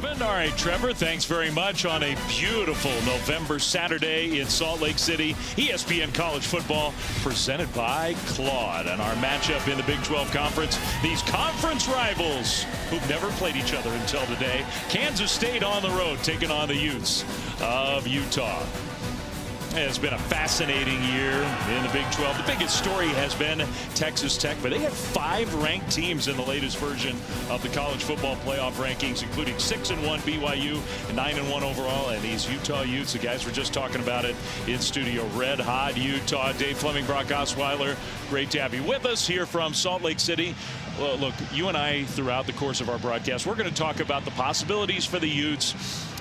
7. All right, Trevor, thanks very much on a beautiful November Saturday in Salt Lake City. ESPN College Football presented by Claude. And our matchup in the Big 12 Conference, these conference rivals who've never played each other until today. Kansas State on the road taking on the Utes of Utah. It's been a fascinating year in the Big 12. The biggest story has been Texas Tech, but they have 5 ranked teams in the latest version of the college football playoff rankings, including 6-1 BYU and 9-1 overall. And these Utah Utes, the guys were just talking about it in studio, red hot Utah. Dave Fleming, Brock Osweiler, great to have you with us here from Salt Lake City. Well, look, you and I, throughout the course of our broadcast, we're going to talk about the possibilities for the Utes.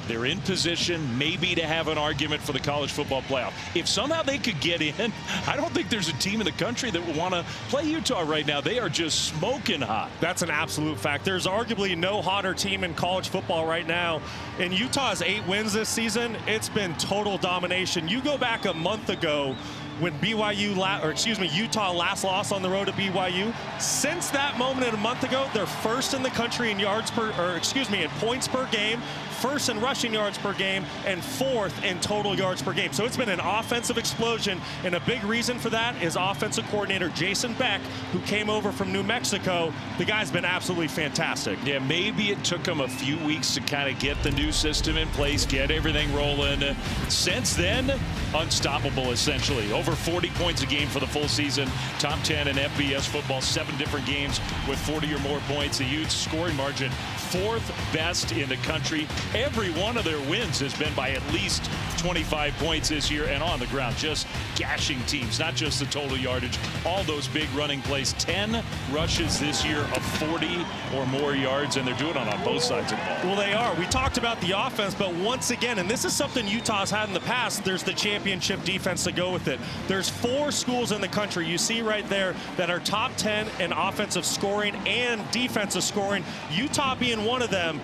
They're in position maybe to have an argument for the college football playoff. If somehow they could get in, I don't think there's a team in the country that would want to play Utah right now. They are just smoking hot. That's an absolute fact. There's arguably no hotter team in college football right now. In Utah's 8 wins this season, it's been total domination. You go back a month ago when Utah last lost on the road to BYU. Since that moment a month ago, they're first in the country in in points per game, first in rushing yards per game, and 4th in total yards per game. So it's been an offensive explosion, and a big reason for that is offensive coordinator Jason Beck, who came over from New Mexico. The guy's been absolutely fantastic. Yeah, maybe it took him a few weeks to kind of get the new system in place, get everything rolling. Since then, unstoppable essentially. Over 40 points a game for the full season. Top 10 in FBS football, 7 different games with 40 or more points. The Utes scoring margin 4th best in the country. Every one of their wins has been by at least 25 points this year, and on the ground just gashing teams, not just the total yardage, all those big running plays. 10 rushes this year of 40 or more yards, and they're doing it on both sides of the ball. Well, they are. We talked about the offense, but once again, and this is something Utah's had in the past, there's the championship defense to go with it. There's 4 schools in the country you see right there that are top 10 in offensive scoring and defensive scoring. Utah being one of them.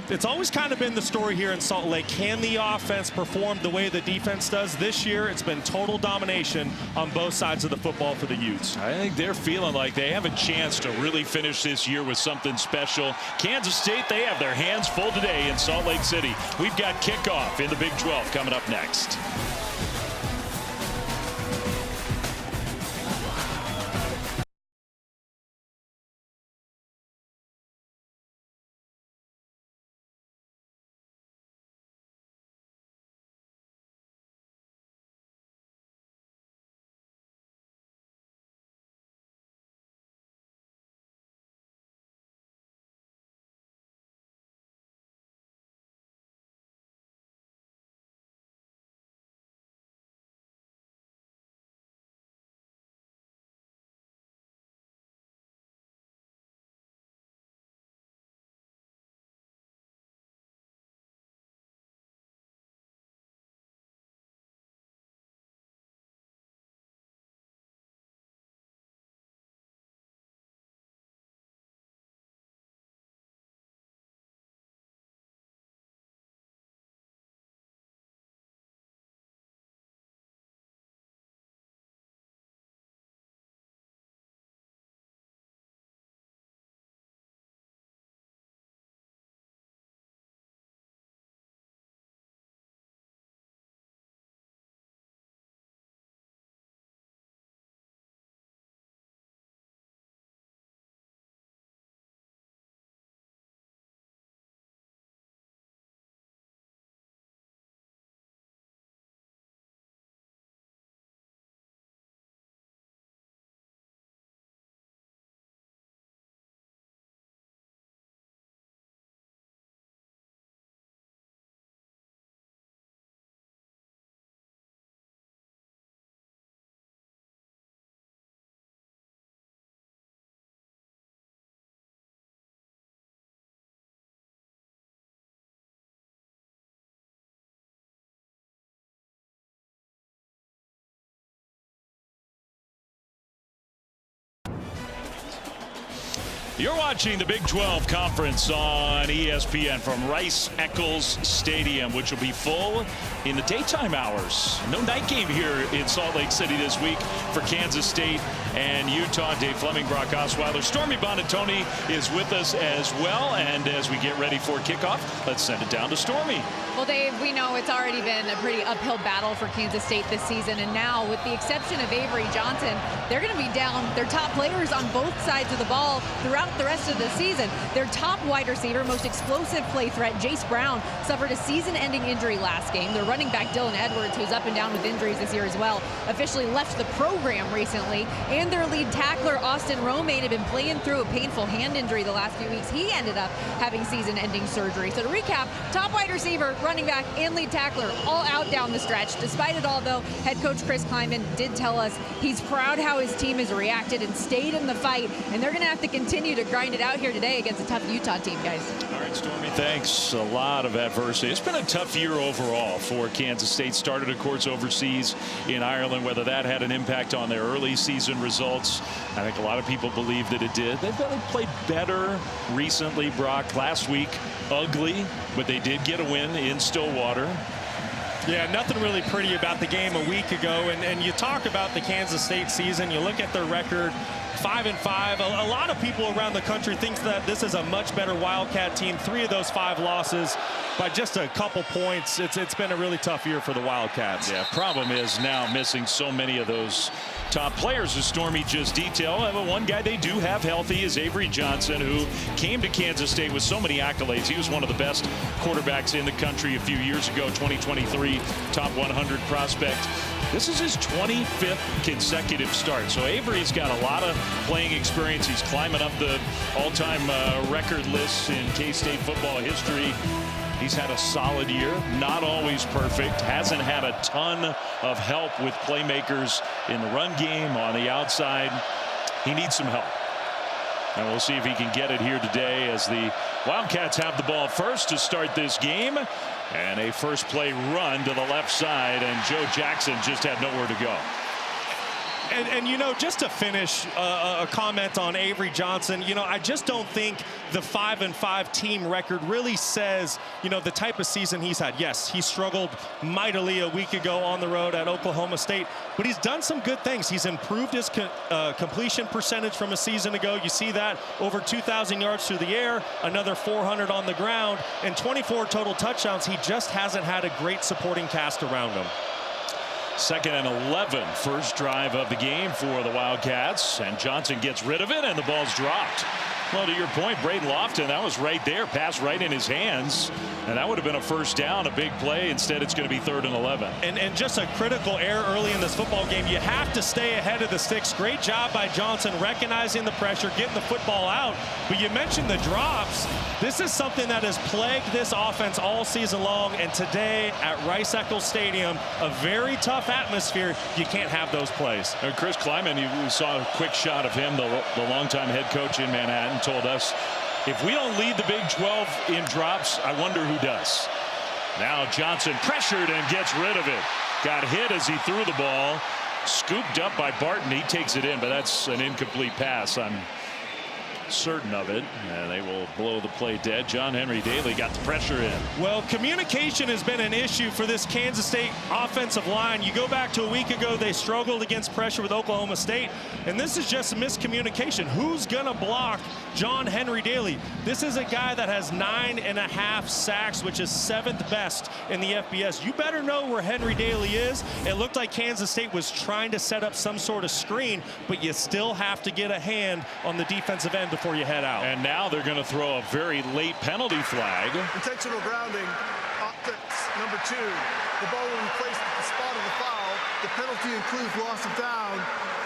It's always kind of been the story here in Salt Lake. Can the offense perform the way the defense does? This year, it's been total domination on both sides of the football for the Utes. I think they're feeling like they have a chance to really finish this year with something special. Kansas State, they have their hands full today in Salt Lake City. We've got kickoff in the Big 12 coming up next. You're watching the Big 12 Conference on ESPN from Rice-Eccles Stadium, which will be full in the daytime hours. No night game here in Salt Lake City this week for Kansas State and Utah. Dave Fleming, Brock Osweiler, Stormy Buonantony is with us as well. And as we get ready for kickoff, let's send it down to Stormy. Well, Dave, we know it's already been a pretty uphill battle for Kansas State this season, and now with the exception of Avery Johnson, they're going to be down their top players on both sides of the ball throughout the rest of the season. Their top wide receiver, most explosive play threat, Jace Brown, suffered a season-ending injury last game. Their running back, Dylan Edwards, who's up and down with injuries this year as well, officially left the program recently. And their lead tackler, Austin Romaine, had been playing through a painful hand injury the last few weeks. He ended up having season-ending surgery. So to recap, top wide receiver, running back, and lead tackler all out down the stretch. Despite it all, though, head coach Chris Klieman did tell us he's proud how his team has reacted and stayed in the fight, and they're going to have to continue to grind it out here today against a tough Utah team, guys. All right, Stormy, thanks. A lot of adversity. It's been a tough year overall for Kansas State. Started, of course, overseas in Ireland. Whether that had an impact on their early season results, I think a lot of people believe that it did. They've really played better recently, Brock. Last week, ugly, but they did get a win in Stillwater. Yeah, nothing really pretty about the game a week ago. And you talk about the Kansas State season, you look at their record, 5-5. A lot of people around the country think that this is a much better Wildcat team. 3 of those 5 losses by just a couple points. It's been a really tough year for the Wildcats. Yeah, problem is now missing so many of those top players, as Stormy just detailed. But one guy they do have healthy is Avery Johnson, who came to Kansas State with so many accolades. He was one of the best quarterbacks in the country a few years ago, 2023 top 100 prospect. This is his 25th consecutive start. So Avery's got a lot of playing experience. He's climbing up the all-time record lists in K-State football history. He's had a solid year, not always perfect, hasn't had a ton of help with playmakers in the run game on the outside. He needs some help. And we'll see if he can get it here today as the Wildcats have the ball first to start this game. And a first play run to the left side, and Joe Jackson just had nowhere to go. And you know, just to finish a comment on Avery Johnson, you know, I just don't think the 5-5 team record really says, you know, the type of season he's had. Yes, he struggled mightily a week ago on the road at Oklahoma State, but he's done some good things. He's improved his completion percentage from a season ago. You see that, over 2,000 yards through the air, another 400 on the ground, and 24 total touchdowns. He just hasn't had a great supporting cast around him. 2nd and 11, first drive of the game for the Wildcats, and Johnson gets rid of it, and the ball's dropped. Well, to your point, Braden Lofton, that was right there, passed right in his hands, and that would have been a first down, a big play. Instead, it's going to be 3rd and 11. And just a critical error early in this football game. You have to stay ahead of the sticks. Great job by Johnson, recognizing the pressure, getting the football out. But you mentioned the drops. This is something that has plagued this offense all season long, and today at Rice-Eccles Stadium, a very tough atmosphere. You can't have those plays. Chris Klieman, we saw a quick shot of him, the longtime head coach in Manhattan, told us, if we don't lead the Big 12 in drops, I wonder who does. Now Johnson pressured and gets rid of it. Got hit as he threw the ball. Scooped up by Barton. He takes it in, but that's an incomplete pass. I'm certain of it, and they will blow the play dead. John Henry Daly got the pressure in. Well, communication has been an issue for this Kansas State offensive line. You go back to a week ago, they struggled against pressure with Oklahoma State, and this is just miscommunication. Who's gonna block John Henry Daly? This is a guy that has 9.5 sacks, which is 7th best in the FBS. You better know where Henry Daly is. It looked like Kansas State was trying to set up some sort of screen, but you still have to get a hand on the defensive end before you head out. And now they're going to throw a very late penalty flag. Intentional grounding, optics number 2. The ball will be placed at the spot of the foul. The penalty includes loss of down,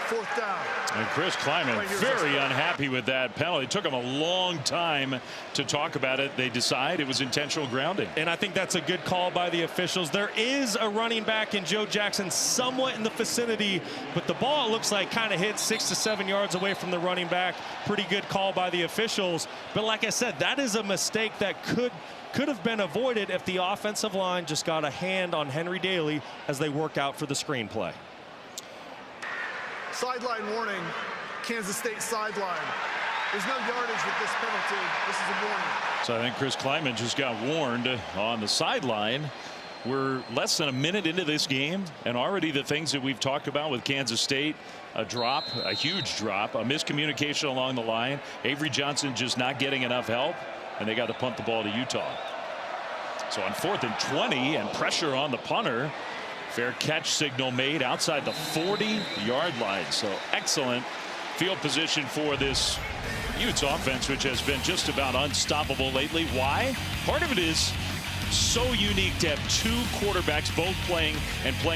4th down. And Chris Klieman very unhappy with that penalty. It took him a long time to talk about it. They decide it was intentional grounding. And I think that's a good call by the officials. There is a running back in Joe Jackson somewhat in the vicinity, but the ball looks like kind of hit 6 to 7 yards away from the running back. Pretty good call by the officials. But like I said, that is a mistake that could have been avoided if the offensive line just got a hand on Henry Daly as they work out for the screenplay. Sideline warning, Kansas State sideline. There's no yardage with this penalty. This is a warning. So I think Chris Klieman just got warned on the sideline. We're less than a minute into this game, and already the things that we've talked about with Kansas State, a drop, a huge drop, a miscommunication along the line, Avery Johnson just not getting enough help, and they got to punt the ball to Utah. So on 4th and 20 and pressure on the punter, fair catch signal made outside the 40-yard line. So excellent field position for this Utes offense, which has been just about unstoppable lately. Why? Part of it is so unique to have 2 quarterbacks both playing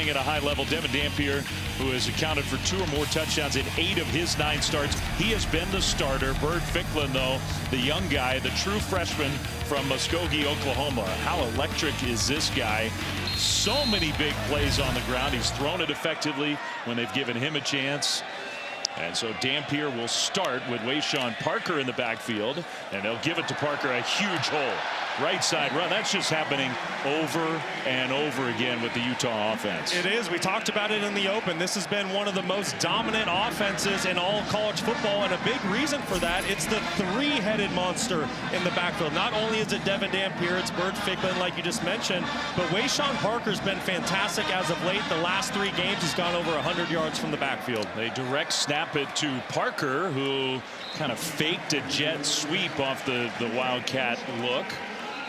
at a high level. Devin Dampier, who has accounted for 2 or more touchdowns in 8 of his 9 starts. He has been the starter. Bird Ficklin, though, the young guy, the true freshman from Muskogee, Oklahoma. How electric is this guy? So many big plays on the ground. He's thrown it effectively when they've given him a chance. And so Dampier will start with Wayshawn Parker in the backfield, and they'll give it to Parker, a huge hole. Right side run. That's just happening over and over again with the Utah offense. It is. We talked about it in the open. This has been one of the most dominant offenses in all college football, and a big reason for that, it's the 3-headed monster in the backfield. Not only is it Devin Dampier, it's Bird Ficklin, like you just mentioned, but Wayshawn Parker's been fantastic as of late. The last 3 games, he's gone over 100 yards from the backfield. They direct snap it to Parker, who kind of faked a jet sweep off the Wildcat look,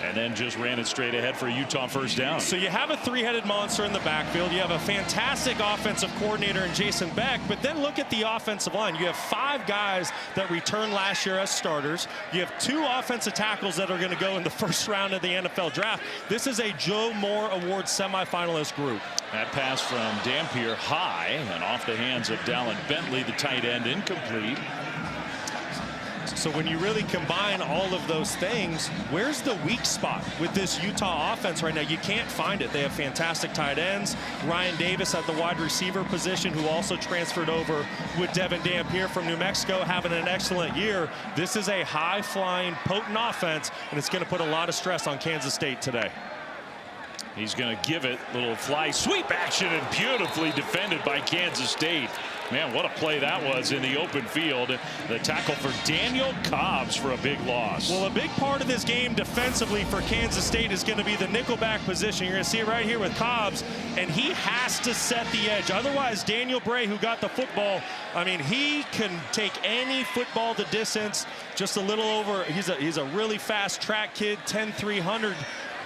and then just ran it straight ahead for a Utah first down. So you have a 3-headed monster in the backfield. You have a fantastic offensive coordinator in Jason Beck, but then look at the offensive line. You have 5 guys that returned last year as starters. You have 2 offensive tackles that are going to go in the first round of the NFL draft. This is a Joe Moore Award semifinalist group. That pass from Dampier high and off the hands of Dallin Bentley, the tight end, incomplete. So when you really combine all of those things, where's the weak spot with this Utah offense right now? You can't find it. They have fantastic tight ends. Ryan Davis at the wide receiver position, who also transferred over with Devin Dampier from New Mexico, having an excellent year. This is a high-flying, potent offense, and it's going to put a lot of stress on Kansas State today. He's going to give it a little fly sweep action, and beautifully defended by Kansas State. Man, what a play that was in the open field. The tackle for Daniel Cobbs for a big loss. Well, a big part of this game defensively for Kansas State is going to be the nickelback position. You're going to see it right here with Cobbs, and he has to set the edge. Otherwise, Daniel Bray, who got the football, I mean, he can take any football the distance, just a little over. He's a really fast track kid, 10-300.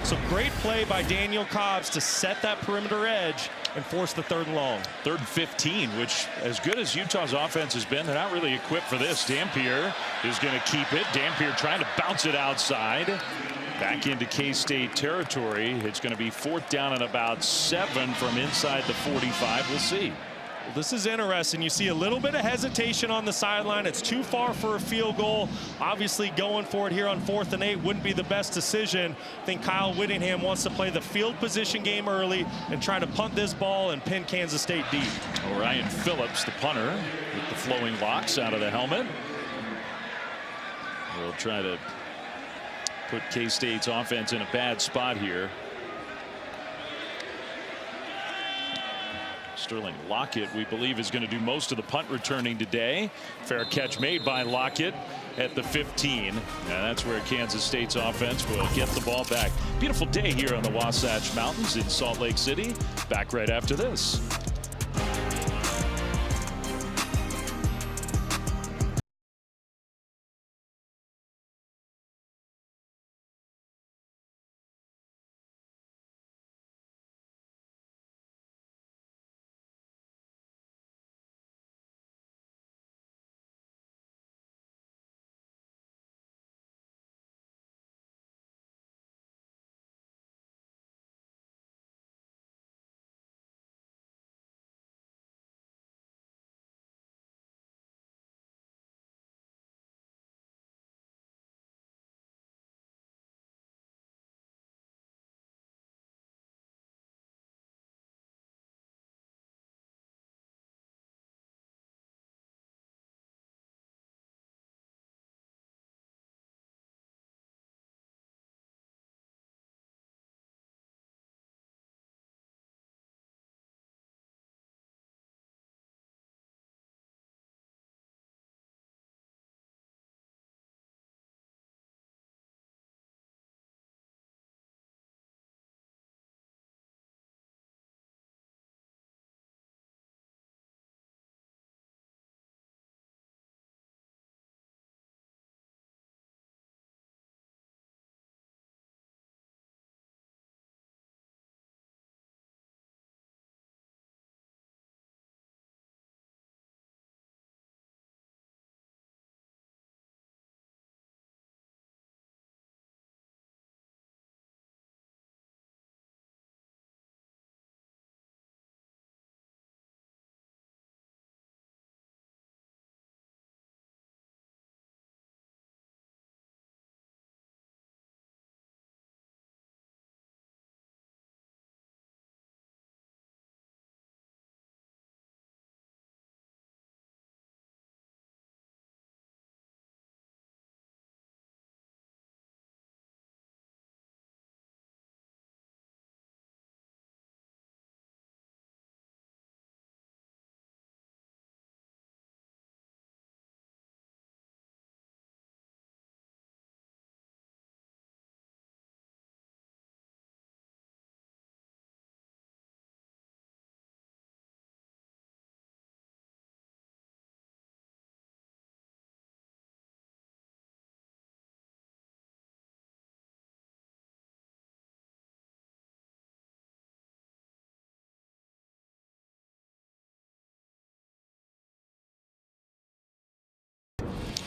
So great play by Daniel Cobbs to set that perimeter edge and force the 3rd and long. 3rd and 15, which, as good as Utah's offense has been, they're not really equipped for this. Dampier is going to keep it. Dampier trying to bounce it outside. Back into K-State territory. It's going to be 4th down and about 7 from inside the 45. We'll see. Well, this is interesting. You see a little bit of hesitation on the sideline. It's too far for a field goal. Obviously, going for it here on 4th and 8 wouldn't be the best decision. I think Kyle Whittingham wants to play the field position game early and try to punt this ball and pin Kansas State deep. Orion Phillips, the punter, with the flowing locks out of the helmet. We'll try to put K-State's offense in a bad spot here. Sterling Lockett, we believe, is going to do most of the punt returning today. Fair catch made by Lockett at the 15. And that's where Kansas State's offense will get the ball back. Beautiful day here on the Wasatch Mountains in Salt Lake City. Back right after this.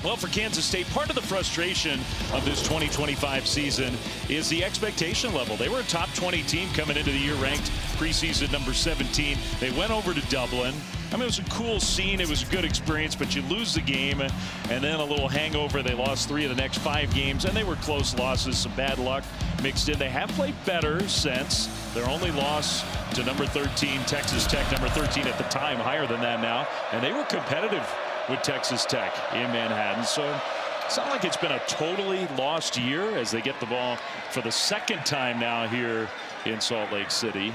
Well, for Kansas State, part of the frustration of this 2025 season is the expectation level. They were a top 20 team coming into the year, ranked preseason number 17. They went over to Dublin. I mean, it was a cool scene. It was a good experience, but you lose the game, and then a little hangover. They lost 3 of the next 5 games, and they were close losses, some bad luck mixed in. They have played better since. Their only loss to number 13, Texas Tech, number 13 at the time, higher than that now, and they were competitive with Texas Tech in Manhattan. So it's not like it's been a totally lost year as they get the ball for the second time now here in Salt Lake City.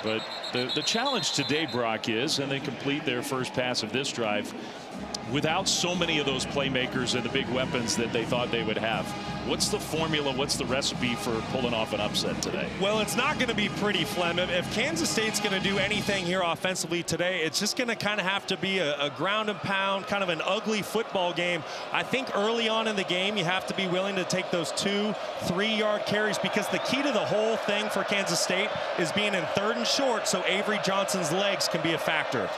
But the challenge today, Brock, is, and they complete their first pass of this drive without so many of those playmakers and the big weapons that they thought they would have. What's the formula? What's the recipe for pulling off an upset today? Well, it's not going to be pretty, Flem. If Kansas State's going to do anything here offensively today, it's just going to kind of have to be a ground and pound, kind of an ugly football game. I think early on in the game, you have to be willing to take those 2-3 yard carries, because the key to the whole thing for Kansas State is being in 3rd and short so Avery Johnson's legs can be a factor.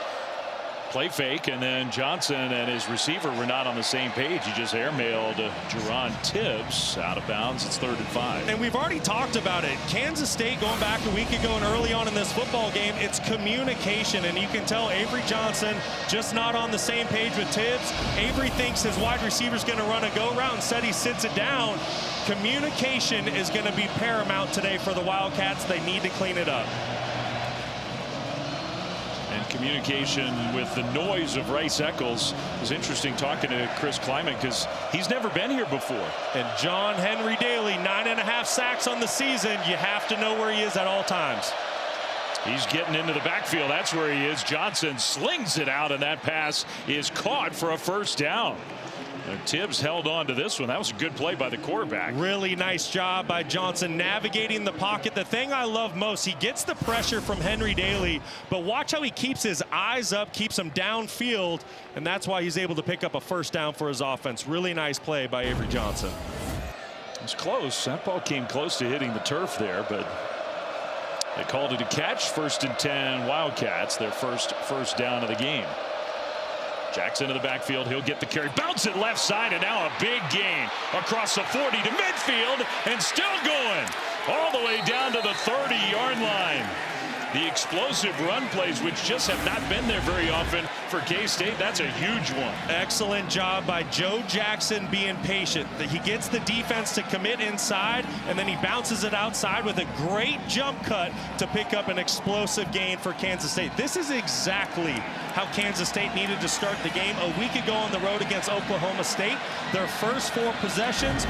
Play fake, and then Johnson and his receiver were not on the same page. He just airmailed Jerron Tibbs out of bounds. It's 3rd and 5. And we've already talked about it. Kansas State, going back a week ago and early on in this football game, it's communication, and you can tell Avery Johnson just not on the same page with Tibbs. Avery thinks his wide receiver's going to run a go route. Instead, he sits it down. Communication is going to be paramount today for the Wildcats. They need to clean it up. And communication with the noise of Rice Eccles. It was interesting talking to Chris Kleiman because he's never been here before. And John Henry Daly, 9.5 sacks on the season. You have to know where he is at all times. He's getting into the backfield. That's where he is. Johnson slings it out, and that pass is caught for a first down. And Tibbs held on to this one. That was a good play by the quarterback. Really nice job by Johnson navigating the pocket. The thing I love most, he gets the pressure from Henry Daly, but watch how he keeps his eyes up, keeps him downfield, and that's why he's able to pick up a first down for his offense. Really nice play by Avery Johnson. It was close. That ball came close to hitting the turf there, but they called it a catch. 1st and 10 Wildcats, their first down of the game. Jackson in the backfield. He'll get the carry. Bounce it left side, and now a big gain across the 40 to midfield, and still going all the way down to the 30-yard line. The explosive run plays, which just have not been there very often for K-State. That's a huge one. Excellent job by Joe Jackson being patient. He gets the defense to commit inside, and then he bounces it outside with a great jump cut to pick up an explosive gain for Kansas State. This is exactly how Kansas State needed to start the game a week ago on the road against Oklahoma State. Their first 4 possessions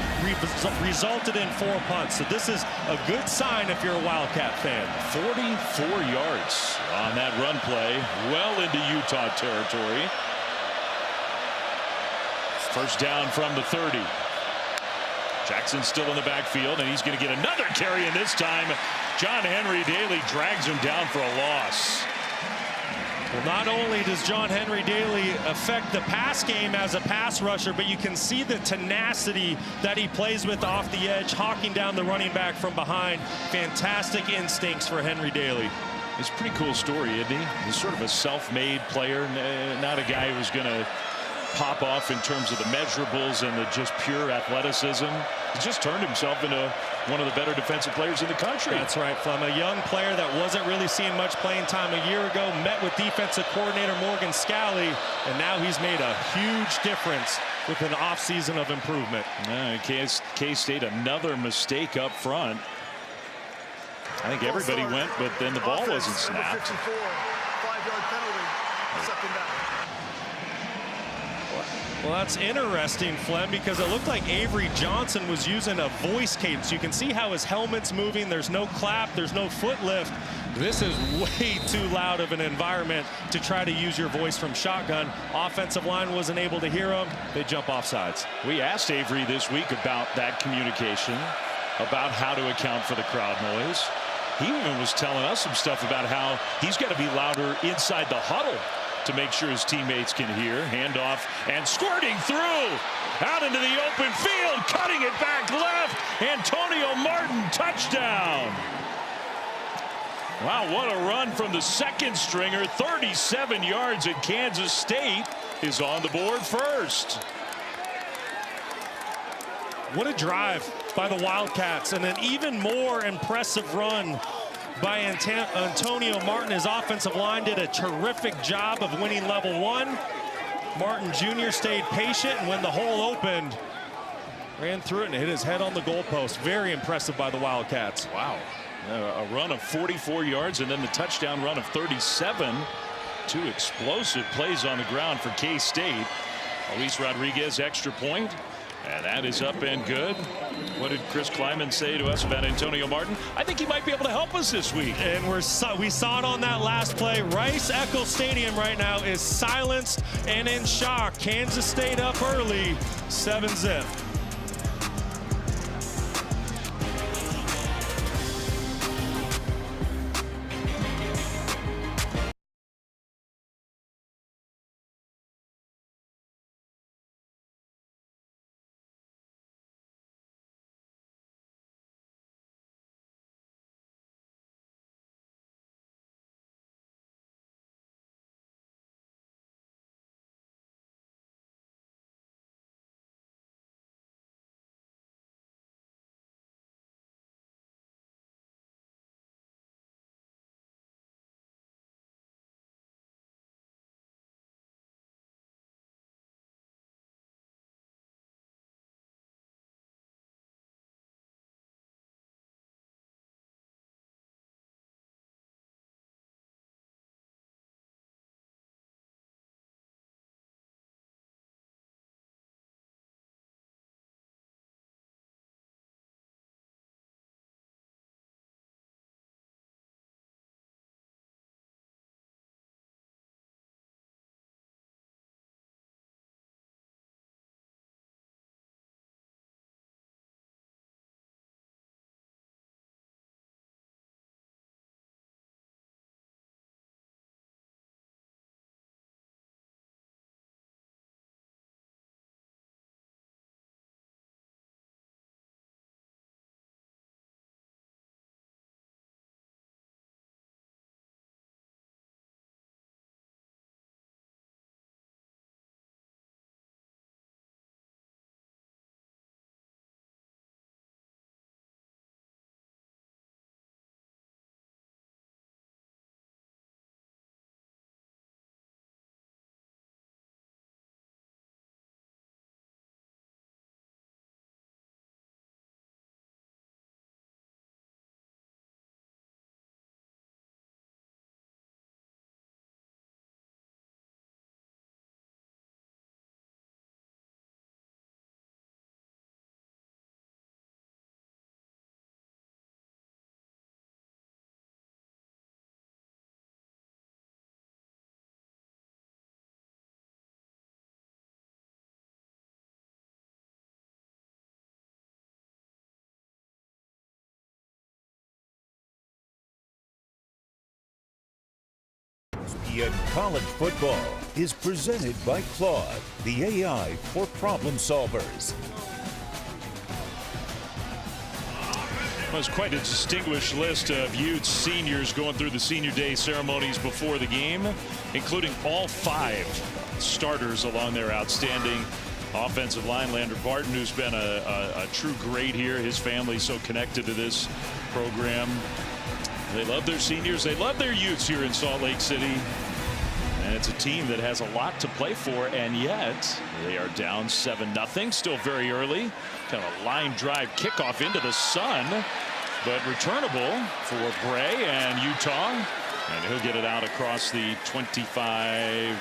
resulted in 4 punts. So this is a good sign if you're a Wildcat fan. 44 yards on that run play, well into Utah territory. First down from the 30. Jackson still in the backfield, and he's going to get another carry, and this time John Henry Daly drags him down for a loss. Well, not only does John Henry Daly affect the pass game as a pass rusher, but you can see the tenacity that he plays with off the edge, hawking down the running back from behind. Fantastic instincts for Henry Daly. It's a pretty cool story, isn't he? He's sort of a self-made player, not a guy who's going to pop off in terms of the measurables and the just pure athleticism. He just turned himself into one of the better defensive players in the country. That's right, Flem. A young player that wasn't really seeing much playing time a year ago, met with defensive coordinator Morgan Scalley, and now he's made a huge difference with an offseason of improvement. K-State, another mistake up front. I think everybody went, but then the ball wasn't snapped. 5-yard penalty, 2nd down. Well, that's interesting, Flem, because it looked like Avery Johnson was using a voice cadence. You can see how his helmet's moving. There's no clap. There's no foot lift. This is way too loud of an environment to try to use your voice from shotgun. Offensive line wasn't able to hear him. They jump off sides. We asked Avery this week about that communication, about how to account for the crowd noise. He even was telling us some stuff about how he's got to be louder inside the huddle to make sure his teammates can hear. Handoff and squirting through out into the open field, cutting it back left. Antonio Martin, touchdown. Wow, what a run from the 2nd stringer. 37 yards, and Kansas State is on the board first. What a drive by the Wildcats, and an even more impressive run by Antonio Martin. His offensive line did a terrific job of winning level one. Martin Jr. stayed patient, and when the hole opened, ran through it and hit his head on the goalpost. Very impressive by the Wildcats. Wow. A run of 44 yards and then the touchdown run of 37. Two explosive plays on the ground for K-State. Luis Rodriguez, extra point, and that is up and good. What did Chris Kleiman say to us about Antonio Martin? I think he might be able to help us this week. And we saw it on that last play. Rice-Eccles Stadium right now is silenced and in shock. Kansas State up early, 7-zip. ESPN College Football is presented by Claude, the AI for problem solvers. It was quite a distinguished list of Utes seniors going through the senior day ceremonies before the game, including all 5 starters along their outstanding offensive line. Lander Barton, who's been a true great here. His family's so connected to this program. They love their seniors. They love their Utes here in Salt Lake City. And it's a team that has a lot to play for, and yet they are down 7-0. Still very early. Kind of a line drive kickoff into the sun, but returnable for Bray and Utah. And he'll get it out across the 25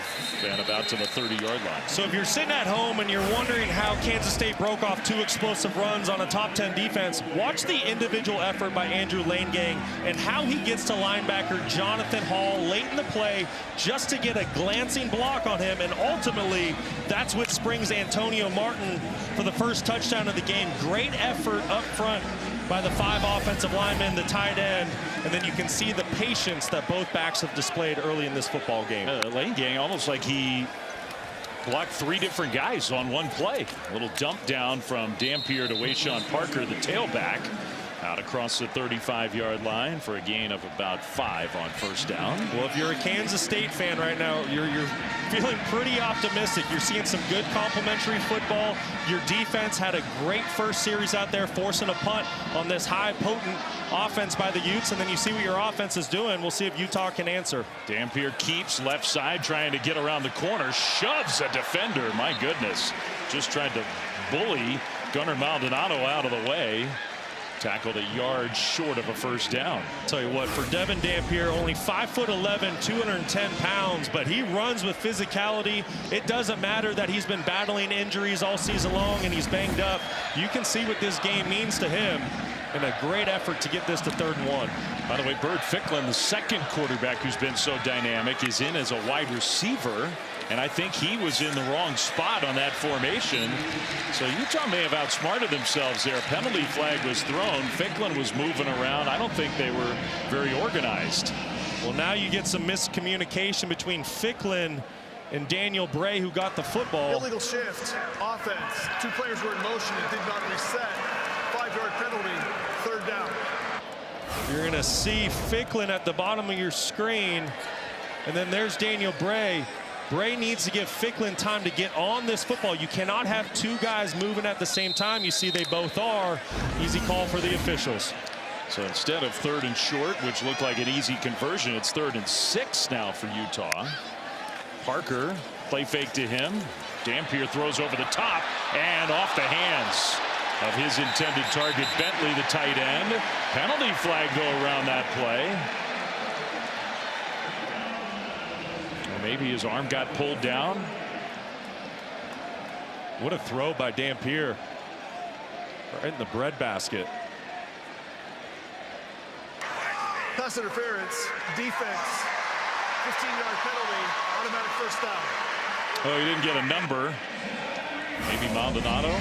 and about to the 30-yard line. So if you're sitting at home and you're wondering how Kansas State broke off 2 explosive runs on a top 10 defense, watch the individual effort by Andrew Lanegang and how he gets to linebacker Jonathan Hall late in the play just to get a glancing block on him. And ultimately, that's what springs Antonio Martin for the first touchdown of the game. Great effort up front by the 5 offensive linemen, the tight end, and then you can see the patience that both backs have displayed early in this football game. Lanegang almost like he blocked 3 different guys on one play. A little dump down from Dampier to Wayshawn Parker, the tailback. Out across the 35-yard line for a gain of about 5 on first down. Well, if you're a Kansas State fan right now, you're feeling pretty optimistic. You're seeing some good complementary football. Your defense had a great first series out there, forcing a punt on this high potent offense by the Utes, and then you see what your offense is doing. We'll see if Utah can answer. Dampier keeps left side, trying to get around the corner, shoves a defender. My goodness, just tried to bully Gunnar Maldonado out of the way. Tackled a yard short of a first down. Tell you what, for Devin Dampier, only 5'11", 210 pounds, but he runs with physicality. It doesn't matter that he's been battling injuries all season long and he's banged up. You can see what this game means to him, and a great effort to get this to 3rd and 1. By the way, Bert Ficklin, the second quarterback who's been so dynamic, is in as a wide receiver. And I think he was in the wrong spot on that formation. So Utah may have outsmarted themselves there. Penalty flag was thrown. Ficklin was moving around. I don't think they were very organized. Well, now you get some miscommunication between Ficklin and Daniel Bray, who got the football. Illegal shift, offense. 2 players were in motion and did not reset. 5-yard penalty, 3rd down. You're going to see Ficklin at the bottom of your screen. And then there's Daniel Bray. Bray needs to give Ficklin time to get on this football. You cannot have 2 guys moving at the same time. You see they both are. Easy call for the officials. So instead of 3rd and short, which looked like an easy conversion, it's 3rd and 6 now for Utah. Parker, play fake to him. Dampier throws over the top and off the hands of his intended target, Bentley, the tight end. Penalty flag go around that play. Maybe his arm got pulled down. What a throw by Dampier. Right in the breadbasket. Pass interference, defense, 15-yard penalty, automatic first down. Oh, he didn't get a number. Maybe Maldonado.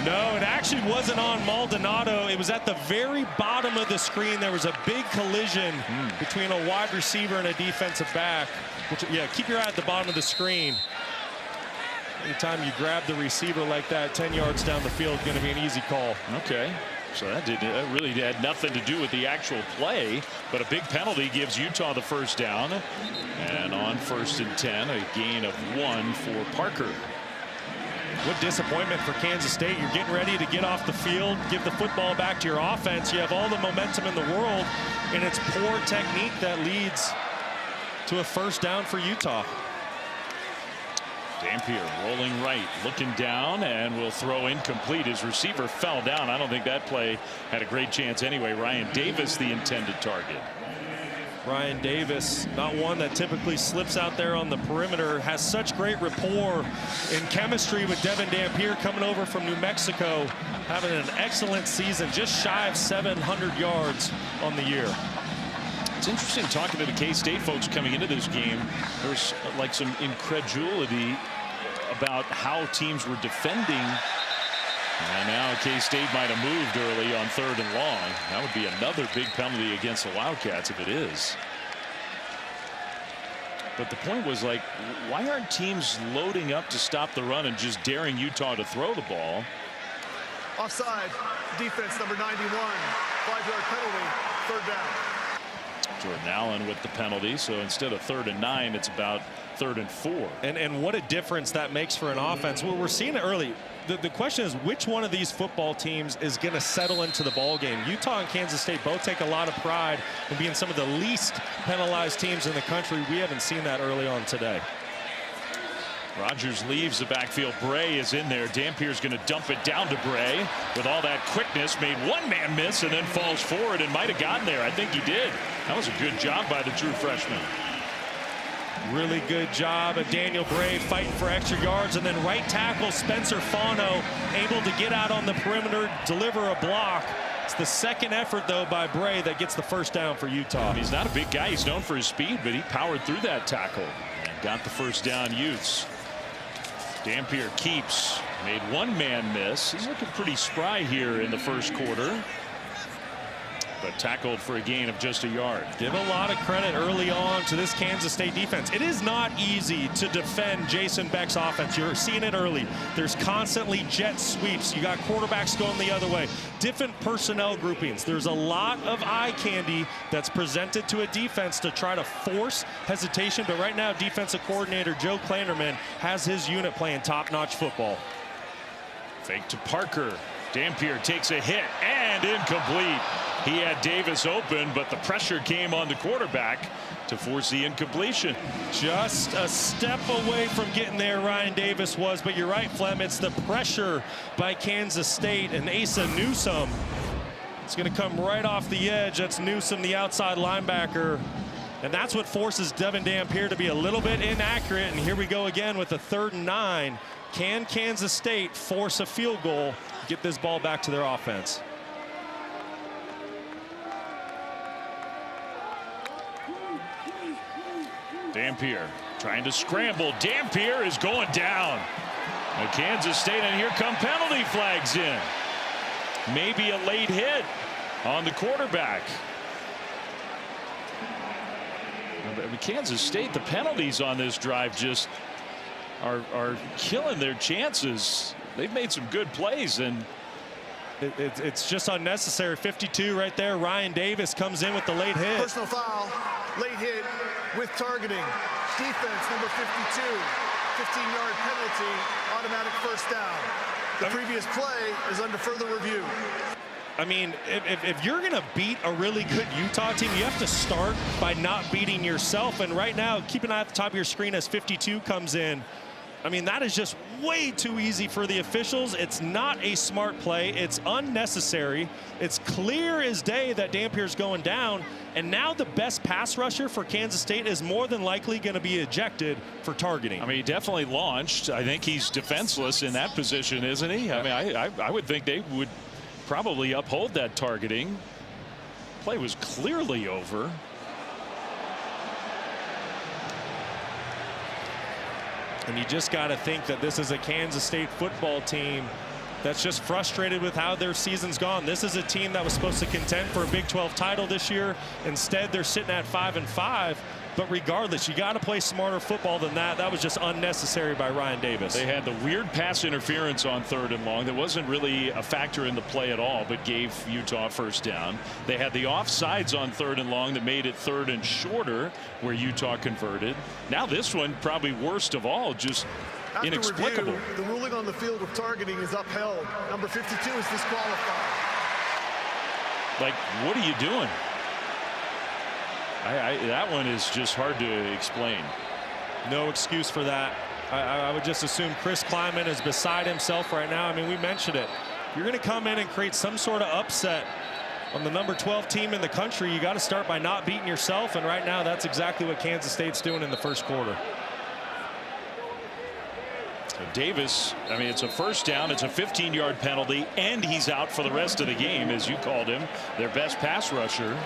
No, it actually wasn't on Maldonado. It was at the very bottom of the screen. There was a big collision between a wide receiver and a defensive back. Which, yeah, keep your eye at the bottom of the screen. Anytime you grab the receiver like that, 10 yards down the field, going to be an easy call. Okay. So that really had nothing to do with the actual play, but a big penalty gives Utah the first down. And on 1st and 10, a gain of 1 for Parker. What disappointment for Kansas State. You're getting ready to get off the field, give the football back to your offense. You have all the momentum in the world, and it's poor technique that leads to a first down for Utah. Dampier rolling right, looking down, and will throw incomplete. His receiver fell down. I don't think that play had a great chance anyway. Ryan Davis, the intended target. Ryan Davis, not one that typically slips out there on the perimeter, has such great rapport and chemistry with Devin Dampier, coming over from New Mexico, having an excellent season, just shy of 700 yards on the year. It's interesting talking to the K-State folks coming into this game. There's like some incredulity about how teams were defending. And now K-State might have moved early on 3rd and long. That would be another big penalty against the Wildcats if it is. But the point was, like, why aren't teams loading up to stop the run and just daring Utah to throw the ball? Offside, defense number 91, 5-yard penalty, 3rd down. Jordan Allen with the penalty, so instead of 3rd and 9, it's about 3rd and 4. And what a difference that makes for an offense. Well, we're seeing it early. The question is, which one of these football teams is going to settle into the ball game? Utah and Kansas State both take a lot of pride in being some of the least penalized teams in the country. We haven't seen that early on today. Rogers leaves the backfield. Bray is in there. Dampier's going to dump it down to Bray with all that quickness. Made one man miss and then falls forward and might have gotten there. I think he did. That was a good job by the true freshman. Really good job of Daniel Bray fighting for extra yards, and then right tackle Spencer Fano able to get out on the perimeter, deliver a block. It's the second effort, though, by Bray that gets the first down for Utah. He's not a big guy. He's known for his speed, but he powered through that tackle and got the first down. Utes. Dampier keeps. Made one man miss. He's looking pretty spry here in the first quarter. but tackled for a gain of just a yard. Give a lot of credit early on to this Kansas State defense. It is not easy to defend Jason Beck's offense. You're seeing it early. There's constantly jet sweeps. You got quarterbacks going the other way. Different personnel groupings. There's a lot of eye candy that's presented to a defense to try to force hesitation. But right now, defensive coordinator Joe Klanderman has his unit playing top-notch football. Fake to Parker. Dampier takes a hit and incomplete. He had Davis open, but the pressure came on the quarterback to force the incompletion. Just a step away from getting there, Ryan Davis was, but you're right, Flem. It's the pressure by Kansas State, and Asa Newsome. It's going to come right off the edge. That's Newsome, the outside linebacker. And that's what forces Devin Dampier to be a little bit inaccurate. And here we go again with a 3rd and 9. Can Kansas State force a field goal, get this ball back to their offense? Dampier trying to scramble. Dampier is going down. Now Kansas State, and here come penalty flags in. Maybe a late hit on the quarterback. Kansas State, the penalties on this drive just are killing their chances. They've made some good plays, and it's just unnecessary. 52 right there. Ryan Davis comes in with the late hit. Personal foul, late hit with targeting. Defense number 52, 15-yard penalty, automatic first down. The previous play is under further review. I mean, if you're going to beat a really good Utah team, you have to start by not beating yourself. And right now, keep an eye at the top of your screen as 52 comes in. I mean, that is just way too easy for the officials. It's not a smart play. It's unnecessary. It's clear as day that Dampier's going down. And now the best pass rusher for Kansas State is more than likely going to be ejected for targeting. I mean, he definitely launched. I think he's defenseless in that position, isn't he? I mean, I would think they would probably uphold that targeting. Play was clearly over. And you just got to think that this is a Kansas State football team that's just frustrated with how their season's gone. This is a team that was supposed to contend for a Big 12 title this year. Instead, they're sitting at 5-5. But regardless, you got to play smarter football than that. That was just unnecessary by Ryan Davis. They had the weird pass interference on 3rd and long that wasn't really a factor in the play at all, but gave Utah first down. They had the offsides on 3rd and long that made it 3rd and shorter, where Utah converted. Now this one, probably worst of all, just After inexplicable. Review, the ruling on the field of targeting is upheld. Number 52 is disqualified. Like, what are you doing? That one is just hard to explain. No excuse for that. I would just assume Chris Klieman is beside himself right now. I mean, we mentioned it. You're going to come in and create some sort of upset on the number 12 team in the country. You got to start by not beating yourself. And right now, that's exactly what Kansas State's doing in the first quarter. So Davis, I mean, it's a first down. It's a 15-yard penalty, and he's out for the rest of the game, as you called him, their best pass rusher.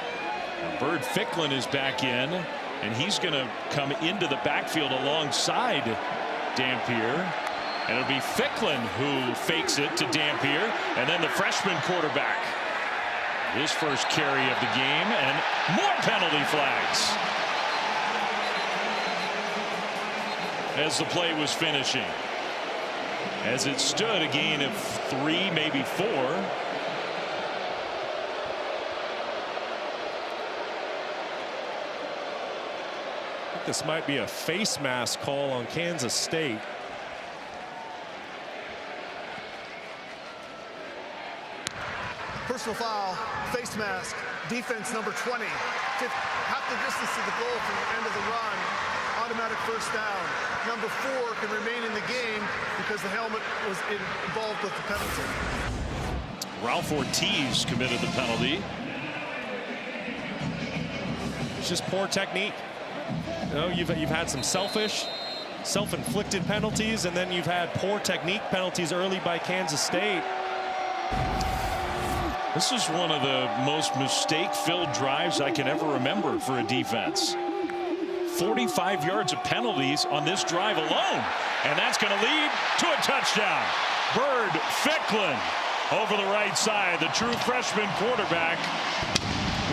Bird Ficklin is back in, and he's going to come into the backfield alongside Dampier. And it'll be Ficklin who fakes it to Dampier, and then the freshman quarterback. His first carry of the game, and more penalty flags as the play was finishing. As it stood, a gain of 3, maybe 4. This might be a face mask call on Kansas State. Personal foul, face mask, defense number 20. Half the distance to the goal from the end of the run. Automatic first down. Number 4 can remain in the game because the helmet was involved with the penalty. Ralph Ortiz committed the penalty. It's just poor technique. You know, you've had some self-inflicted penalties, and then you've had poor technique penalties early by Kansas State. This is one of the most mistake-filled drives I can ever remember for a defense. 45 yards of penalties on this drive alone, and that's going to lead to a touchdown. Bird Ficklin over the right side, the true freshman quarterback.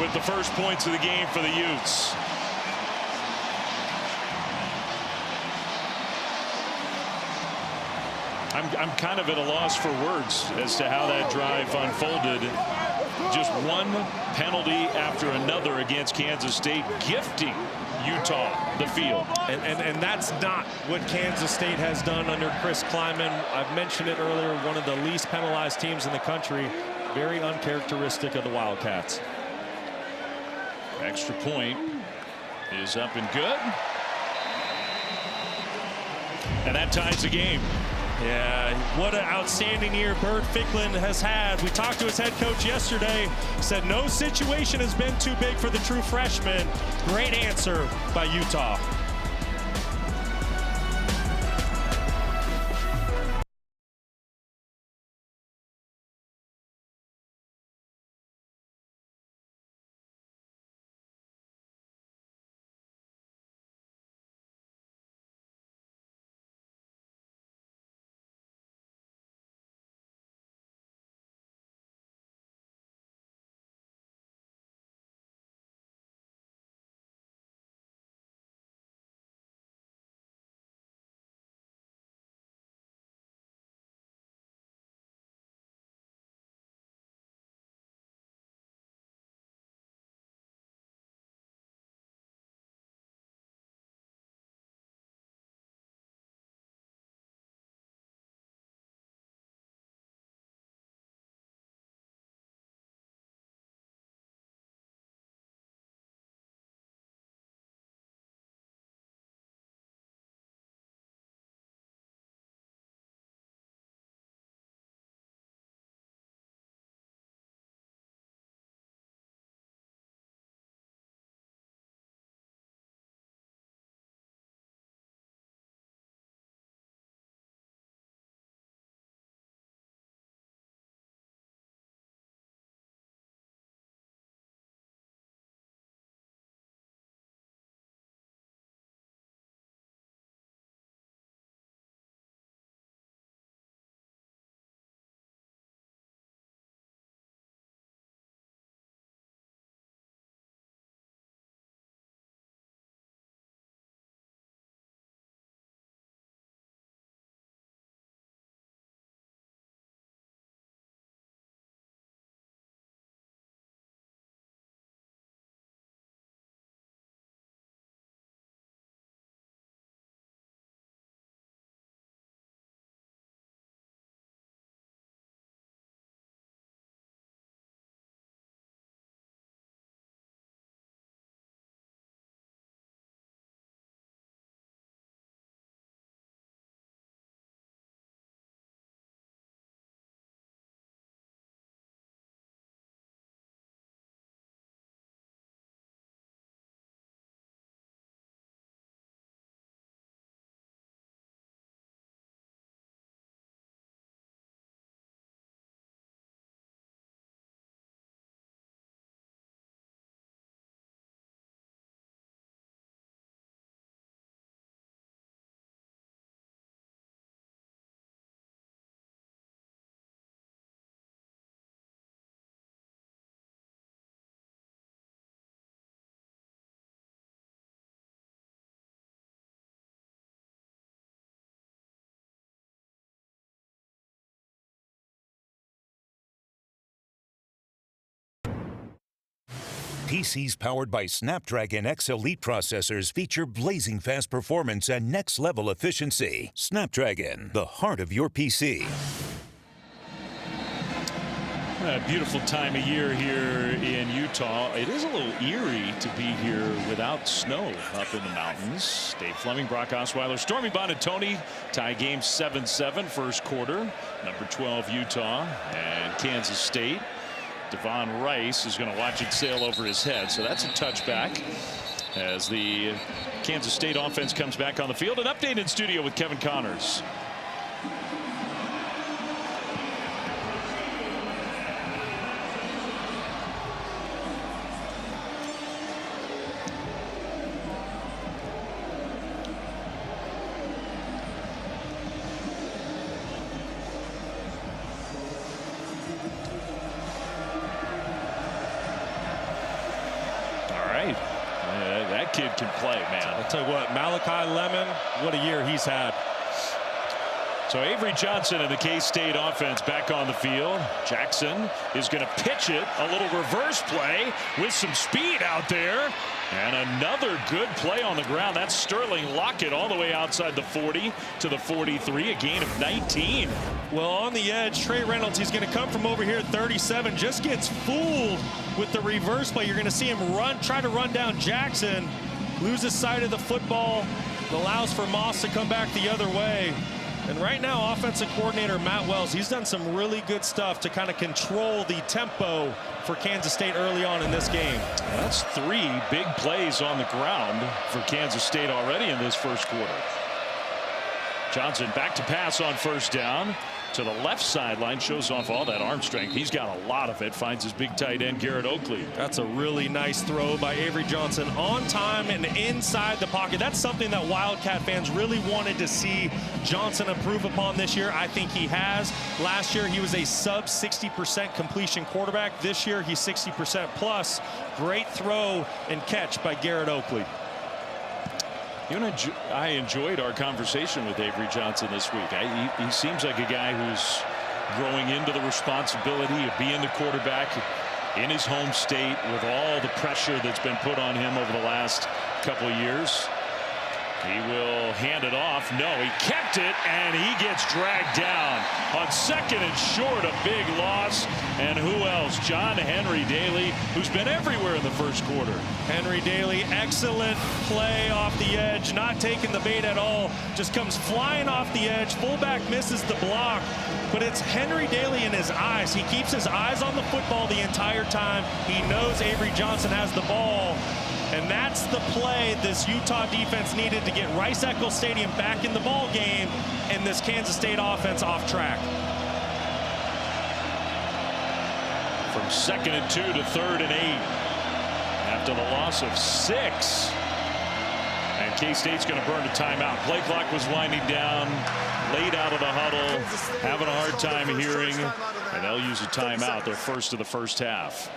with the first points of the game for the Utes. I'm kind of at a loss for words as to how that drive unfolded. Just one penalty after another against Kansas State, gifting Utah the field. And that's not what Kansas State has done under Chris Klieman. I've mentioned it earlier, one of the least penalized teams in the country. Very uncharacteristic of the Wildcats. Extra point is up and good. And that ties the game. Yeah, what an outstanding year Bert Ficklin has had. We talked to his head coach yesterday, said no situation has been too big for the true freshman. Great answer by Utah. PCs powered by Snapdragon X Elite processors feature blazing fast performance and next-level efficiency. Snapdragon, the heart of your PC. A beautiful time of year here in Utah. It is a little eerie to be here without snow up in the mountains. Dave Fleming, Brock Osweiler, Stormy Buonantony tie game 7-7 first quarter. Number 12 Utah and Kansas State. Devon Rice is going to watch it sail over his head, so that's a touchback as the Kansas State offense comes back on the field. An update in studio with Kevin Connors. kid can play, man. I'll tell you what, Malachi Lemon, what a year he's had. So Avery Johnson and the K-State offense back on the field. Jackson is going to pitch it. A little reverse play with some speed out there. And another good play on the ground. That's Sterling Lockett all the way outside the 40 to the 43. A gain of 19. Well, on the edge, Trey Reynolds, he's going to come from over here at 37. Just gets fooled with the reverse play. You're going to see him try to run down Jackson. Loses sight of the football. Allows for Moss to come back the other way. And right now, offensive coordinator Matt Wells, he's done some really good stuff to kind of control the tempo for Kansas State early on in this game. That's 3 big plays on the ground for Kansas State already in this first quarter. Johnson back to pass on first down to the left sideline, shows off all that arm strength. He's got a lot of it. Finds his big tight end Garrett Oakley. That's a really nice throw by Avery Johnson, on time and inside the pocket. That's something that Wildcat fans really wanted to see Johnson improve upon this year. I think he has. Last year he was a sub 60% completion quarterback. This year he's 60% plus. Great throw and catch by Garrett Oakley. You know, I enjoyed our conversation with Avery Johnson this week. He seems like a guy who's growing into the responsibility of being the quarterback in his home state with all the pressure that's been put on him over the last couple of years. He will hand it off. No, he kept it, and he gets dragged down on second and short. A big loss. And who else? John Henry Daly, who's been everywhere in the first quarter. Henry Daly, excellent play off the edge, not taking the bait at all. Just comes flying off the edge. Fullback misses the block, but it's Henry Daly in his eyes. He keeps his eyes on the football the entire time. He knows Avery Johnson has the ball. And that's the play this Utah defense needed to get Rice-Eccles Stadium back in the ball game and this Kansas State offense off track. From 2nd and 2 to 3rd and 8 after the loss of 6. And K-State's going to burn a timeout. Play clock was winding down, late out of the huddle, having a hard time hearing, and they'll use a timeout, their first of the first half.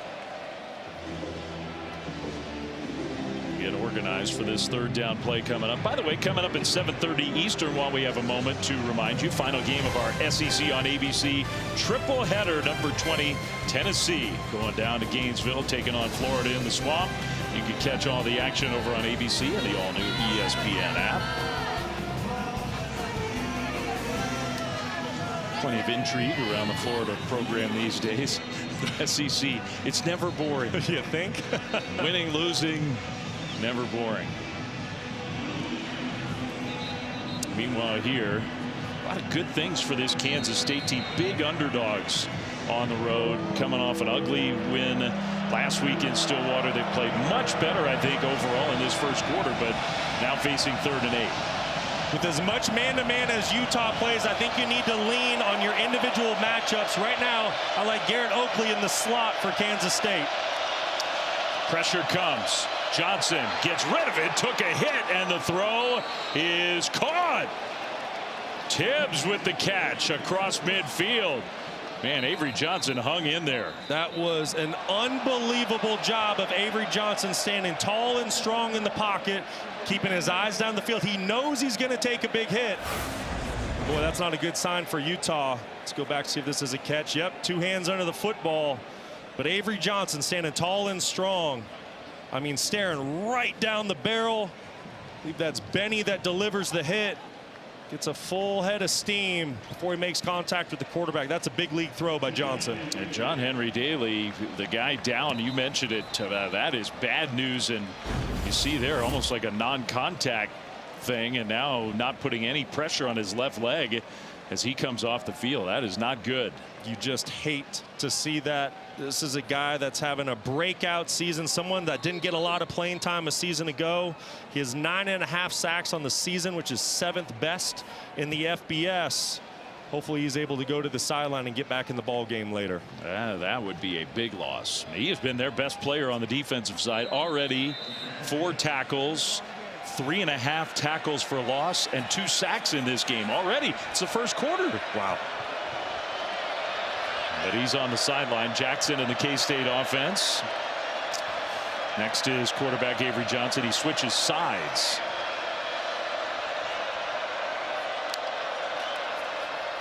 Get organized for this 3rd down play coming up. By the way, coming up at 7:30 Eastern, while we have a moment to remind you, final game of our SEC on ABC triple header, number 20 Tennessee going down to Gainesville, taking on Florida in the Swamp. You can catch all the action over on ABC and the all-new ESPN app. Plenty of intrigue around the Florida program these days. The SEC, it's never boring. You think? Winning, losing, never boring. Meanwhile here, a lot of good things for this Kansas State team. Big underdogs on the road, coming off an ugly win last week in Stillwater. They've played much better, I think, overall in this first quarter, but now facing 3rd and 8. With as much man-to-man as Utah plays, I think you need to lean on your individual matchups. Right now, I like Garrett Oakley in the slot for Kansas State. Pressure comes. Johnson gets rid of it, took a hit, and the throw is caught. Tibbs with the catch across midfield. Man, Avery Johnson hung in there. That was an unbelievable job of Avery Johnson, standing tall and strong in the pocket, keeping his eyes down the field. He knows he's going to take a big hit. Boy, that's not a good sign for Utah. Let's go back to see if this is a catch. Yep, 2 hands under the football. But Avery Johnson standing tall and strong. I mean, staring right down the barrel. I believe that's Benny that delivers the hit. Gets a full head of steam before he makes contact with the quarterback. That's a big league throw by Johnson. And John Henry Daly, the guy down, you mentioned it, that is bad news. And you see there almost like a non-contact thing, and now not putting any pressure on his left leg as he comes off the field. That is not good. You just hate to see that. This is a guy that's having a breakout season, someone that didn't get a lot of playing time a season ago. He has 9.5 sacks on the season, which is 7th best in the FBS. Hopefully he's able to go to the sideline and get back in the ball game later. That would be a big loss. He has been their best player on the defensive side already. 4 tackles, 3.5 tackles for loss, and 2 sacks in this game already. It's the first quarter. Wow. But he's on the sideline. Jackson and the K-State offense. Next is quarterback Avery Johnson. He switches sides.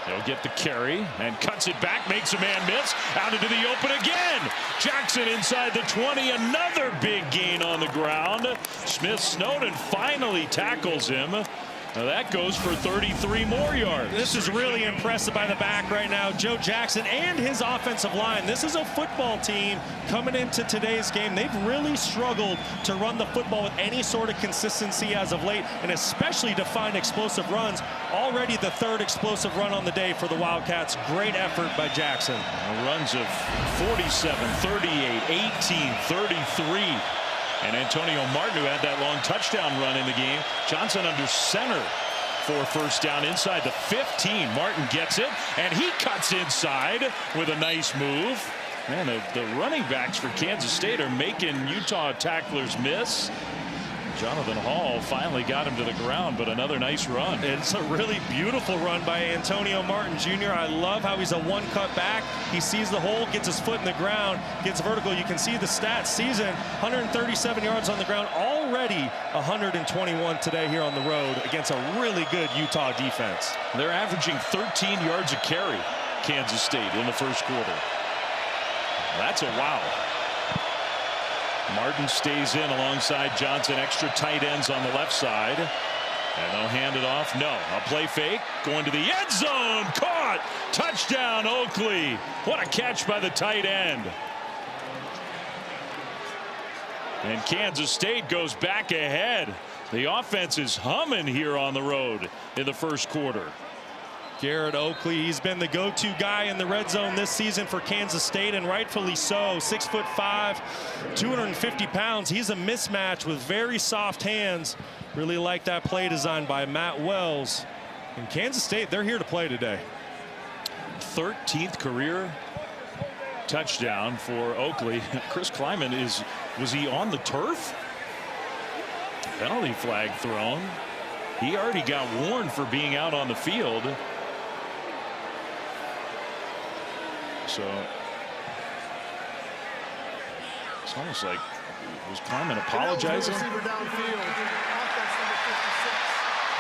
He'll get the carry and cuts it back, makes a man miss, out into the open again. Jackson inside the 20, another big gain on the ground. Smith Snowden finally tackles him. Now that goes for 33 more yards. This is really impressive by the back right now, Joe Jackson and his offensive line. This is a football team coming into today's game. They've really struggled to run the football with any sort of consistency as of late, and especially to find explosive runs. Already the third explosive run on the day for the Wildcats. Great effort by Jackson. Runs of 47, 38, 18, 33. And Antonio Martin, who had that long touchdown run in the game. Johnson under center for first down inside the 15. Martin gets it, and he cuts inside with a nice move. Man, the running backs for Kansas State are making Utah tacklers miss. Jonathan Hall finally got him to the ground, but another nice run. It's a really beautiful run by Antonio Martin Jr. I love how he's a one-cut back. He sees the hole, gets his foot in the ground, gets vertical. You can see the stats. Season 137 yards on the ground, already 121 today here on the road against a really good Utah defense. They're averaging 13 yards a carry, Kansas State, in the first quarter. That's a wow. Martin stays in alongside Johnson. Extra tight ends on the left side. And they'll hand it off. No, a play fake. Going to the end zone. Caught. Touchdown, Oakley. What a catch by the tight end. And Kansas State goes back ahead. The offense is humming here on the road in the first quarter. Garrett Oakley, he's been the go-to guy in the red zone this season for Kansas State, and rightfully so. 6'5", 250 pounds. He's a mismatch with very soft hands. Really like that play design by Matt Wells. And Kansas State, they're here to play today. 13th career touchdown for Oakley. Chris Kleiman, was he on the turf? Penalty flag thrown. He already got warned for being out on the field. So it's almost like, was Kleiman apologizing? Receiver downfield. Offense number 56.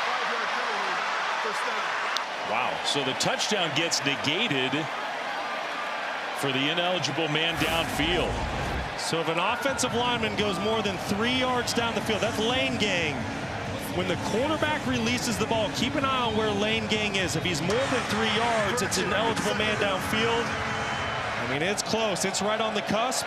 5-yard penalty. First down. Wow. So the touchdown gets negated for the ineligible man downfield. So if an offensive lineman goes more than 3 yards down the field, that's lane gang. When the quarterback releases the ball, keep an eye on where lane gang is. If he's more than 3 yards, it's an eligible man downfield. I mean, it's close. It's right on the cusp.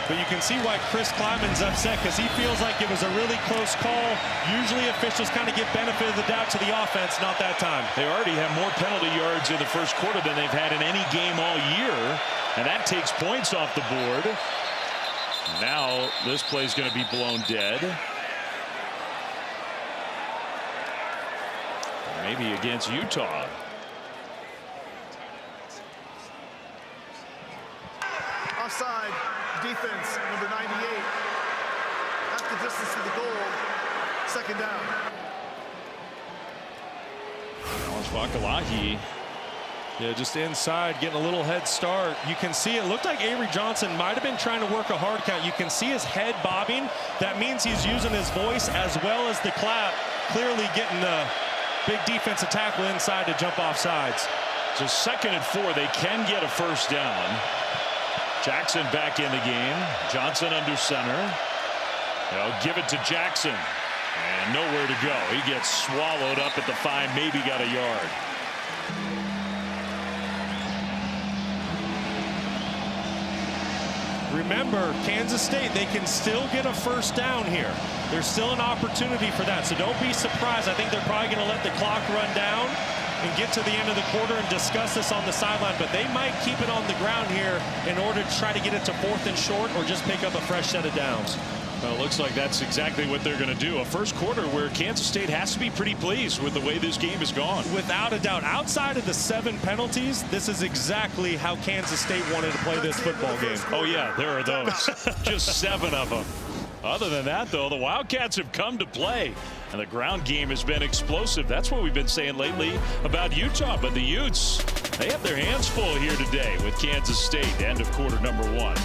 But you can see why Chris Kleiman's upset, because he feels like it was a really close call. Usually officials kind of give benefit of the doubt to the offense. Not that time. They already have more penalty yards in the first quarter than they've had in any game all year. And that takes points off the board. Now this play's going to be blown dead. Maybe against Utah. Offside, defense, number 98. At the distance of the goal, second down. Alex Vakalahi. Yeah, just inside, getting a little head start. You can see it looked like Avery Johnson might have been trying to work a hard count. You can see his head bobbing. That means he's using his voice as well as the clap, clearly getting the big defensive tackle inside to jump off sides. So 2nd and 4, they can get a first down. Jackson back in the game. Johnson under center. They'll give it to Jackson. And nowhere to go. He gets swallowed up at the 5, maybe got a yard. Remember, Kansas State, they can still get a first down here. There's still an opportunity for that, so don't be surprised. I think they're probably going to let the clock run down and get to the end of the quarter and discuss this on the sideline, but they might keep it on the ground here in order to try to get it to 4th and short or just pick up a fresh set of downs. Well, it looks like that's exactly what they're going to do. A first quarter where Kansas State has to be pretty pleased with the way this game has gone. Without a doubt. Outside of the 7 penalties, this is exactly how Kansas State wanted to play this football game. Oh, yeah, there are those. Just 7 of them. Other than that, though, the Wildcats have come to play. And the ground game has been explosive. That's what we've been saying lately about Utah. But the Utes, they have their hands full here today with Kansas State. End of quarter number 1.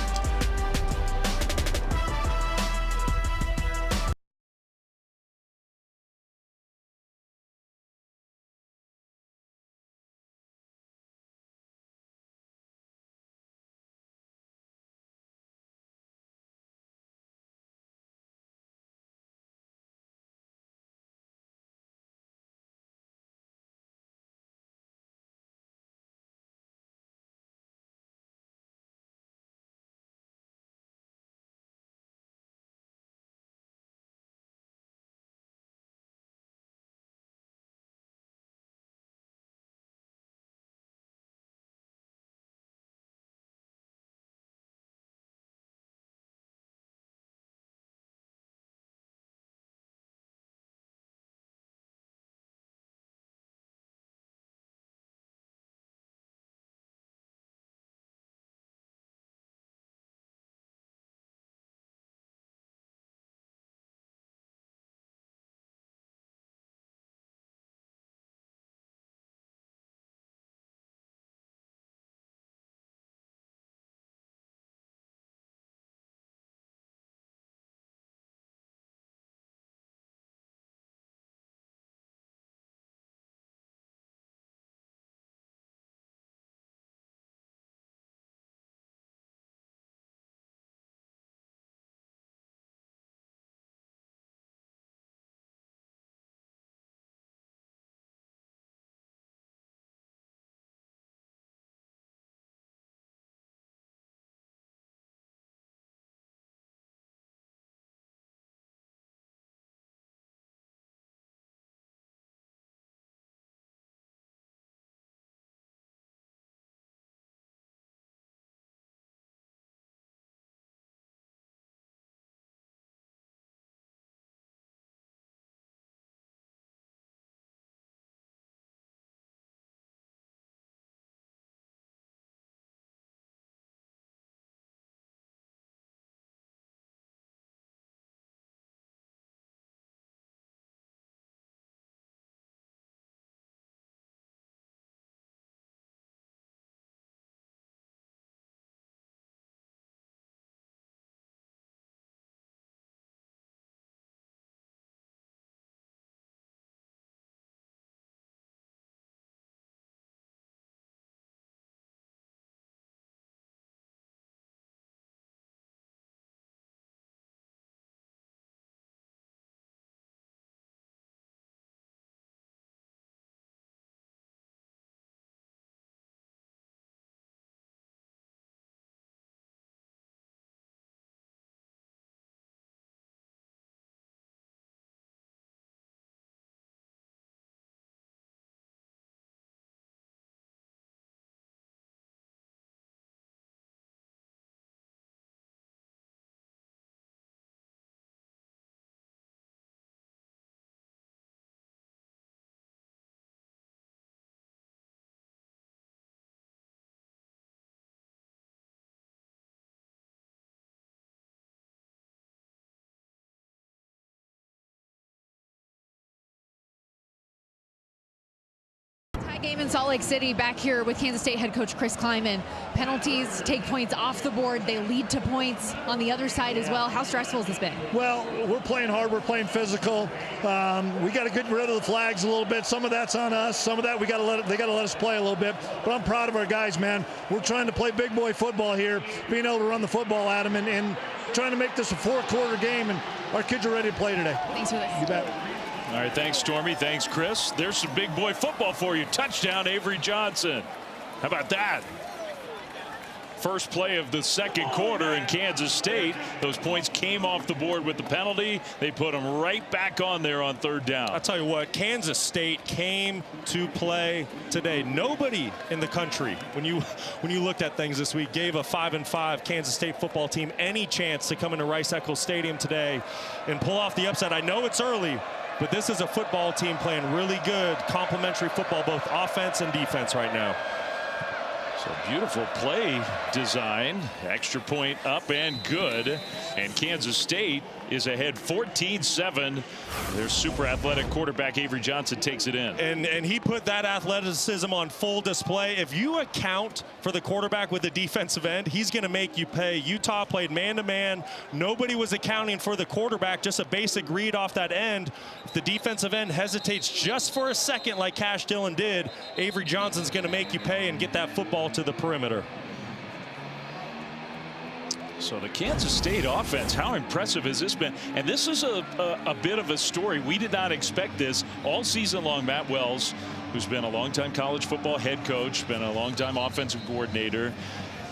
That game in Salt Lake City back here with Kansas State head coach Chris Kleiman. Penalties take points off the board. They lead to points on the other side as well. How stressful has this been? Well, we're playing hard. We're playing physical. We got to get rid of the flags a little bit. Some of that's on us. Some of that they got to let us play a little bit. But I'm proud of our guys, man. We're trying to play big boy football here, being able to run the football at them and trying to make this a 4-quarter game. And our kids are ready to play today. Thanks for this. You bet. All right, thanks, Stormy. Thanks, Chris. There's some big boy football for you. Touchdown, Avery Johnson. How about that? First play of the second quarter in Kansas State. Those points came off the board with the penalty. They put them right back on there on third down. I'll tell you what, Kansas State came to play today. Nobody in the country, when you looked at things this week, gave a 5-5 Kansas State football team any chance to come into Rice-Eccles Stadium today and pull off the upset. I know it's early, but this is a football team playing really good complementary football, both offense and defense right now. So beautiful play design. Extra point up and good. And Kansas State is ahead 14-7. Their super athletic quarterback Avery Johnson takes it in. And he put that athleticism on full display. If you account for the quarterback with the defensive end, he's going to make you pay. Utah played man-to-man. Nobody was accounting for the quarterback, just a basic read off that end. If the defensive end hesitates just for a second like Cash Dillon did, Avery Johnson's going to make you pay and get that football to the perimeter. So the Kansas State offense, how impressive has this been? And this is a bit of a story. We did not expect this all season long. Matt Wells, who's been a longtime college football head coach, been a longtime offensive coordinator.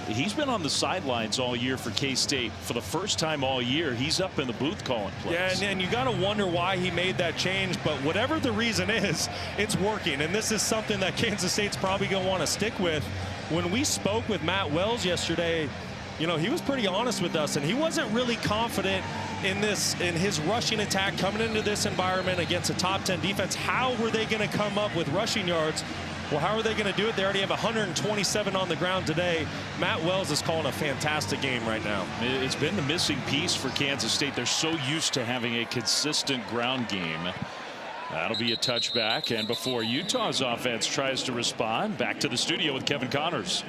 He's been on the sidelines all year for K-State. For the first time all year, he's up in the booth calling plays. Yeah, and you got to wonder why he made that change. But whatever the reason is, it's working. And this is something that Kansas State's probably going to want to stick with. When we spoke with Matt Wells yesterday, you know, he was pretty honest with us, and he wasn't really confident in his rushing attack coming into this environment against a top 10 defense. How were they going to come up with rushing yards? Well, how are they going to do it? They already have 127 on the ground today. Matt Wells is calling a fantastic game right now. It's been the missing piece for Kansas State. They're so used to having a consistent ground game. That'll be a touchback. And before Utah's offense tries to respond, back to the studio with Kevin Connors.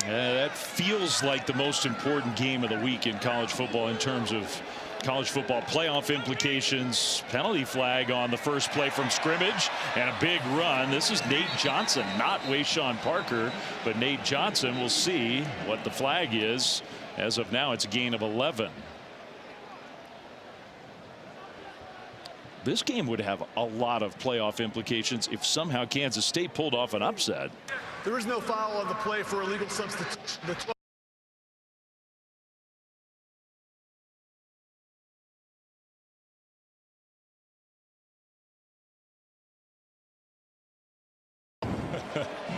That feels like the most important game of the week in college football in terms of college football playoff implications. Penalty flag on the first play from scrimmage and a big run. This is Nate Johnson, not Wayshawn Parker, but Nate Johnson. We'll see what the flag is. As of now, it's a gain of 11. This game would have a lot of playoff implications if somehow Kansas State pulled off an upset. There is no foul on the play for illegal substitution.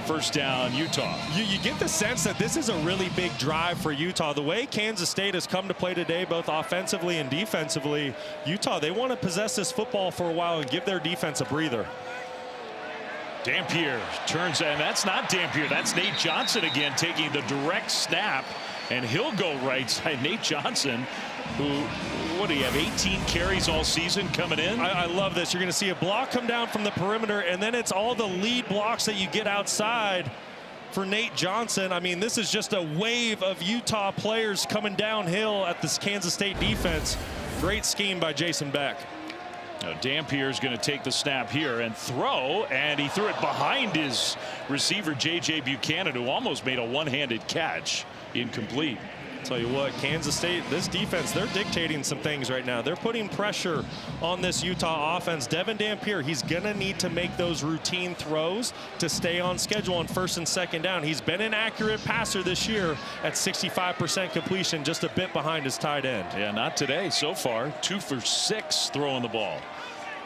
First down, Utah. You get the sense that this is a really big drive for Utah. The way Kansas State has come to play today, both offensively and defensively, Utah, they want to possess this football for a while and give their defense a breather. Dampier turns, and that's not Dampier. That's Nate Johnson again taking the direct snap, and he'll go right side. Nate Johnson, who, what do you have, 18 carries all season coming in? I love this. You're going to see a block come down from the perimeter, and then it's all the lead blocks that you get outside for Nate Johnson. I mean, this is just a wave of Utah players coming downhill at this Kansas State defense. Great scheme by Jason Beck. Now Dampier is going to take the snap here and throw, and he threw it behind his receiver J.J. Buchanan, who almost made a one-handed catch. Incomplete. Tell you what, Kansas State, this defense, they're dictating some things right now. They're putting pressure on this Utah offense. Devin Dampier, he's going to need to make those routine throws to stay on schedule on first and second down. He's been an accurate passer this year at 65% completion, just a bit behind his tight end. Yeah, not today so far. 2 for 6 throwing the ball.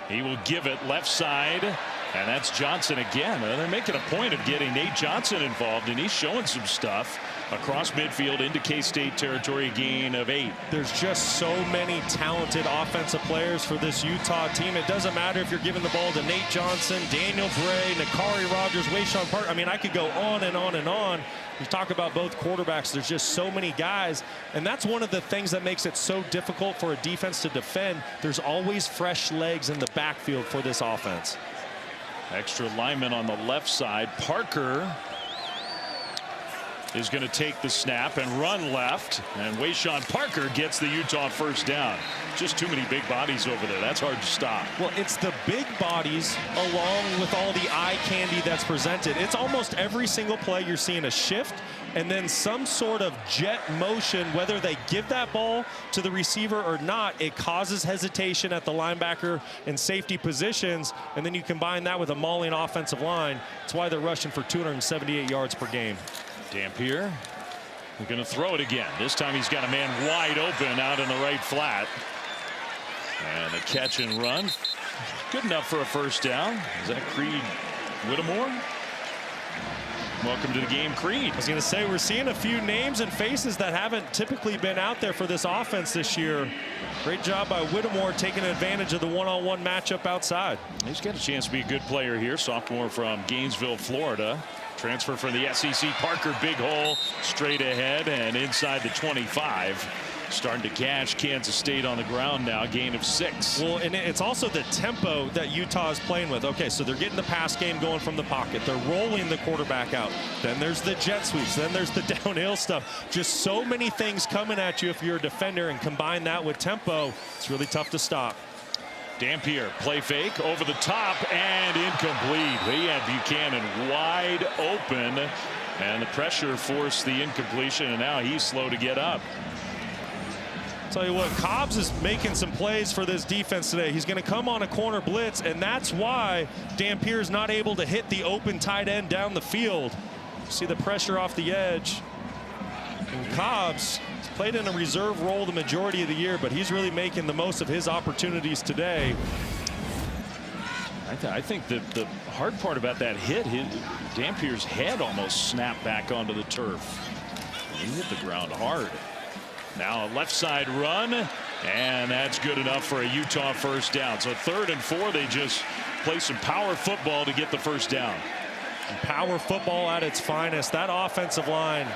He will give it left side, and that's Johnson again. They're making a point of getting Nate Johnson involved, and he's showing some stuff. across midfield into K-State territory, a gain of 8. There's just so many talented offensive players for this Utah team. It doesn't matter if you're giving the ball to Nate Johnson, Daniel Bray, Nakari Rogers, Wayshawn Park. I mean, I could go on and on and on. You talk about both quarterbacks. There's just so many guys, and that's one of the things that makes it so difficult for a defense to defend. There's always fresh legs in the backfield for this offense. Extra lineman on the left side. Parker is going to take the snap and run left, and Wayshawn Parker gets the Utah first down. Just too many big bodies over there. That's hard to stop. Well, it's the big bodies along with all the eye candy that's presented. It's almost every single play you're seeing a shift and then some sort of jet motion. Whether they give that ball to the receiver or not, it causes hesitation at the linebacker and safety positions, and then you combine that with a mauling offensive line. That's why they're rushing for 278 yards per game. Dampier, we're going to throw it again. This time he's got a man wide open out in the right flat. And a catch and run. Good enough for a first down. Is that Creed Whittemore? Welcome to the game, Creed. I was going to say, we're seeing a few names and faces that haven't typically been out there for this offense this year. Great job by Whittemore taking advantage of the one-on-one matchup outside. He's got a chance to be a good player here. Sophomore from Gainesville, Florida. Transfer from the SEC. Parker, big hole, straight ahead and inside the 25. Starting to cash Kansas State on the ground now, gain of 6. Well, and it's also the tempo that Utah is playing with. Okay, so they're getting the pass game going from the pocket. They're rolling the quarterback out. Then there's the jet sweeps. Then there's the downhill stuff. Just so many things coming at you if you're a defender, and combine that with tempo, it's really tough to stop. Dampier, play fake, over the top, and incomplete. He had Buchanan wide open, and the pressure forced the incompletion, and now he's slow to get up. Tell you what, Cobbs is making some plays for this defense today. He's going to come on a corner blitz, and that's why Dampier is not able to hit the open tight end down the field. See the pressure off the edge. And Cobbs played in a reserve role the majority of the year, but he's really making the most of his opportunities today. I think the hard part about that hit, Dampier's head almost snapped back onto the turf. He hit the ground hard. Now a left side run, and that's good enough for a Utah first down. So 3rd and 4, they just play some power football to get the first down. And power football at its finest. That offensive line,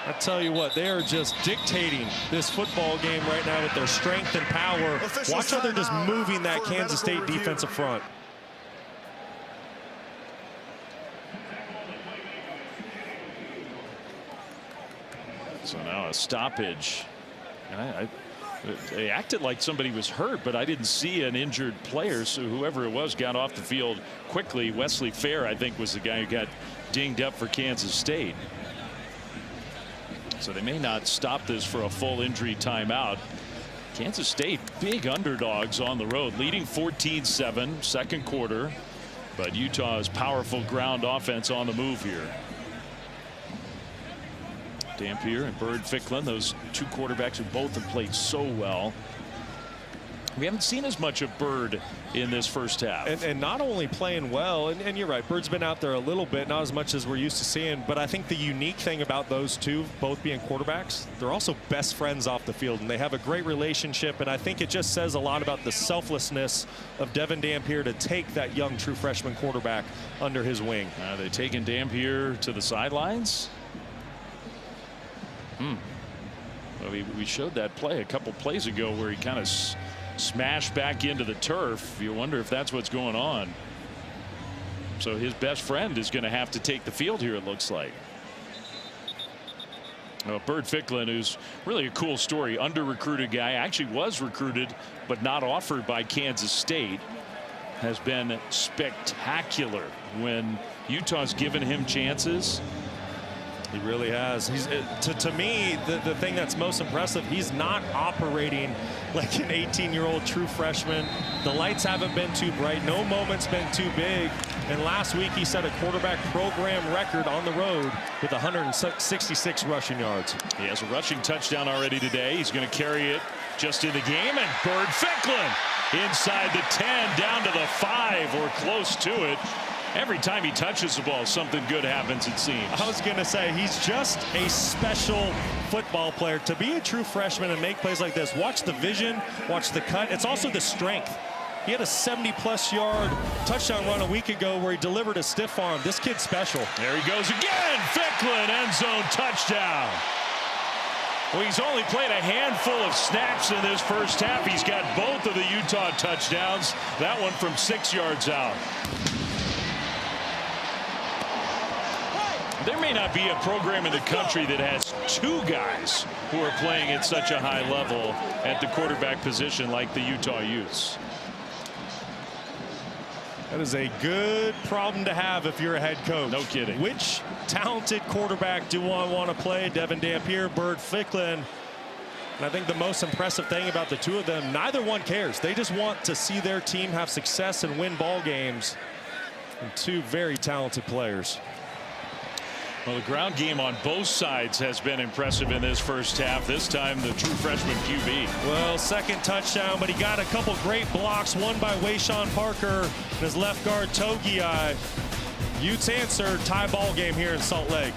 I tell you what, they are just dictating this football game right now with their strength and power. Watch how they're just moving that Kansas State defensive front. So now a stoppage. They acted like somebody was hurt, but I didn't see an injured player. So whoever it was got off the field quickly. Wesley Fair, I think, was the guy who got dinged up for Kansas State. So they may not stop this for a full injury timeout. Kansas State, big underdogs on the road, leading 14-7, second quarter. But Utah's powerful ground offense on the move here. Dampier and Bird Ficklin, those two quarterbacks who both have played so well. We haven't seen as much of Bird in this first half. And not only playing well, and you're right, Bird's been out there a little bit, not as much as we're used to seeing, but I think the unique thing about those two, both being quarterbacks, they're also best friends off the field, and they have a great relationship, and I think it just says a lot about the selflessness of Devin Dampier to take that young true freshman quarterback under his wing. Are they taking Dampier to the sidelines? Well, we showed that play a couple plays ago where he kind of smashed back into the turf. You wonder if that's what's going on. So his best friend is going to have to take the field here, it looks like. Bird Ficklin, who's really a cool story, under-recruited guy, actually was recruited but not offered by Kansas State, has been spectacular when Utah's given him chances. He really has. He's to me, the thing that's most impressive, he's not operating like an 18-year-old true freshman. The lights haven't been too bright. No moment's been too big. And last week he set a quarterback program record on the road with 166 rushing yards. He has a rushing touchdown already today. He's going to carry it just in the game. And Bird Ficklin inside the 10, down to the 5 or close to it. Every time he touches the ball, something good happens, it seems. I was going to say, he's just a special football player. To be a true freshman and make plays like this, watch the vision, watch the cut. It's also the strength. He had a 70-plus yard touchdown run a week ago where he delivered a stiff arm. This kid's special. There he goes again. Ficklin, end zone touchdown. Well, he's only played a handful of snaps in this first half. He's got both of the Utah touchdowns. That one from 6 yards out. There may not be a program in the country that has 2 guys who are playing at such a high level at the quarterback position like the Utah Utes. That is a good problem to have if you're a head coach. No kidding. Which talented quarterback do I want to play? Devin Dampier, Burt Ficklin. And I think the most impressive thing about the 2 of them, neither one cares. They just want to see their team have success and win ball games. And 2 very talented players. Well, the ground game on both sides has been impressive in this first half. This time, the true freshman QB. Well, second touchdown, but he got a couple great blocks. One by Wayshawn Parker and his left guard, Togiai. Utes answer, tie ball game here in Salt Lake.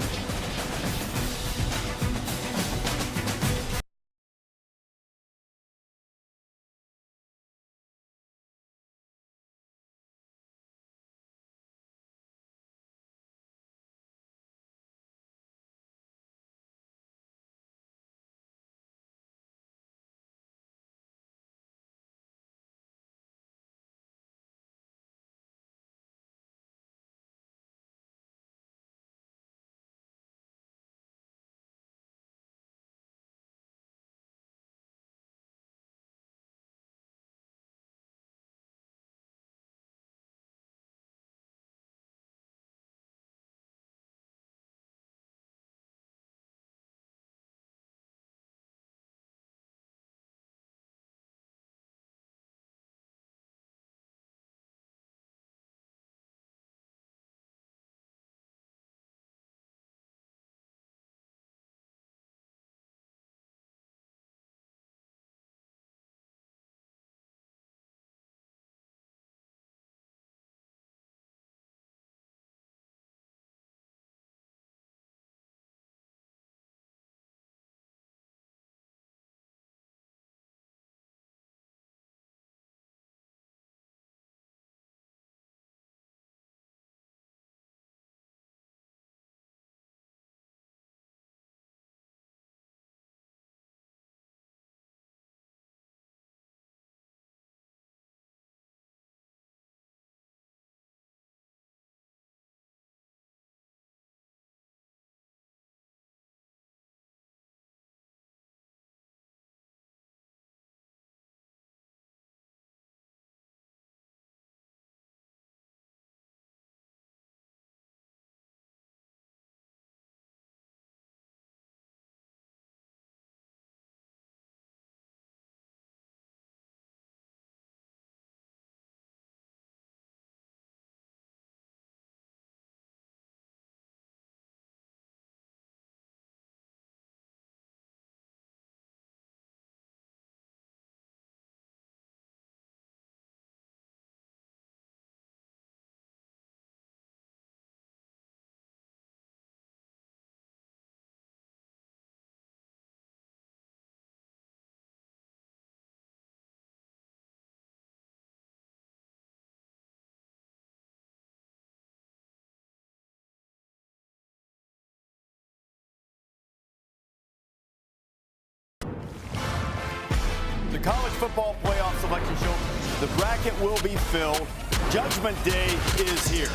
The college football playoff selection show, the bracket will be filled. Judgment Day is here.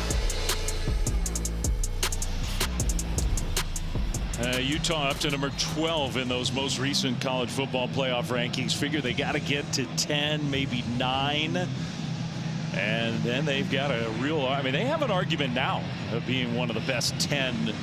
Utah up to number 12 in those most recent college football playoff rankings. Figure they got to get to 10, maybe 9. And then they've got a real, I mean, they have an argument now of being one of the best 10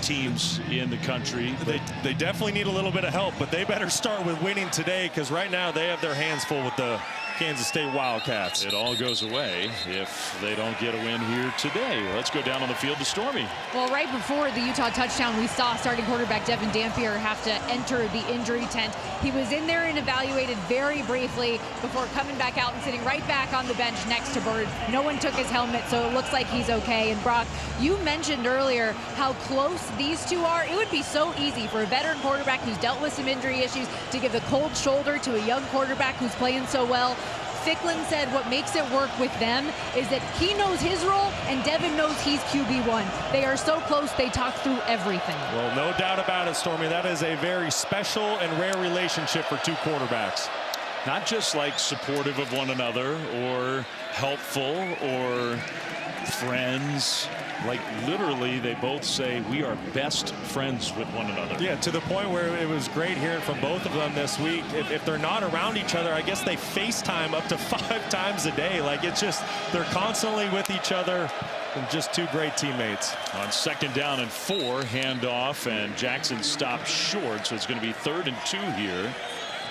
teams in the country. They definitely need a little bit of help, but they better start with winning today, because right now they have their hands full with the Kansas State Wildcats. It all goes away if they don't get a win here today. Let's go down on the field to Stormy. Well, right before the Utah touchdown, we saw starting quarterback Devin Dampier have to enter the injury tent. He was in there and evaluated very briefly before coming back out and sitting right back on the bench next to Bird. No one took his helmet, so it looks like he's okay. And Brock, you mentioned earlier how close these two are. It would be so easy for a veteran quarterback who's dealt with some injury issues to give the cold shoulder to a young quarterback who's playing so well. Ficklin said what makes it work with them is that he knows his role and Devin knows he's QB1. They are so close, they talk through everything. Well, no doubt about it, Stormy. That is a very special and rare relationship for two quarterbacks. Not just like supportive of one another or helpful or friends. Like literally, they both say we are best friends with one another. Yeah, to the point where it was great hearing from both of them this week. If they're not around each other, I guess they FaceTime up to 5 times a day. Like it's just, they're constantly with each other and just two great teammates. On 2nd down and 4, handoff, and Jackson stopped short, so it's going to be 3rd and 2 here.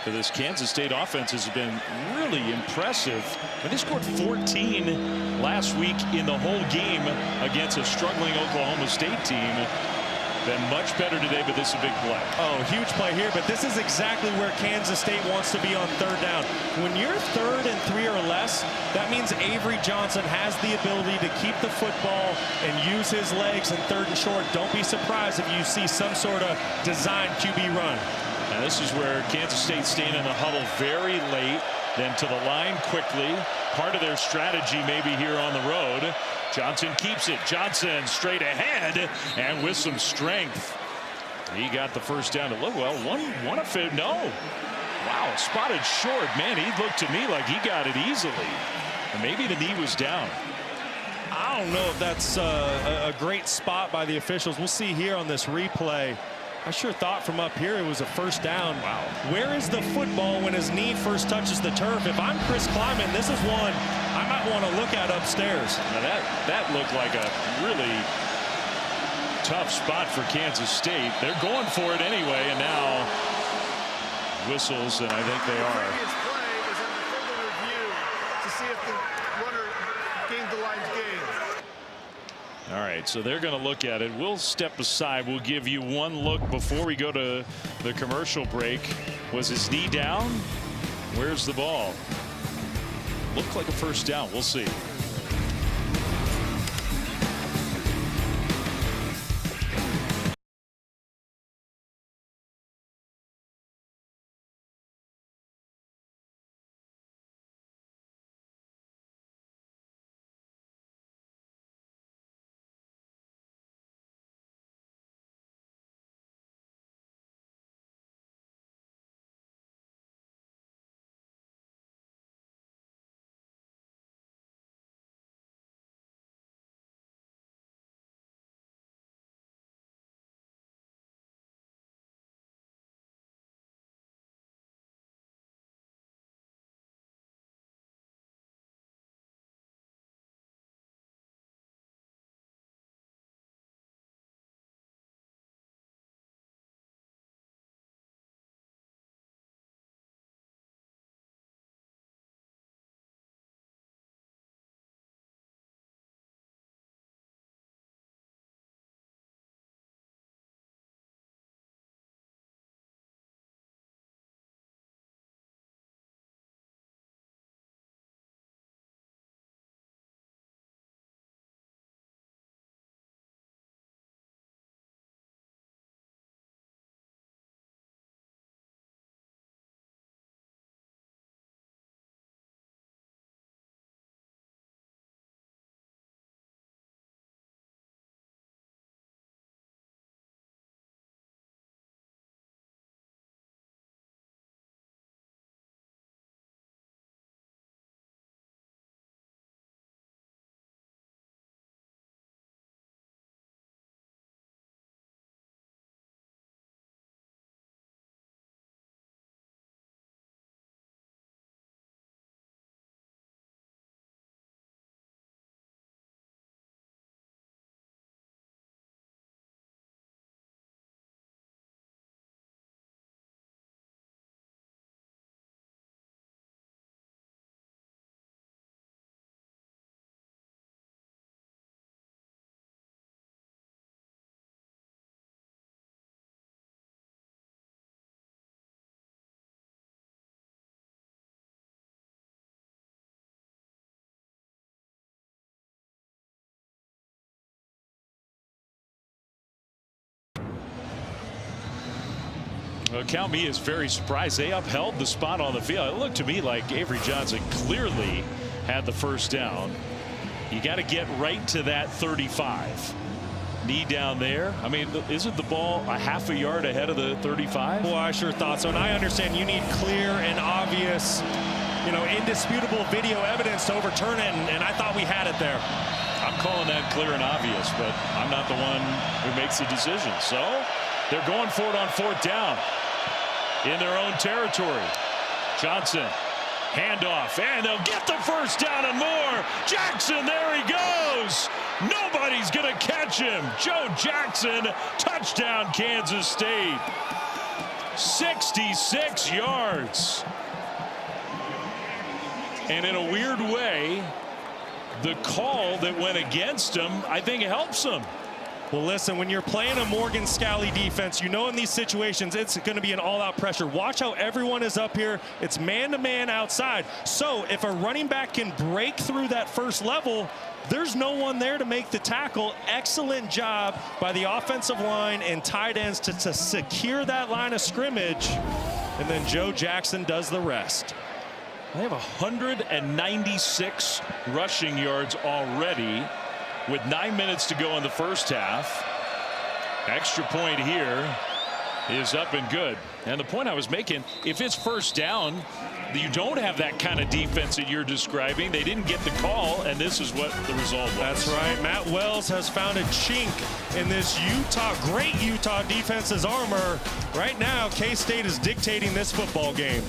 For this Kansas State offense has been really impressive. And they scored 14 last week in the whole game against a struggling Oklahoma State team. Been much better today, but this is a big play. Oh, huge play here, but this is exactly where Kansas State wants to be on 3rd down. When you're 3rd and 3 or less, that means Avery Johnson has the ability to keep the football and use his legs in 3rd and short. Don't be surprised if you see some sort of design QB run. And this is where Kansas State staying in the huddle very late, then to the line quickly. Part of their strategy maybe here on the road. Johnson keeps it. Johnson straight ahead and with some strength. He got the first down to look well. One of it. No. Wow, spotted short. Man, he looked to me like he got it easily. And maybe the knee was down. I don't know if that's a great spot by the officials. We'll see here on this replay. I sure thought from up here it was a first down. Wow. Where is the football when his knee first touches the turf? If I'm Chris Kleiman, this is one I might want to look at upstairs. Now that looked like a really tough spot for Kansas State. They're going for it anyway, and now whistles, and I think they are. The previous play is under further review to see if the runner gained the line's gain. All right, so they're going to look at it. We'll step aside. We'll give you one look before we go to the commercial break. Was his knee down? Where's the ball? Looked like a first down. We'll see. Well, count me as very surprised. They upheld the spot on the field. It looked to me like Avery Johnson clearly had the first down. You got to get right to that 35. Knee down there. I mean, isn't the ball a half a yard ahead of the 35? Well, I sure thought so. And I understand you need clear and obvious, indisputable video evidence to overturn it. And I thought we had it there. I'm calling that clear and obvious, but I'm not the one who makes the decision. So they're going for it on 4th down in their own territory. Johnson, handoff, and they'll get the first down and more. Jackson, there he goes. Nobody's going to catch him. Joe Jackson, touchdown, Kansas State. 66 yards. And in a weird way, the call that went against him, I think, helps him. Well, listen, when you're playing a Morgan Scalley defense, in these situations, it's going to be an all-out pressure. Watch how everyone is up here. It's man-to-man outside. So if a running back can break through that first level, there's no one there to make the tackle. Excellent job by the offensive line and tight ends to secure that line of scrimmage. And then Joe Jackson does the rest. They have 196 rushing yards already with 9 minutes to go in the first half. Extra point here is up and good. And the point I was making, if it's first down, you don't have that kind of defense that you're describing. They didn't get the call, and this is what the result was. That's right. Matt Wells has found a chink in this great Utah defense's armor. Right now, K-State is dictating this football game.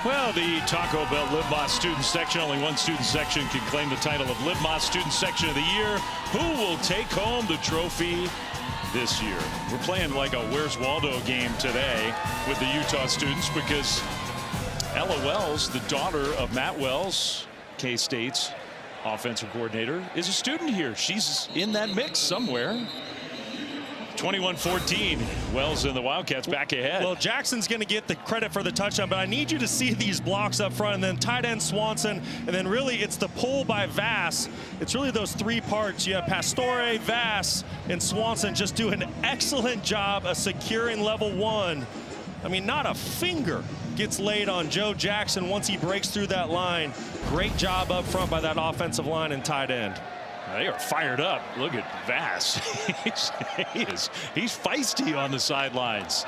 Well, the Taco Bell Live Más student section, only one student section can claim the title of Live Más student section of the year. Who will take home the trophy this year? We're playing like a Where's Waldo game today with the Utah students because Ella Wells, the daughter of Matt Wells, K-State's offensive coordinator, is a student here. She's in that mix somewhere. 21-14. Wells and the Wildcats back ahead. Well, Jackson's going to get the credit for the touchdown, but I need you to see these blocks up front, and then tight end Swanson, and then really it's the pull by Vass. It's really those three parts. You have Pastore, Vass, and Swanson just do an excellent job of securing level one. I mean, not a finger gets laid on Joe Jackson once he breaks through that line. Great job up front by that offensive line and tight end. They are fired up. Look at Vass. he's feisty on the sidelines.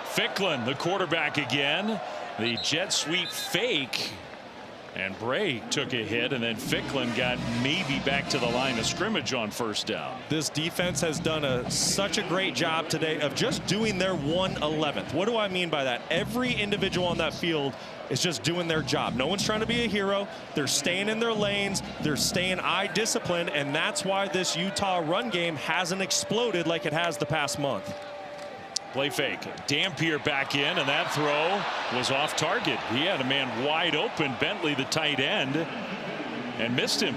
Ficklin, the quarterback again. The jet sweep fake. And Bray took a hit, and then Ficklin got maybe back to the line of scrimmage on first down. This defense has done such a great job today of just doing their 1/11th. What do I mean by that? Every individual on that field is just doing their job. No one's trying to be a hero. They're staying in their lanes. They're staying eye disciplined, and that's why this Utah run game hasn't exploded like it has the past month. Play fake. Dampier back in, and that throw was off target. He had a man wide open, Bentley, the tight end, and missed him.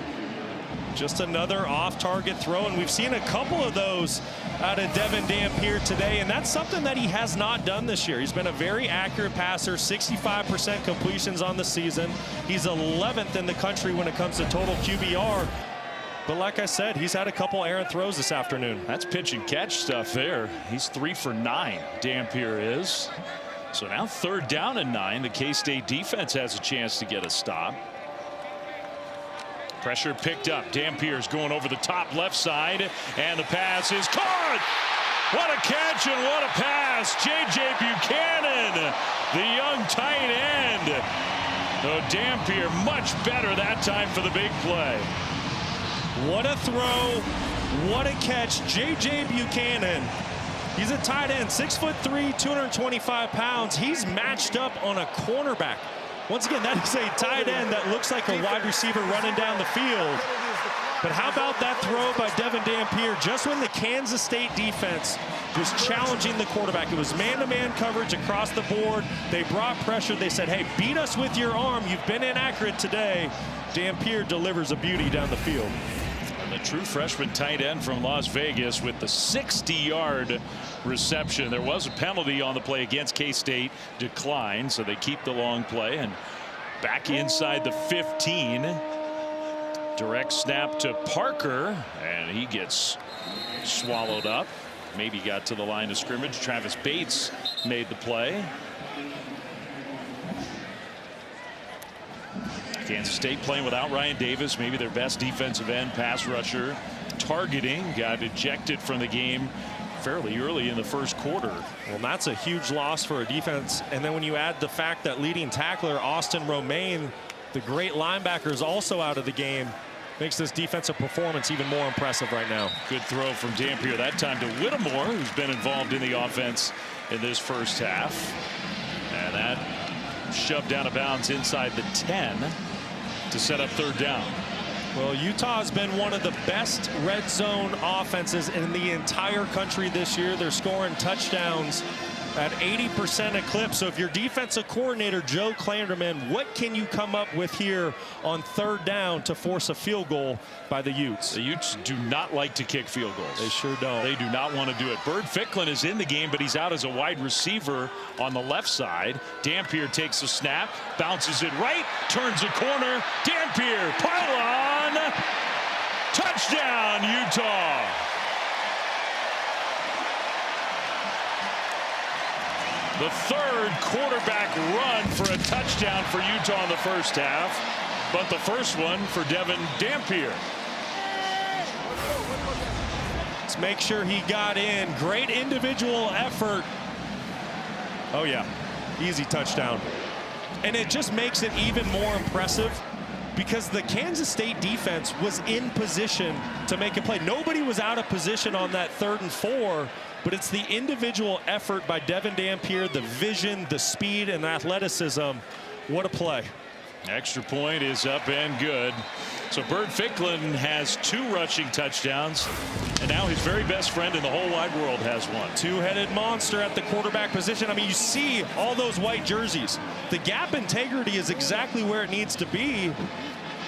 Just another off-target throw, and we've seen a couple of those out of Devin Dampier today, and that's something that he has not done this year. He's been a very accurate passer, 65% completions on the season. He's 11th in the country when it comes to total QBR. But like I said, he's had a couple errant throws this afternoon. That's pitch and catch stuff there. He's 3 for 9, Dampier is. So now 3rd down and 9. The K-State defense has a chance to get a stop. Pressure picked up. Dampier's going over the top left side, and the pass is caught. What a catch and what a pass. J.J. Buchanan, the young tight end. Though Dampier much better that time for the big play. What a throw. What a catch. J.J. Buchanan. He's a tight end, 6'3", 225 pounds. He's matched up on a cornerback. Once again, that is a tight end that looks like a wide receiver running down the field. But how about that throw by Devin Dampier just when the Kansas State defense was challenging the quarterback? It was man-to-man coverage across the board. They brought pressure. They said, hey, beat us with your arm. You've been inaccurate today. Dampier delivers a beauty down the field. The true freshman tight end from Las Vegas with the 60-yard reception. There was a penalty on the play against K-State, declined, so they keep the long play, and back inside the 15. Direct snap to Parker, and he gets swallowed up. Maybe got to the line of scrimmage. Travis Bates made the play. Kansas State playing without Ryan Davis, maybe their best defensive end pass rusher. Targeting, got ejected from the game fairly early in the first quarter. Well, that's a huge loss for a defense. And then when you add the fact that leading tackler Austin Romaine, the great linebacker, is also out of the game, makes this defensive performance even more impressive right now. Good throw from Dampier that time to Whittemore, who's been involved in the offense in this first half. And that shoved out of bounds inside the 10 to set up 3rd down. Well, Utah has been one of the best red zone offenses in the entire country this year. They're scoring touchdowns at 80% a clip. So if you're defensive coordinator Joe Klanderman, what can you come up with here on 3rd down to force a field goal by the Utes? The Utes do not like to kick field goals. They sure don't. They do not want to do it. Bird Ficklin is in the game, but he's out as a wide receiver on the left side. Dampier takes a snap, bounces it right, turns a corner. Dampier, pylon, touchdown, Utah. The 3rd quarterback run for a touchdown for Utah in the first half, but the first one for Devin Dampier. Let's make sure he got in. Great individual effort. Oh yeah, easy touchdown. And it just makes it even more impressive because the Kansas State defense was in position to make a play. Nobody was out of position on that 3rd and 4. But it's the individual effort by Devin Dampier, the vision, the speed, and athleticism. What a play. Extra point is up and good. So Bird Ficklin has 2 rushing touchdowns, and now his very best friend in the whole wide world has one. Two-headed monster at the quarterback position. I mean, you see all those white jerseys. The gap integrity is exactly where it needs to be,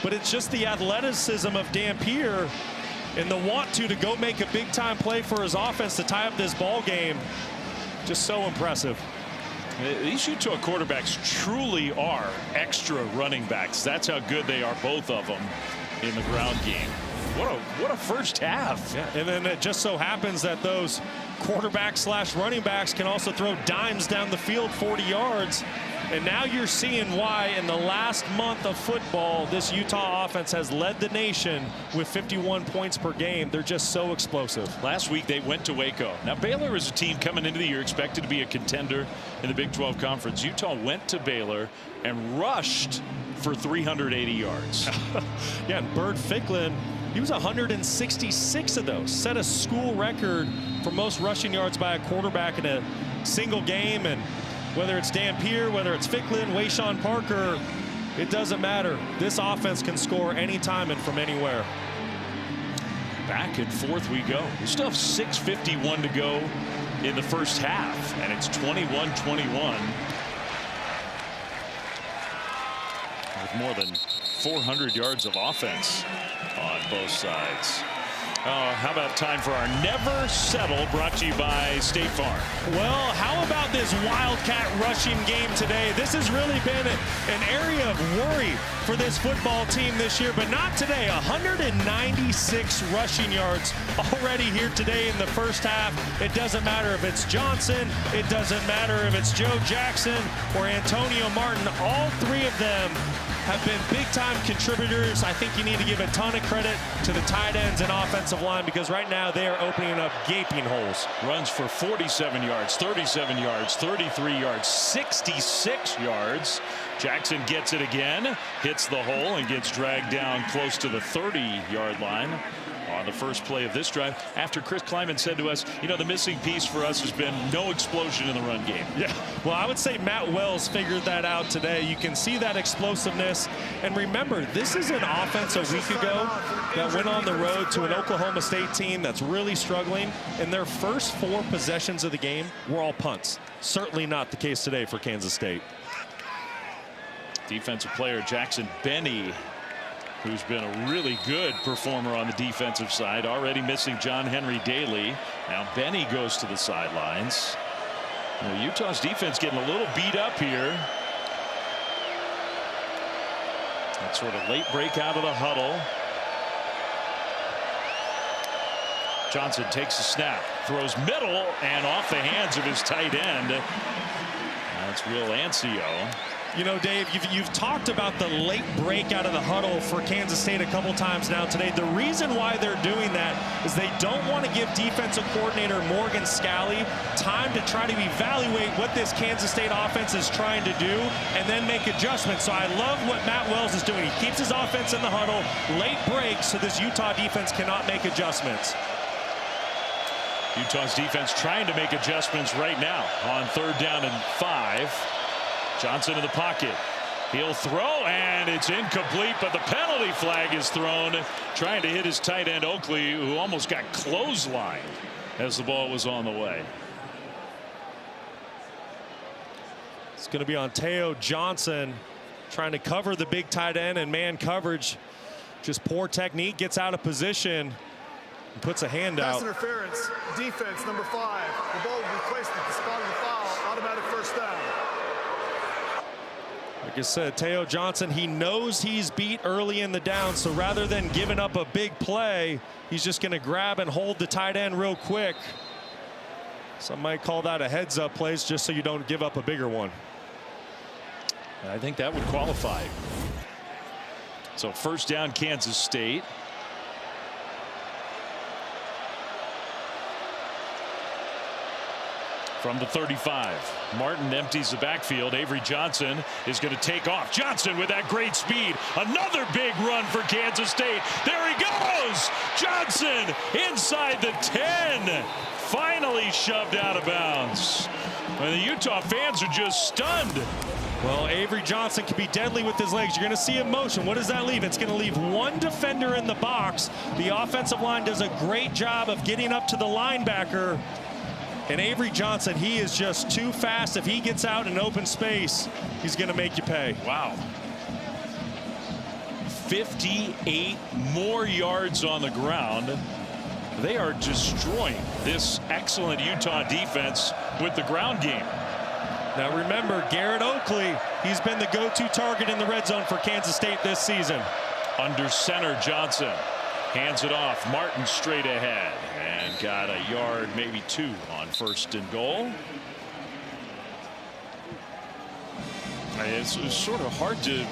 but it's just the athleticism of Dampier and the want to go make a big time play for his offense to tie up this ball game. Just so impressive. These Utah quarterbacks truly are extra running backs. That's how good they are, both of them, in the ground game. What a first half. Yeah, and then it just so happens that those quarterbacks slash running backs can also throw dimes down the field 40 yards. And now you're seeing why in the last month of football, this Utah offense has led the nation with 51 points per game. They're just so explosive. Last week they went to Waco. Now Baylor is a team coming into the year expected to be a contender in the Big 12 Conference. Utah went to Baylor and rushed for 380 yards. Yeah, and Bird Ficklin, he was 166 of those. Set a school record for most rushing yards by a quarterback in a single game. And whether it's Dampier, whether it's Ficklin, Wayshawn Parker, it doesn't matter. This offense can score anytime and from anywhere. Back and forth we go. We still have 6:51 to go in the first half, and it's 21-21. With more than 400 yards of offense on both sides. How about time for our Never Settle, brought to you by State Farm. Well, how about this Wildcat rushing game today? This has really been an area of worry for this football team this year, but not today. 196 rushing yards already here today in the first half. It doesn't matter if it's Johnson, it doesn't matter if it's Joe Jackson or Antonio Martin. All three of them have been big-time contributors. I think you need to give a ton of credit to the tight ends and offensive line, because right now they are opening up gaping holes. Runs for 47 yards, 37 yards, 33 yards, 66 yards. Jackson gets it again, hits the hole, and gets dragged down close to the 30-yard line on the first play of this drive, after Chris Kleiman said to us, you know, the missing piece for us has been no explosion in the run game. Yeah, well, I would say Matt Wells figured that out today. You can see that explosiveness. And remember, this is an offense a week ago that went on the road to an Oklahoma State team that's really struggling. And their first 4 possessions of the game were all punts. Certainly not the case today for Kansas State. Defensive player Jackson Benny, who's been a really good performer on the defensive side, already missing John Henry Daly. Now Benny goes to the sidelines. Well, Utah's defense getting a little beat up here. That sort of late break out of the huddle. Johnson takes a snap, throws middle, and off the hands of his tight end. That's Will Ancio. You know, Dave, you've talked about the late break out of the huddle for Kansas State a couple times now today. The reason why they're doing that is they don't want to give defensive coordinator Morgan Scalley time to try to evaluate what this Kansas State offense is trying to do and then make adjustments. So I love what Matt Wells is doing. He keeps his offense in the huddle, late breaks, so this Utah defense cannot make adjustments. Utah's defense trying to make adjustments right now on 3rd down and 5. Johnson in the pocket. He'll throw, and it's incomplete, but the penalty flag is thrown, trying to hit his tight end Oakley, who almost got clotheslined as the ball was on the way. It's going to be on Teo Johnson, trying to cover the big tight end, and man coverage. Just poor technique, gets out of position, and puts a hand out. Pass interference, defense number 5. The ball will be placed at the spot of the foul, automatic first down. Like I said, Teo Johnson, he knows he's beat early in the down, so rather than giving up a big play, he's just going to grab and hold the tight end real quick. Some might call that a heads-up play, just so you don't give up a bigger one. I think that would qualify. So 1st down, Kansas State. From the 35, Martin empties the backfield. Avery Johnson is going to take off. Johnson with that great speed. Another big run for Kansas State. There he goes. Johnson inside the 10. Finally shoved out of bounds. And the Utah fans are just stunned. Well, Avery Johnson can be deadly with his legs. You're going to see him motion. What does that leave? It's going to leave one defender in the box. The offensive line does a great job of getting up to the linebacker. And Avery Johnson, he is just too fast. If he gets out in open space, he's going to make you pay. Wow. 58 more yards on the ground. They are destroying this excellent Utah defense with the ground game. Now remember, Garrett Oakley, he's been the go-to target in the red zone for Kansas State this season. Under center, Johnson hands it off. Martin straight ahead and got a yard, maybe 2 on 1st and goal. It's sort of hard to.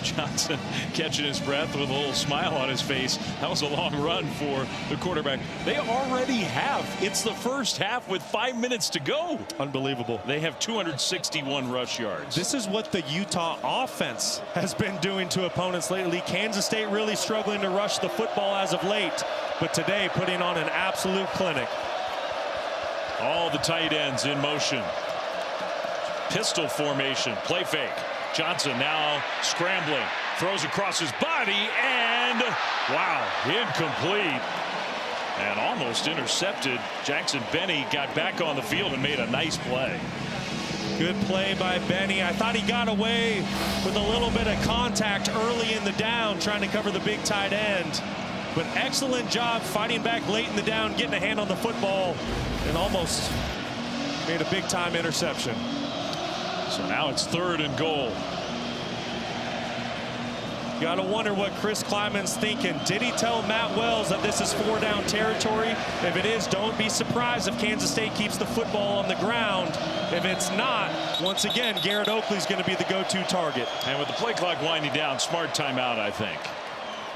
Johnson catching his breath with a little smile on his face. That was a long run for the quarterback. They already have. It's the first half with 5 minutes to go. Unbelievable. They have 261 rush yards. This is what the Utah offense has been doing to opponents lately. Kansas State really struggling to rush the football as of late, but today putting on an absolute clinic. All the tight ends in motion. Pistol formation, play fake. Johnson now scrambling, throws across his body, and wow, incomplete and almost intercepted. Jackson Benny got back on the field and made a nice play. Good play by Benny. I thought he got away with a little bit of contact early in the down, trying to cover the big tight end, but excellent job fighting back late in the down, getting a hand on the football, and almost made a big time interception. So now it's 3rd and goal. You got to wonder what Chris Kleiman's thinking. Did he tell Matt Wells that this is 4-down territory? If it is, don't be surprised if Kansas State keeps the football on the ground. If it's not, once again, Garrett Oakley's going to be the go-to target. And with the play clock winding down, smart timeout, I think.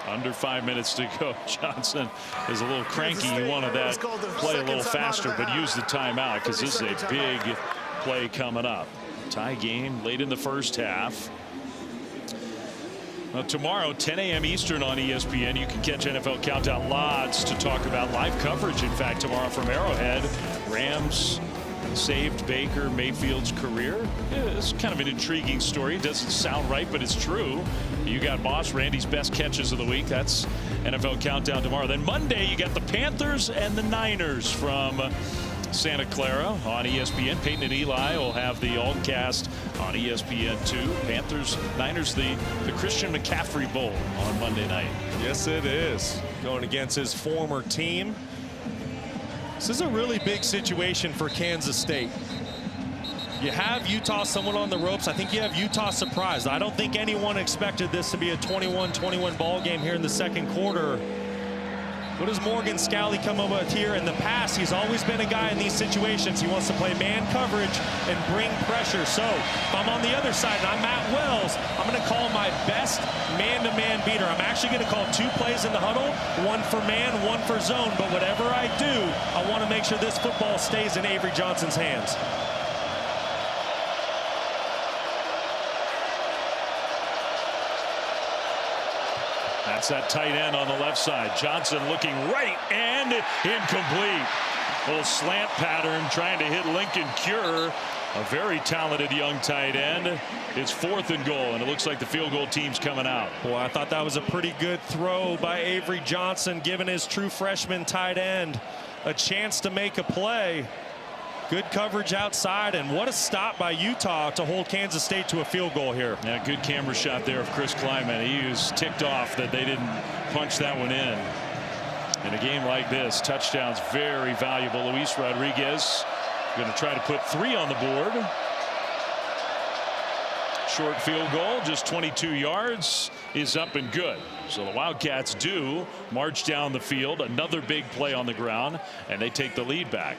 Under 5 minutes to go. Johnson is a little cranky. He wanted that play a little faster, but use the timeout because this is a big play coming up. Tie game late in the first half. Tomorrow, 10 a.m. Eastern on ESPN, you can catch NFL Countdown. Lots to talk about. Live coverage, in fact, tomorrow from Arrowhead. Rams saved Baker Mayfield's career. It's kind of an intriguing story. It doesn't sound right, but it's true. You got Moss, Randy's best catches of the week. That's NFL Countdown tomorrow. Then Monday, you got the Panthers and the Niners from Santa Clara on ESPN. Peyton and Eli will have the all-cast on ESPN2. Panthers, Niners, the Christian McCaffrey Bowl on Monday night. Yes, it is. Going against his former team. This is a really big situation for Kansas State. You have Utah somewhat on the ropes. I think you have Utah surprised. I don't think anyone expected this to be a 21-21 ball game here in the second quarter. What does Morgan Scalley come up with here? In the past, he's always been a guy in these situations. He wants to play man coverage and bring pressure. So if I'm on the other side and I'm Matt Wells, I'm going to call my best man-to-man beater. I'm actually going to call 2 plays in the huddle, 1 for man, 1 for zone. But whatever I do, I want to make sure this football stays in Avery Johnson's hands. That's that tight end on the left side. Johnson looking right and incomplete. Little slant pattern trying to hit Lincoln Cure, a very talented young tight end. It's 4th and goal, and it looks like the field goal team's coming out. Boy, I thought that was a pretty good throw by Avery Johnson, giving his true freshman tight end a chance to make a play. Good coverage outside, and what a stop by Utah to hold Kansas State to a field goal here. Yeah, good camera shot there of Chris Kleiman. He was ticked off that they didn't punch that one in. In a game like this, touchdowns very valuable. Luis Rodriguez going to try to put 3 on the board. Short field goal, just 22 yards, is up and good. So the Wildcats do march down the field. Another big play on the ground, and they take the lead back.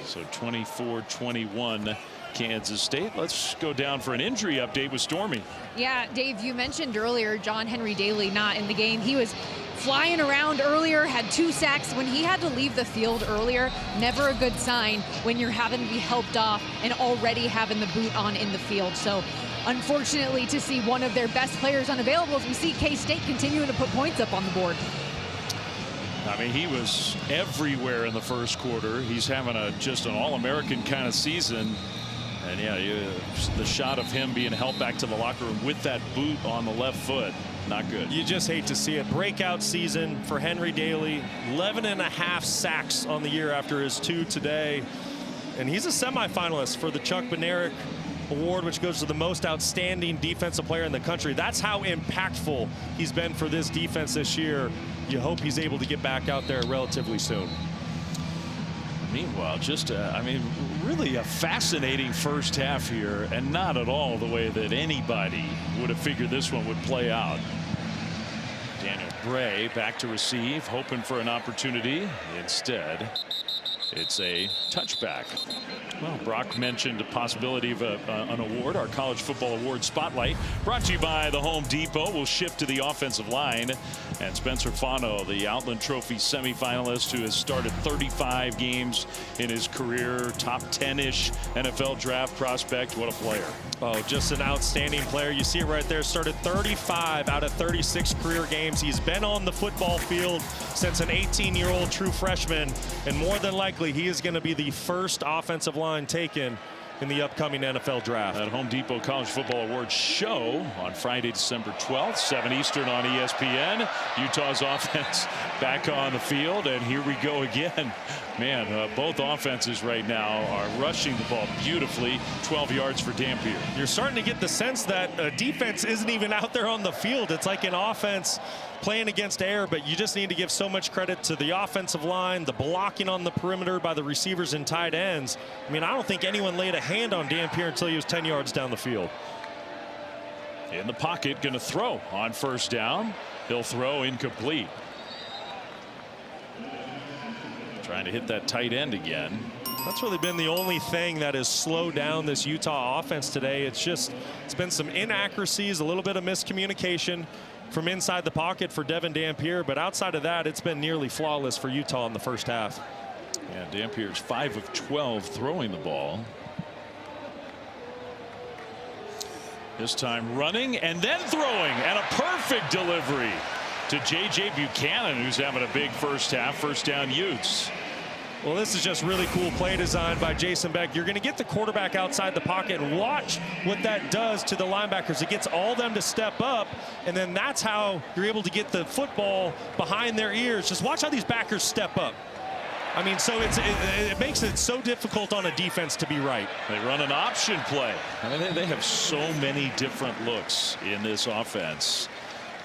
So 24-21 Kansas State. Let's go down for an injury update with Stormy. Yeah, Dave, you mentioned earlier John Henry Daly not in the game. He was flying around earlier, had 2 sacks. When he had to leave the field earlier, never a good sign when you're having to be helped off and already having the boot on in the field. So unfortunately, to see one of their best players unavailable, as we see K-State continuing to put points up on the board. I mean, he was everywhere in the first quarter. He's having just an all-American kind of season. And yeah, the shot of him being held back to the locker room with that boot on the left foot, not good. You just hate to see it. Breakout season for Henry Daly. 11.5 sacks on the year after his 2 today. And he's a semifinalist for the Chuck Bednarik award, which goes to the most outstanding defensive player in the country. That's how impactful he's been for this defense this year. You hope he's able to get back out there relatively soon. Meanwhile, just, I mean, really a fascinating first half here, and not at all the way that anybody would have figured this one would play out. Daniel Bray back to receive, hoping for an opportunity. Instead, it's a touchback. Well, Brock mentioned the possibility of an award, our college football award spotlight, brought to you by the Home Depot. We'll shift to the offensive line, and Spencer Fano, the Outland Trophy semifinalist, who has started 35 games in his career, top 10-ish NFL draft prospect. What a player. Oh, just an outstanding player. You see it right there. Started 35 out of 36 career games. He's been on the football field since an 18-year-old true freshman, and more than likely he is going to be the first offensive line taken in the upcoming NFL draft. At Home Depot College Football Awards show on Friday, December 12th, 7 Eastern on ESPN. Utah's offense back on the field, and here we go again. Man, both offenses right now are rushing the ball beautifully. 12 yards for Dampier. You're starting to get the sense that defense isn't even out there on the field. It's like an offense playing against air, but you just need to give so much credit to the offensive line, the blocking on the perimeter by the receivers and tight ends. I mean, I don't think anyone laid a hand on Dampier until he was 10 yards down the field. In the pocket, going to throw on first down. He'll throw incomplete. Trying to hit that tight end again. That's really been the only thing that has slowed down this Utah offense today. It's been some inaccuracies, a little bit of miscommunication from inside the pocket for Devin Dampier, but outside of that, it's been nearly flawless for Utah in the first half. Yeah, Dampier's 5 of 12 throwing the ball. This time running and then throwing, and a perfect delivery to J.J. Buchanan, who's having a big first half. First down Utes. Well, this is just really cool play design by Jason Beck. You're going to get the quarterback outside the pocket, and watch what that does to the linebackers. It gets all them to step up, and then that's how you're able to get the football behind their ears. Just watch how these backers step up. I mean, so it makes it so difficult on a defense to be right. They run an option play. I mean, they have so many different looks in this offense.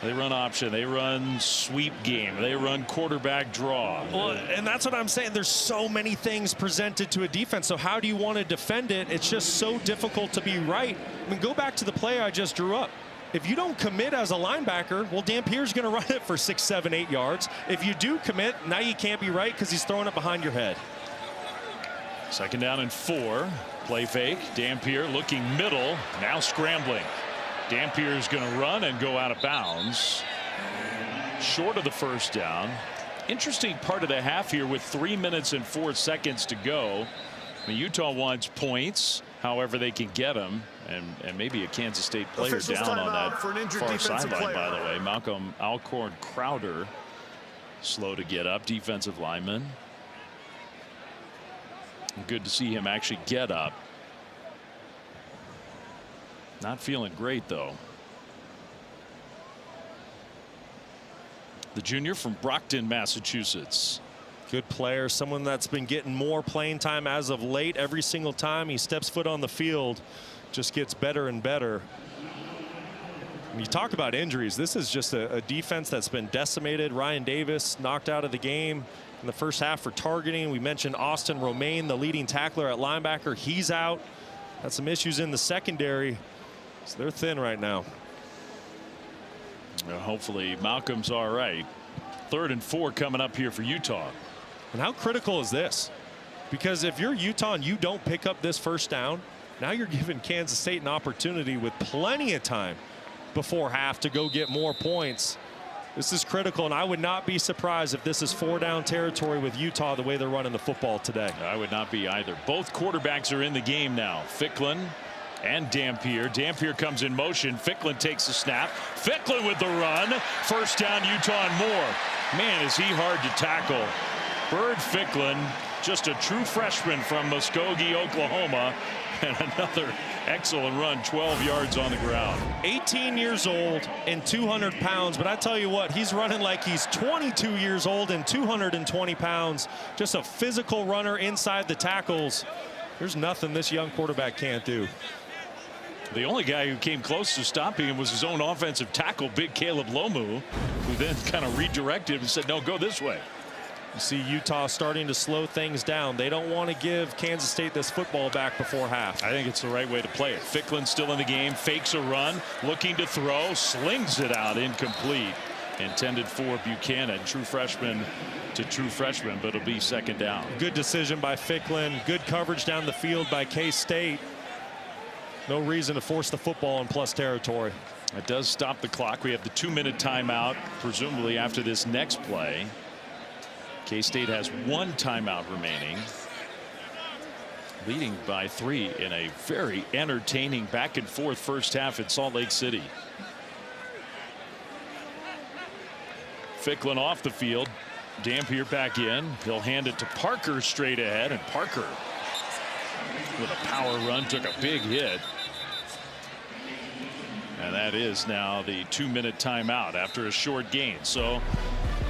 They run option, they run sweep game, they run quarterback draw. Well, and that's what I'm saying. There's so many things presented to a defense. So how do you want to defend it? It's just so difficult to be right. I mean, go back to the play I just drew up. If you don't commit as a linebacker, well, Dampier's going to run it for 6, 7, 8 yards. If you do commit, now you can't be right because he's throwing it behind your head. Second down and 4. Play fake. Dampier looking middle, now scrambling. Dampier is going to run and go out of bounds. Short of the first down. Interesting part of the half here with 3 minutes and 4 seconds to go. I mean, Utah wants points, however they can get them, and maybe a Kansas State player Officials down on that for an far sideline, player. by the way. Malcolm Alcorn Crowder slow to get up, defensive lineman. Good to see him actually get up. Not feeling great, though. The junior from Brockton, Massachusetts. Good player, someone that's been getting more playing time as of late. Every single time he steps foot on the field, just gets better and better. When you talk about injuries, this is just a defense that's been decimated. Ryan Davis knocked out of the game in the first half for targeting. We mentioned Austin Romaine, the leading tackler at linebacker. He's out. Had some issues in the secondary. So they're thin right now. Well, hopefully Malcolm's all right. 3rd and 4 coming up here for Utah. And how critical is this? Because if you're Utah and you don't pick up this first down, now you're giving Kansas State an opportunity with plenty of time before half to go get more points. This is critical, and I would not be surprised if this is 4-down territory with Utah the way they're running the football today. I would not be either. Both quarterbacks are in the game now. Ficklin and Dampier. Dampier comes in motion. Ficklin takes the snap. Ficklin with the run. First down, Utah and more. Man, is he hard to tackle. Bird Ficklin, just a true freshman from Muskogee, Oklahoma, and another excellent run, 12 yards on the ground. 18 years old and 200 pounds, but I tell you what, he's running like he's 22 years old and 220 pounds. Just a physical runner inside the tackles. There's nothing this young quarterback can't do. The only guy who came close to stopping him was his own offensive tackle, big Caleb Lomu, who then kind of redirected and said, no, go this way. You see Utah starting to slow things down. They don't want to give Kansas State this football back before half. I think it's the right way to play it. Ficklin still in the game, fakes a run, looking to throw, slings it out, incomplete. Intended for Buchanan, true freshman to true freshman, but it'll be second down. Good decision by Ficklin. Good coverage down the field by K-State. No reason to force the football in plus territory. It does stop the clock. We have the 2-minute timeout, presumably after this next play. K-State has 1 timeout remaining, leading by 3 in a very entertaining back and forth first half in Salt Lake City. Ficklin off the field, Dampier back in. He'll hand it to Parker straight ahead, and Parker with a power run took a big hit. And that is now the 2-minute timeout after a short gain. So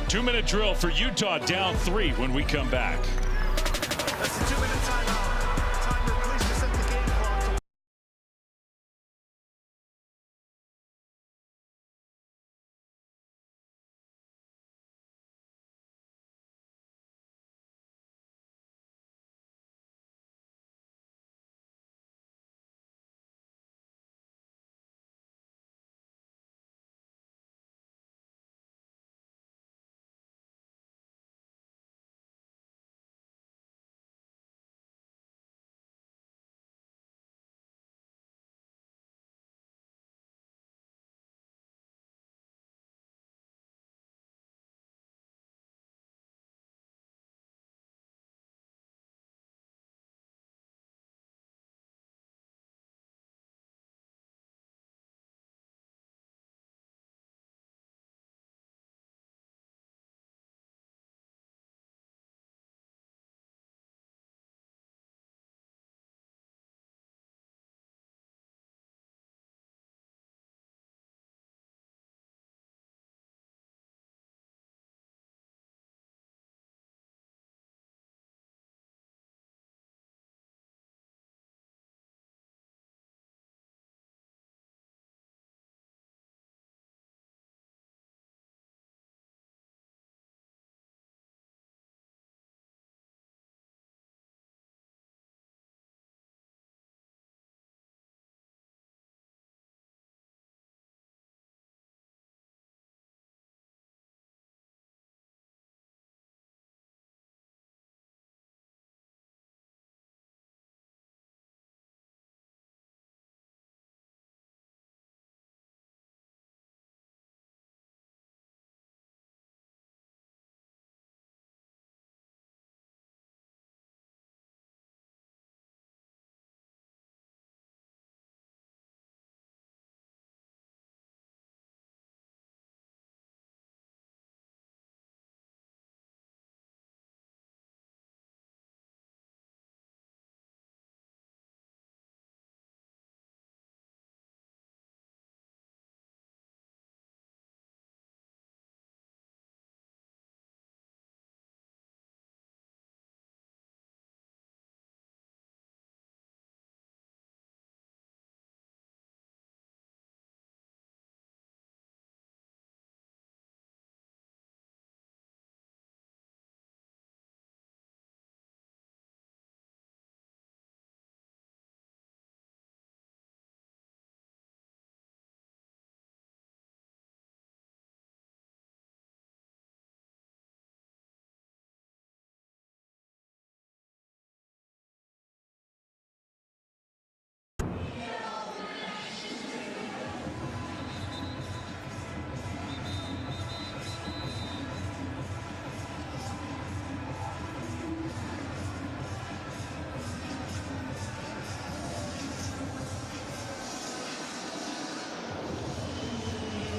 2-minute drill for Utah, down 3 when we come back. That's the 2-minute timeout. Timer, please set the game clock.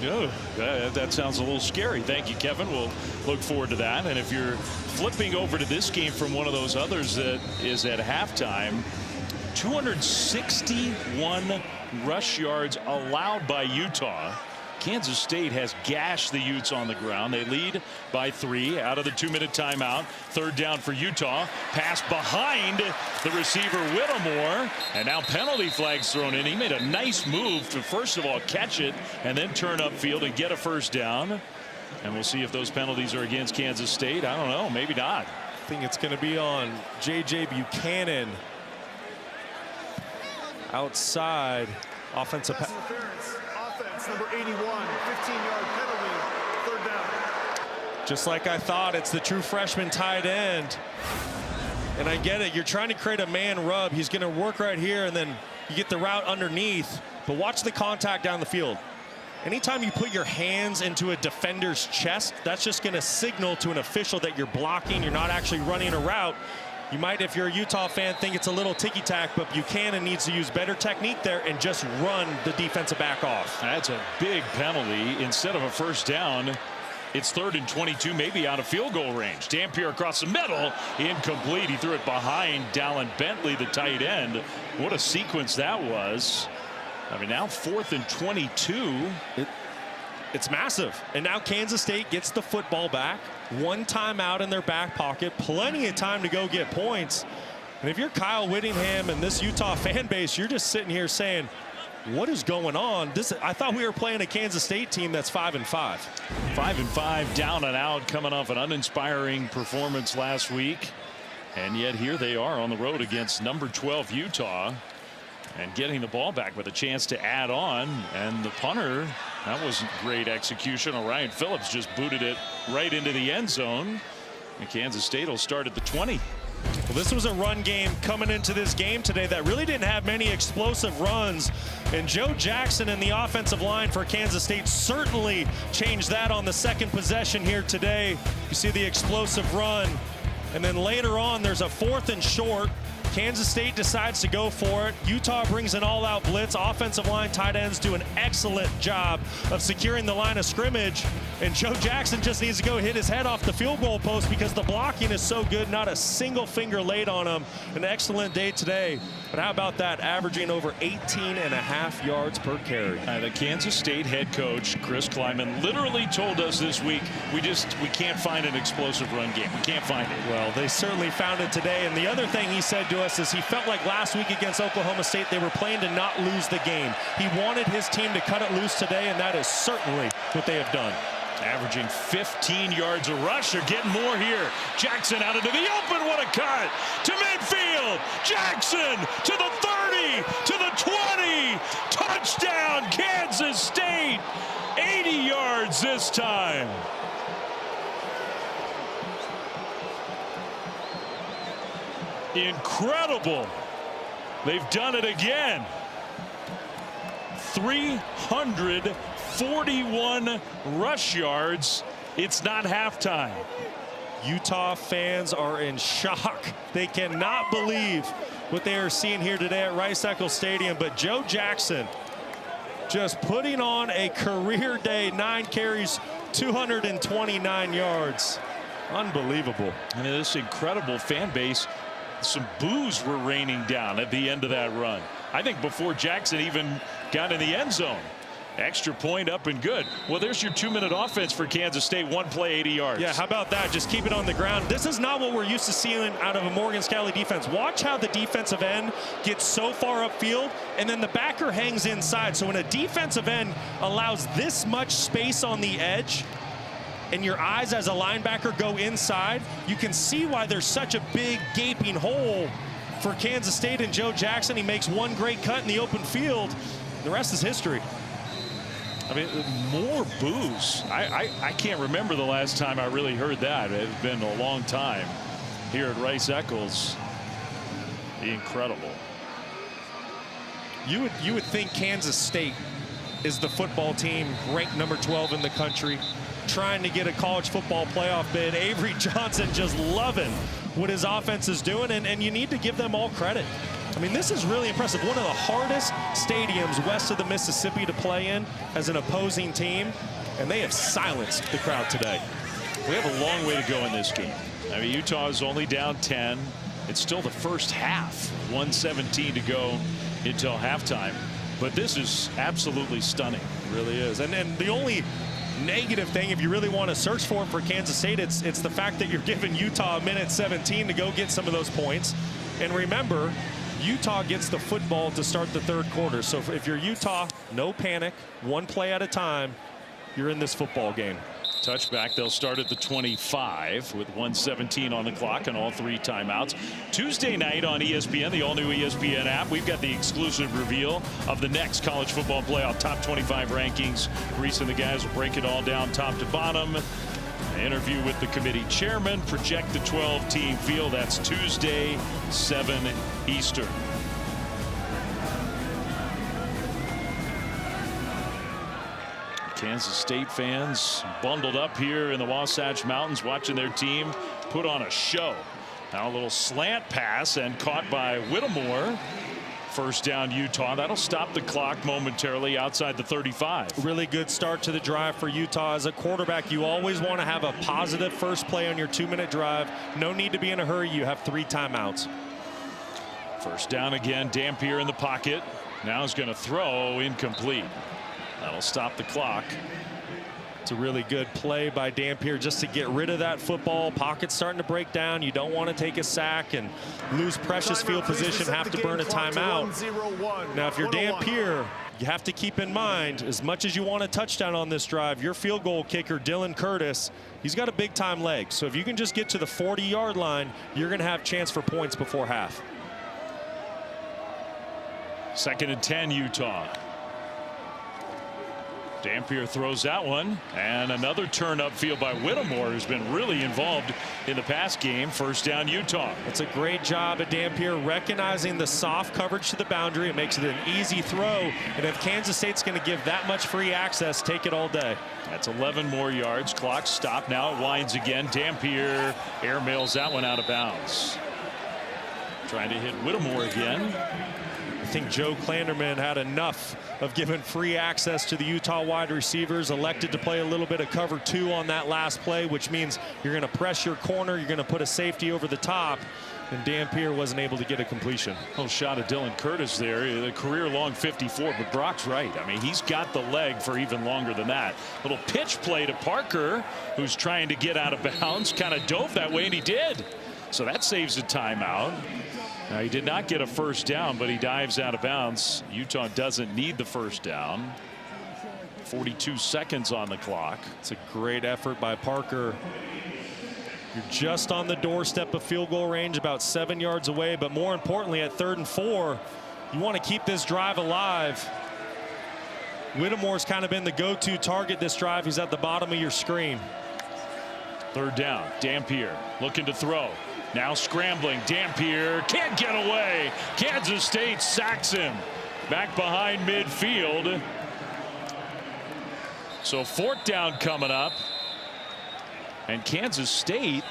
Oh, that sounds a little scary. Thank you, Kevin. We'll look forward to that. And if you're flipping over to this game from one of those others that is at halftime, 261 rush yards allowed by Utah. Kansas State has gashed the Utes on the ground. They lead by 3 out of the 2-minute timeout. 3rd down for Utah. Pass behind the receiver Whittemore, and now penalty flags thrown in. He made a nice move to first of all catch it and then turn upfield and get a 1st down. And we'll see if those penalties are against Kansas State. I don't know, maybe not. I think it's going to be on J.J. Buchanan. Outside offensive Pass interference. Offense number 81, 15-yard penalty, 3rd down. Just like I thought, it's the true freshman tight end. And I get it, you're trying to create a man rub. He's going to work right here, and then you get the route underneath. But watch the contact down the field. Anytime you put your hands into a defender's chest, that's just going to signal to an official that you're blocking. You're not actually running a route. You might, if you're a Utah fan, think it's a little ticky-tack, but Buchanan needs to use better technique there and just run the defensive back off. That's a big penalty. Instead of a 1st down, it's 3rd and 22, maybe out of field goal range. Dampier across the middle, incomplete. He threw it behind Dallin Bentley, the tight end. What a sequence that was. I mean, now 4th and 22. It's massive. And now Kansas State gets the football back. 1 timeout in their back pocket. Plenty of time to go get points. And if you're Kyle Whittingham and this Utah fan base, you're just sitting here saying, what is going on? I thought we were playing a Kansas State team that's 5-5. 5-5, down and out, coming off an uninspiring performance last week. And yet here they are on the road against number 12 Utah. And getting the ball back with a chance to add on. And the punter, that wasn't great execution. Orion Phillips just booted it right into the end zone. And Kansas State will start at the 20. Well, this was a run game coming into this game today that really didn't have many explosive runs. And Joe Jackson and the offensive line for Kansas State certainly changed that on the 2nd possession here today. You see the explosive run. And then later on, there's a 4th and short. Kansas State decides to go for it. Utah brings an all-out blitz. Offensive line tight ends do an excellent job of securing the line of scrimmage. And Joe Jackson just needs to go hit his head off the field goal post because the blocking is so good. Not a single finger laid on him. An excellent day today. But how about that? Averaging over 18.5 yards per carry. The Kansas State head coach, Chris Kleiman, literally told us this week, we can't find an explosive run game. We can't find it. Well, they certainly found it today. And the other thing he said to us is he felt like last week against Oklahoma State they were playing to not lose the game. He wanted his team to cut it loose today, and that is certainly what they have done. Averaging 15 yards a rush. They're getting more here. Jackson out into the open. What a cut to midfield. Jackson to the 30, to the 20. Touchdown, Kansas State. 80 yards this time. Incredible. They've done it again. 341 rush yards. It's not halftime. Utah fans are in shock. They cannot believe what they are seeing here today at Rice-Eccles Stadium. But Joe Jackson just putting on a career day. 9 carries, 229 yards. Unbelievable. I mean, this incredible fan base. Some boos were raining down at the end of that run. I think before Jackson even got in the end zone. Extra point up and good. Well, there's your 2-minute offense for Kansas State. 1 play, 80 yards. Yeah, how about that? Just keep it on the ground. This is not what we're used to seeing out of a Morgan Scalley defense. Watch how the defensive end gets so far upfield, and then the backer hangs inside. So when a defensive end allows this much space on the edge, and your eyes as a linebacker go inside, you can see why there's such a big gaping hole for Kansas State and Joe Jackson. He makes 1 great cut in the open field. The rest is history. I mean, more boos. I can't remember the last time I really heard that. It's been a long time here at Rice-Eccles. Incredible. You would think Kansas State is the football team ranked number 12 in the country, trying to get a college football playoff bid. Avery Johnson just loving what his offense is doing, and you need to give them all credit. I mean, this is really impressive. One of the hardest stadiums west of the Mississippi to play in as an opposing team, and they have silenced the crowd today. We have a long way to go in this game. I mean, Utah is only down 10. It's still the first half. 1:17 to go until halftime. But this is absolutely stunning. Really is. And the only negative thing, if you really want to search for it for Kansas State, it's the fact that you're giving Utah a minute 17 to go get some of those points. And remember, Utah gets the football to start the third quarter. So if you're Utah, no panic, one play at a time, you're in this football game. Touchback. They'll start at the 25 with 1:17 on the clock and all 3 timeouts. Tuesday night on ESPN, the all-new ESPN app, we've got the exclusive reveal of the next college football playoff top 25 rankings. Reese and the guys will break it all down top to bottom. An interview with the committee chairman, project the 12-team field. That's Tuesday, 7 Eastern. Kansas State fans bundled up here in the Wasatch Mountains watching their team put on a show. Now a little slant pass and caught by Whittemore. First down Utah. That'll stop the clock momentarily outside the 35. Really good start to the drive for Utah. As a quarterback, you always want to have a positive first play on your 2-minute drive. No need to be in a hurry. You have 3 timeouts. First down again. Dampier in the pocket. Now he's going to throw incomplete. That'll stop the clock. It's a really good play by Dampier just to get rid of that football. Pocket's starting to break down. You don't want to take a sack and lose precious field position, have to burn a timeout. Now, if you're Dampier, you have to keep in mind, as much as you want a touchdown on this drive, your field goal kicker, Dylan Curtis, he's got a big-time leg. So if you can just get to the 40-yard line, you're going to have a chance for points before half. 2nd and 10, Utah. Dampier throws that one, and another turn upfield by Whittemore, who's been really involved in the pass game. First down Utah. It's a great job at Dampier recognizing the soft coverage to the boundary. It makes it an easy throw, and if Kansas State's going to give that much free access, take it all day. That's 11 more yards. Clock stopped. Now it winds again. Dampier airmails that one out of bounds. Trying to hit Whittemore again. I think Joe Klanderman had enough of giving free access to the Utah wide receivers, elected to play a little bit of cover 2 on that last play, which means you're going to press your corner, you're going to put a safety over the top, and Dampier wasn't able to get a completion. Little shot of Dylan Curtis there, the career-long 54, but Brock's right. I mean, he's got the leg for even longer than that. Little pitch play to Parker, who's trying to get out of bounds, kind of dove that way, and he did. So that saves a timeout. Now, he did not get a first down, but he dives out of bounds. Utah doesn't need the first down. 42 seconds on the clock. It's a great effort by Parker. You're just on the doorstep of field goal range, about 7 yards away, but more importantly, at 3rd and 4, you want to keep this drive alive. Whittemore's kind of been the go-to target this drive. He's at the bottom of your screen. 3rd down. Dampier looking to throw. Now scrambling. Dampier can't get away. Kansas State sacks him back behind midfield. So 4th down coming up. And Kansas State,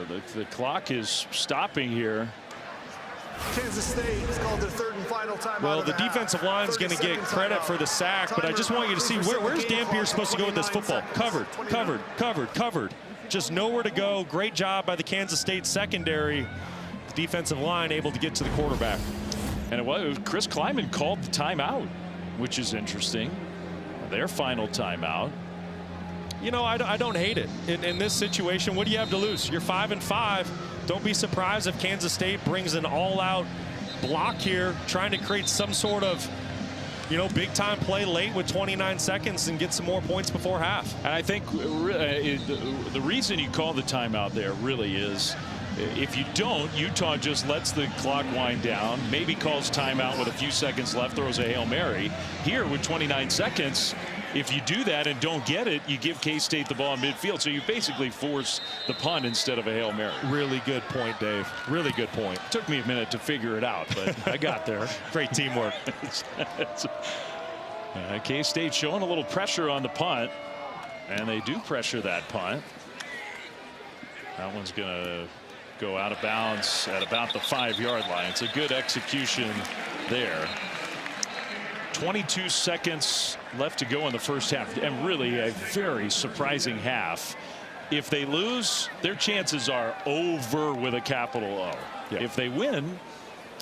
the clock is stopping here. Kansas State has called their 3rd and final timeout. Well, the defensive line's going to get credit for the sack, but I just want you to see where's Dampier supposed to go with this football? Covered, covered, covered, covered. Just nowhere to go. Great job by the Kansas State secondary. The defensive line able to get to the quarterback. And it was Chris Kleiman called the timeout, which is interesting. Their final timeout. You know, I don't hate it. In this situation, what do you have to lose? You're 5-5. Don't be surprised if Kansas State brings an all-out block here, trying to create some sort of, you know, big-time play late with 29 seconds and get some more points before half. And I think the reason you call the timeout there really is, if you don't, Utah just lets the clock wind down, maybe calls timeout with a few seconds left, throws a Hail Mary. Here with 29 seconds, if you do that and don't get it, you give K-State the ball in midfield. So you basically force the punt instead of a Hail Mary. Really good point, Dave. Really good point. Took me a minute to figure it out, but I got there. Great teamwork. K-State showing a little pressure on the punt, and they do pressure that punt. That one's going to go out of bounds at about the 5-yard line. It's a good execution there. 22 seconds left to go in the first half, and really a very surprising half. If they lose, their chances are over with a capital O. Yeah. If they win,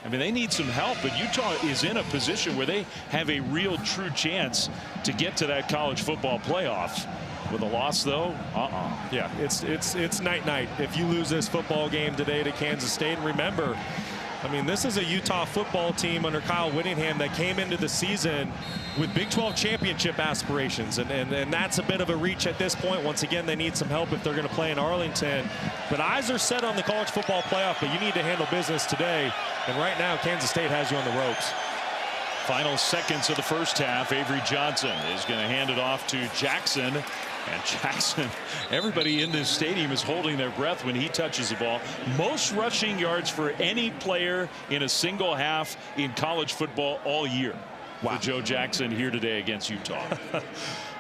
I mean, they need some help, but Utah is in a position where they have a real true chance to get to that college football playoff. With a loss, though, Yeah, it's night-night if you lose this football game today to Kansas State. And remember, I mean, this is a Utah football team under Kyle Whittingham that came into the season with Big 12 championship aspirations, and that's a bit of a reach at this point. Once again, they need some help if they're going to play in Arlington. But eyes are set on the college football playoff, but you need to handle business today. And right now, Kansas State has you on the ropes. Final seconds of the first half. Avery Johnson is going to hand it off to Jackson. And Jackson, everybody in this stadium is holding their breath when he touches the ball. Most rushing yards for any player in a single half in college football all year. Wow. For Joe Jackson here today against Utah.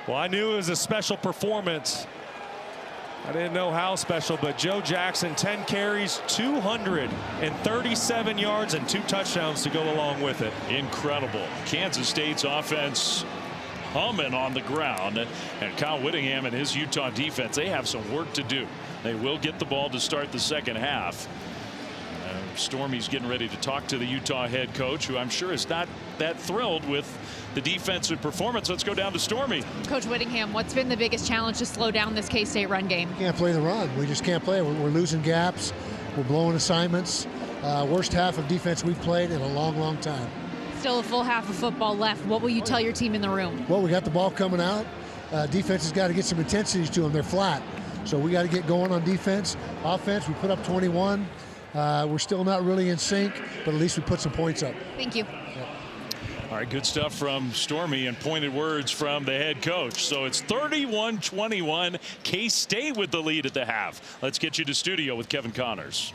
Well, I knew it was a special performance. I didn't know how special, but Joe Jackson, 10 carries, 237 yards, and 2 touchdowns to go along with it. Incredible. Kansas State's offense humming on the ground, and Kyle Whittingham and his Utah defense, they have some work to do. They will get the ball to start the second half. Stormy's getting ready to talk to the Utah head coach, who I'm sure is not that thrilled with the defensive performance. Let's go down to Stormy. Coach Whittingham, what's been the biggest challenge to slow down this K-State run game? Can't play the run. We just can't play. We're losing gaps. We're blowing assignments. Worst half of defense we've played in a long time. Still a full half of football left. What will you tell your team in the room? Well, we got the ball coming out. Defense has got to get some intensities to them. They're flat. So we got to get going on defense. Offense, we put up 21. We're still not really in sync, but at least we put some points up. Thank you. Yeah. All right, good stuff from Stormy and pointed words from the head coach. So it's 31-21. K-State with the lead at the half. Let's get you to studio with Kevin Connors.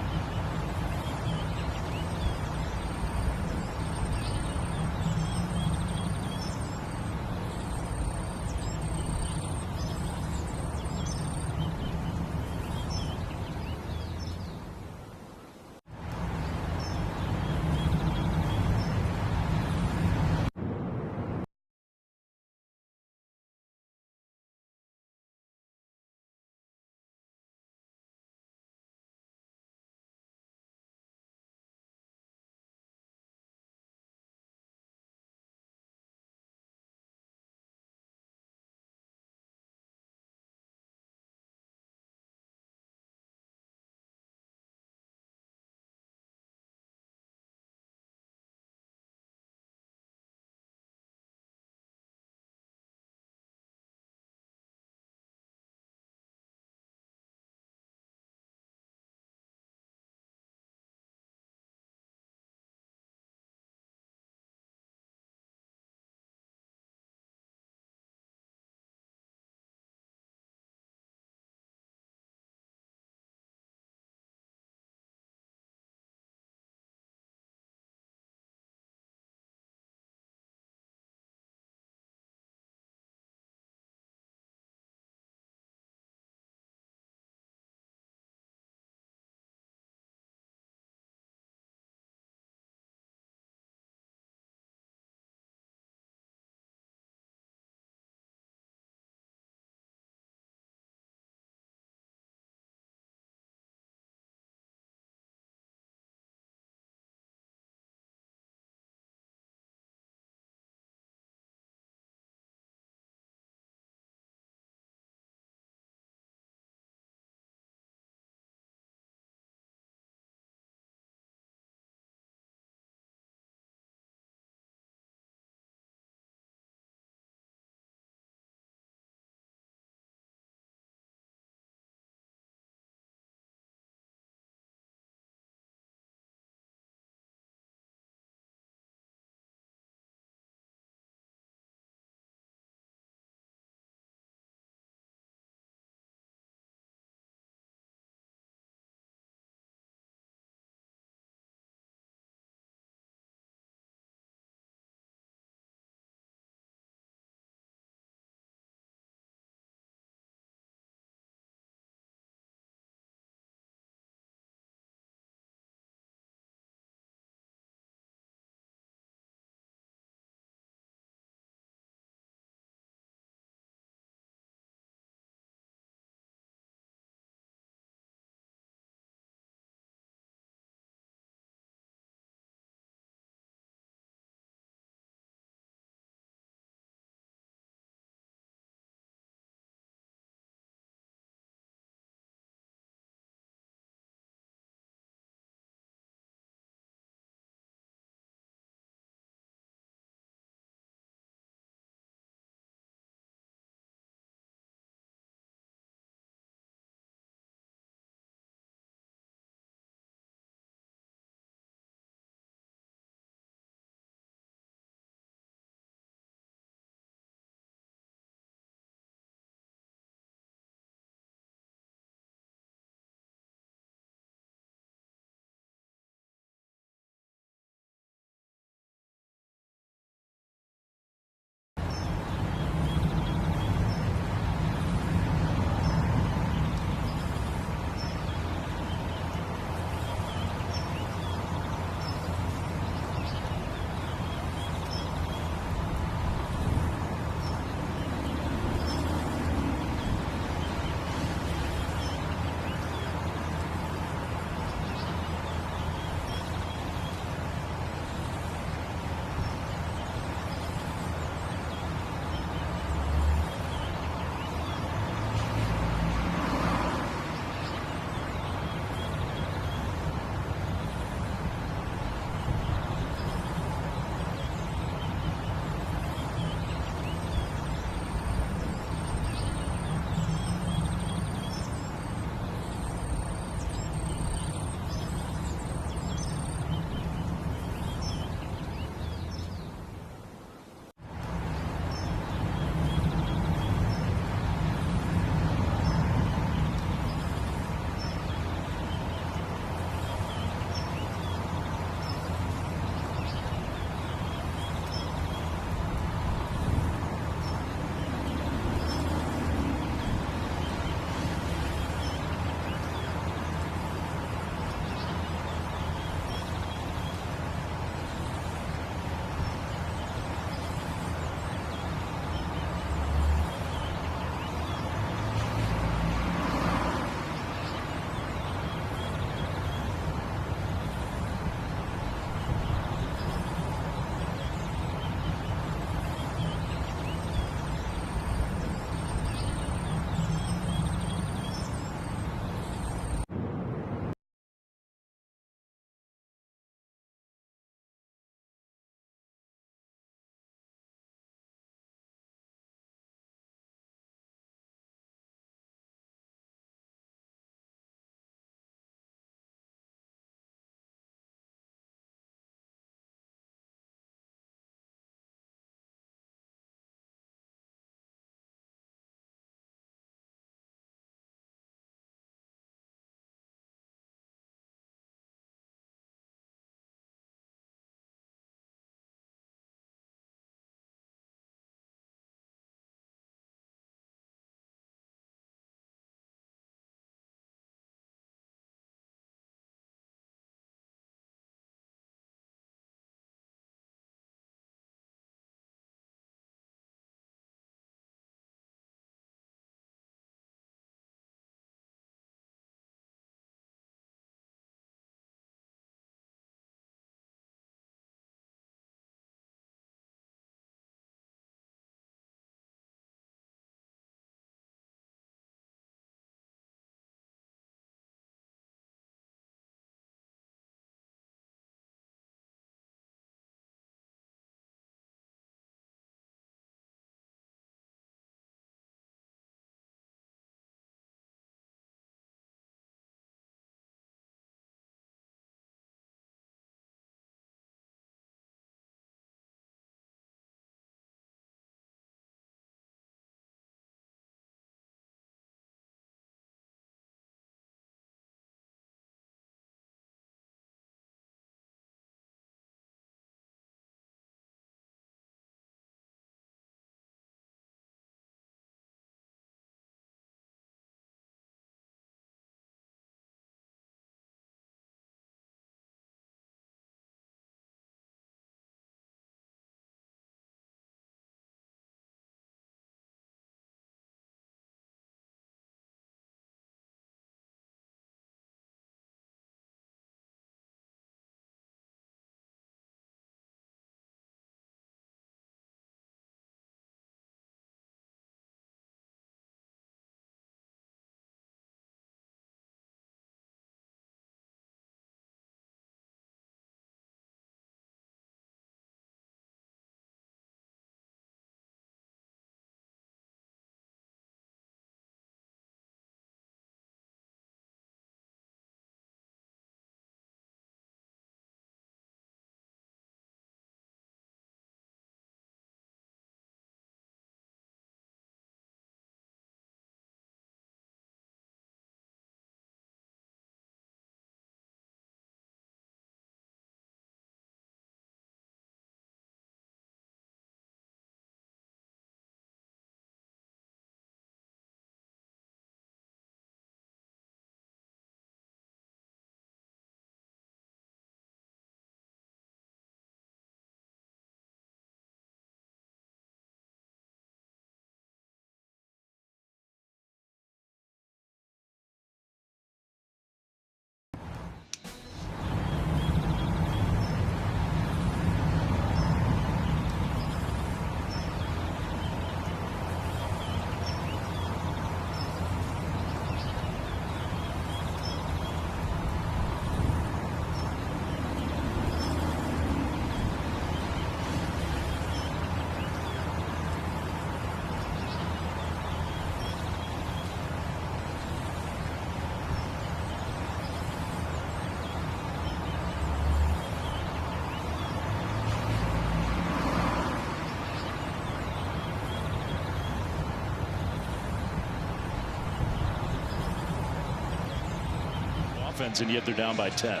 offense, and yet they're down by 10.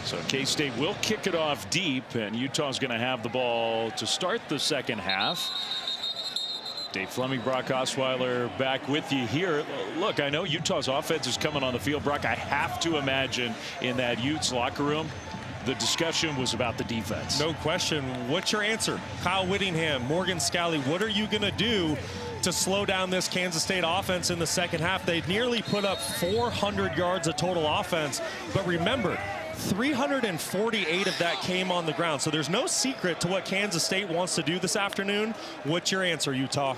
So K-State will kick it off deep, and Utah's going to have the ball to start the second half. Dave Fleming, Brock Osweiler back with you here. Look, I know Utah's offense is coming on the field. Brock, I have to imagine in that Utes locker room, the discussion was about the defense. No question. What's your answer? Kyle Whittingham, Morgan Scalley, what are you going to do to slow down this Kansas State offense in the second half? They nearly put up 400 yards of total offense. But remember, 348 of that came on the ground. So there's no secret to what Kansas State wants to do this afternoon. What's your answer, Utah?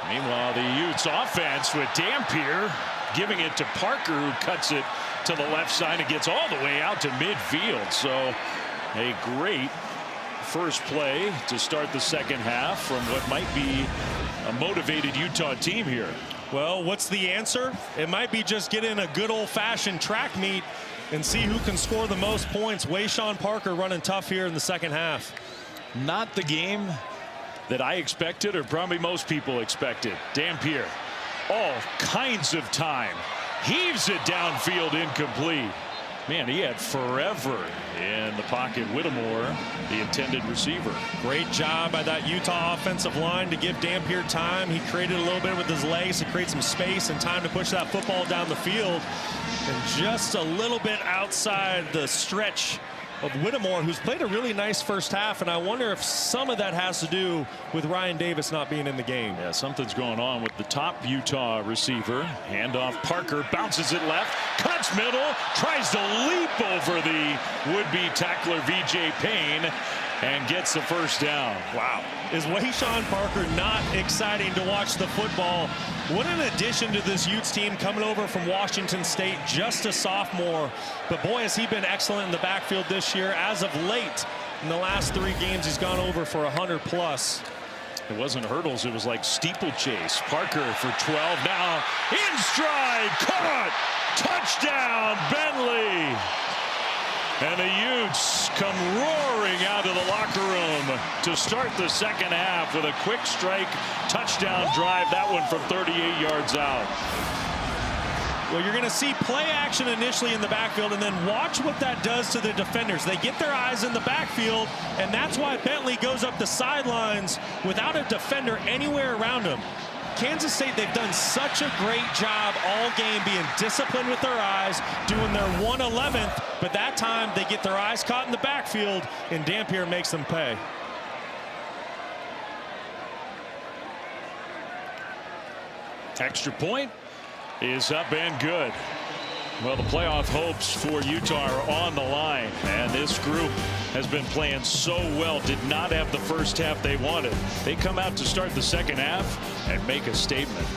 Meanwhile, the Utes offense with Dampier giving it to Parker, who cuts it to the left side and gets all the way out to midfield. So a great first play to start the second half from what might be a motivated Utah team here. Well, what's the answer? It might be just get in a good old-fashioned track meet and see who can score the most points. Wayshawn Parker running tough here in the second half. Not the game that I expected, or probably most people expected. Dampier, all kinds of time, heaves it downfield, incomplete. Man, he had forever in the pocket. Whittemore, the intended receiver. Great job by that Utah offensive line to give Dampier time. He created a little bit with his legs to create some space and time to push that football down the field. And just a little bit outside the stretch of Whittemore, who's played a really nice first half, and I wonder if some of that has to do with Ryan Davis not being in the game. Yeah, something's going on with the top Utah receiver. Handoff, Parker bounces it left, cuts middle, tries to leap over the would-be tackler VJ Payne, and gets the first down. Wow. Is Wayshawn Parker not exciting to watch the football? What an addition to this Utes team, coming over from Washington State, just a sophomore. But boy, has he been excellent in the backfield this year. As of late, in the last 3 games, he's gone over for 100 plus. It wasn't hurdles, it was like steeplechase. Parker for 12 now, in stride, caught, touchdown, Bentley. And the Utes come roaring out of the locker room to start the second half with a quick strike touchdown drive. That one from 38 yards out. Well, you're going to see play action initially in the backfield, and then watch what that does to the defenders. They get their eyes in the backfield, and that's why Bentley goes up the sidelines without a defender anywhere around him. Kansas State, they've done such a great job all game being disciplined with their eyes, doing their 111th, but that time they get their eyes caught in the backfield, and Dampier makes them pay. Extra point is up and good. Well, the playoff hopes for Utah are on the line, and this group has been playing so well. Did not have the first half they wanted. They come out to start the second half and make a statement.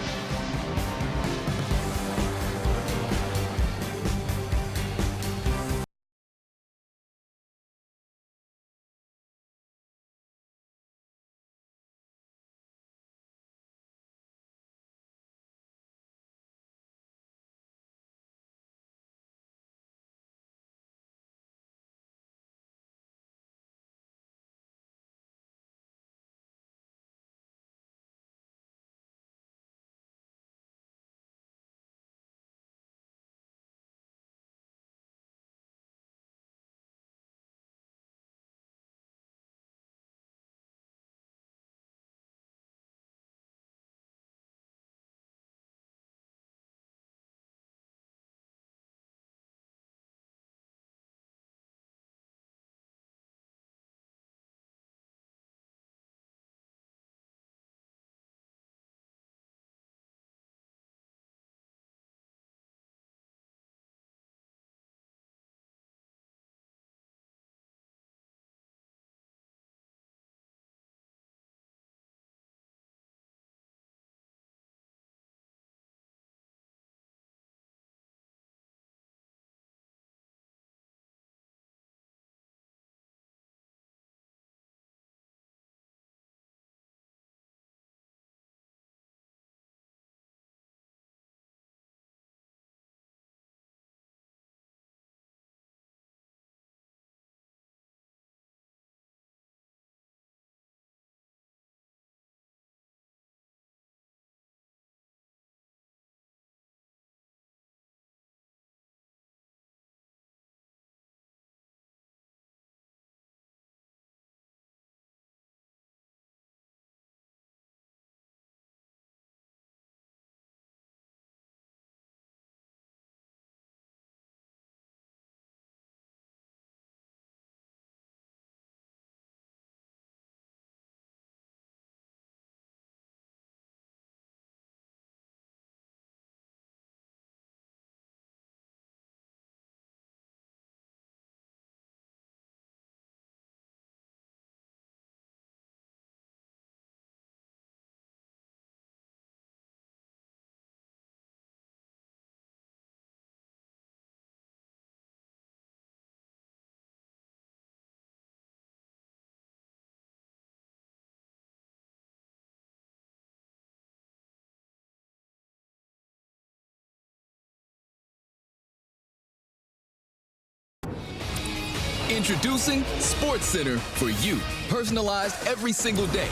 Introducing SportsCenter for you, personalized every single day.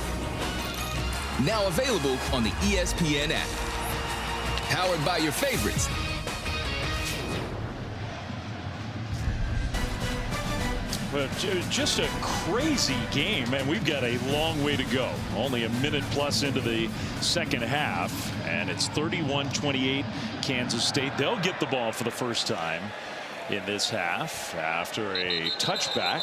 Now available on the ESPN app. Powered by your favorites. Just a crazy game, and we've got a long way to go. Only a minute plus into the second half, and it's 31-28 Kansas State. They'll get the ball for the first time in this half after a touchback.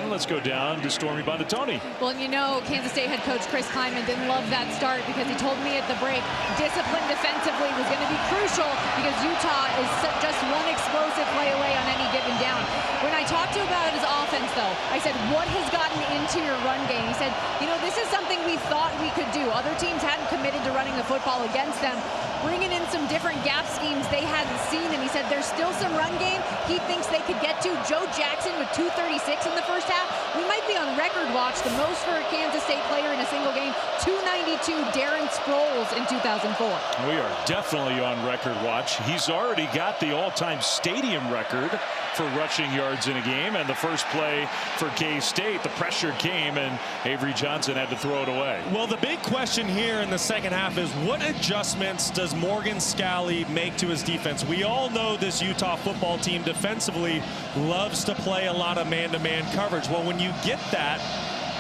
Well, let's go down to Stormy Buonantony. Well, you know, Kansas State head coach Chris Klieman didn't love that start because he told me at the break discipline defensively was going to be crucial because Utah is just one explosive play away on any given down. When I talked to him about his offense, though, I said, what has gotten into your run game? He said, you know, this is something we thought we could do. Other teams hadn't committed to running the football against them, bringing in some different gap schemes they hadn't seen. And he said, there's still some run game he thinks they could get to. Joe Jackson with 236 in the first half. We might be on record watch, the most for a Kansas State player in a single game. 292 Darren Sproles in 2004. We are definitely on record watch. He's already got the all-time stadium record for rushing yards in a game, and the first play for K-State, the pressure came and Avery Johnson had to throw it away. Well, the big question here in the second half is what adjustments does Morgan Scalley make to his defense? We all know this Utah football team defensively loves to play a lot of man-to-man coverage. Well, when you get that,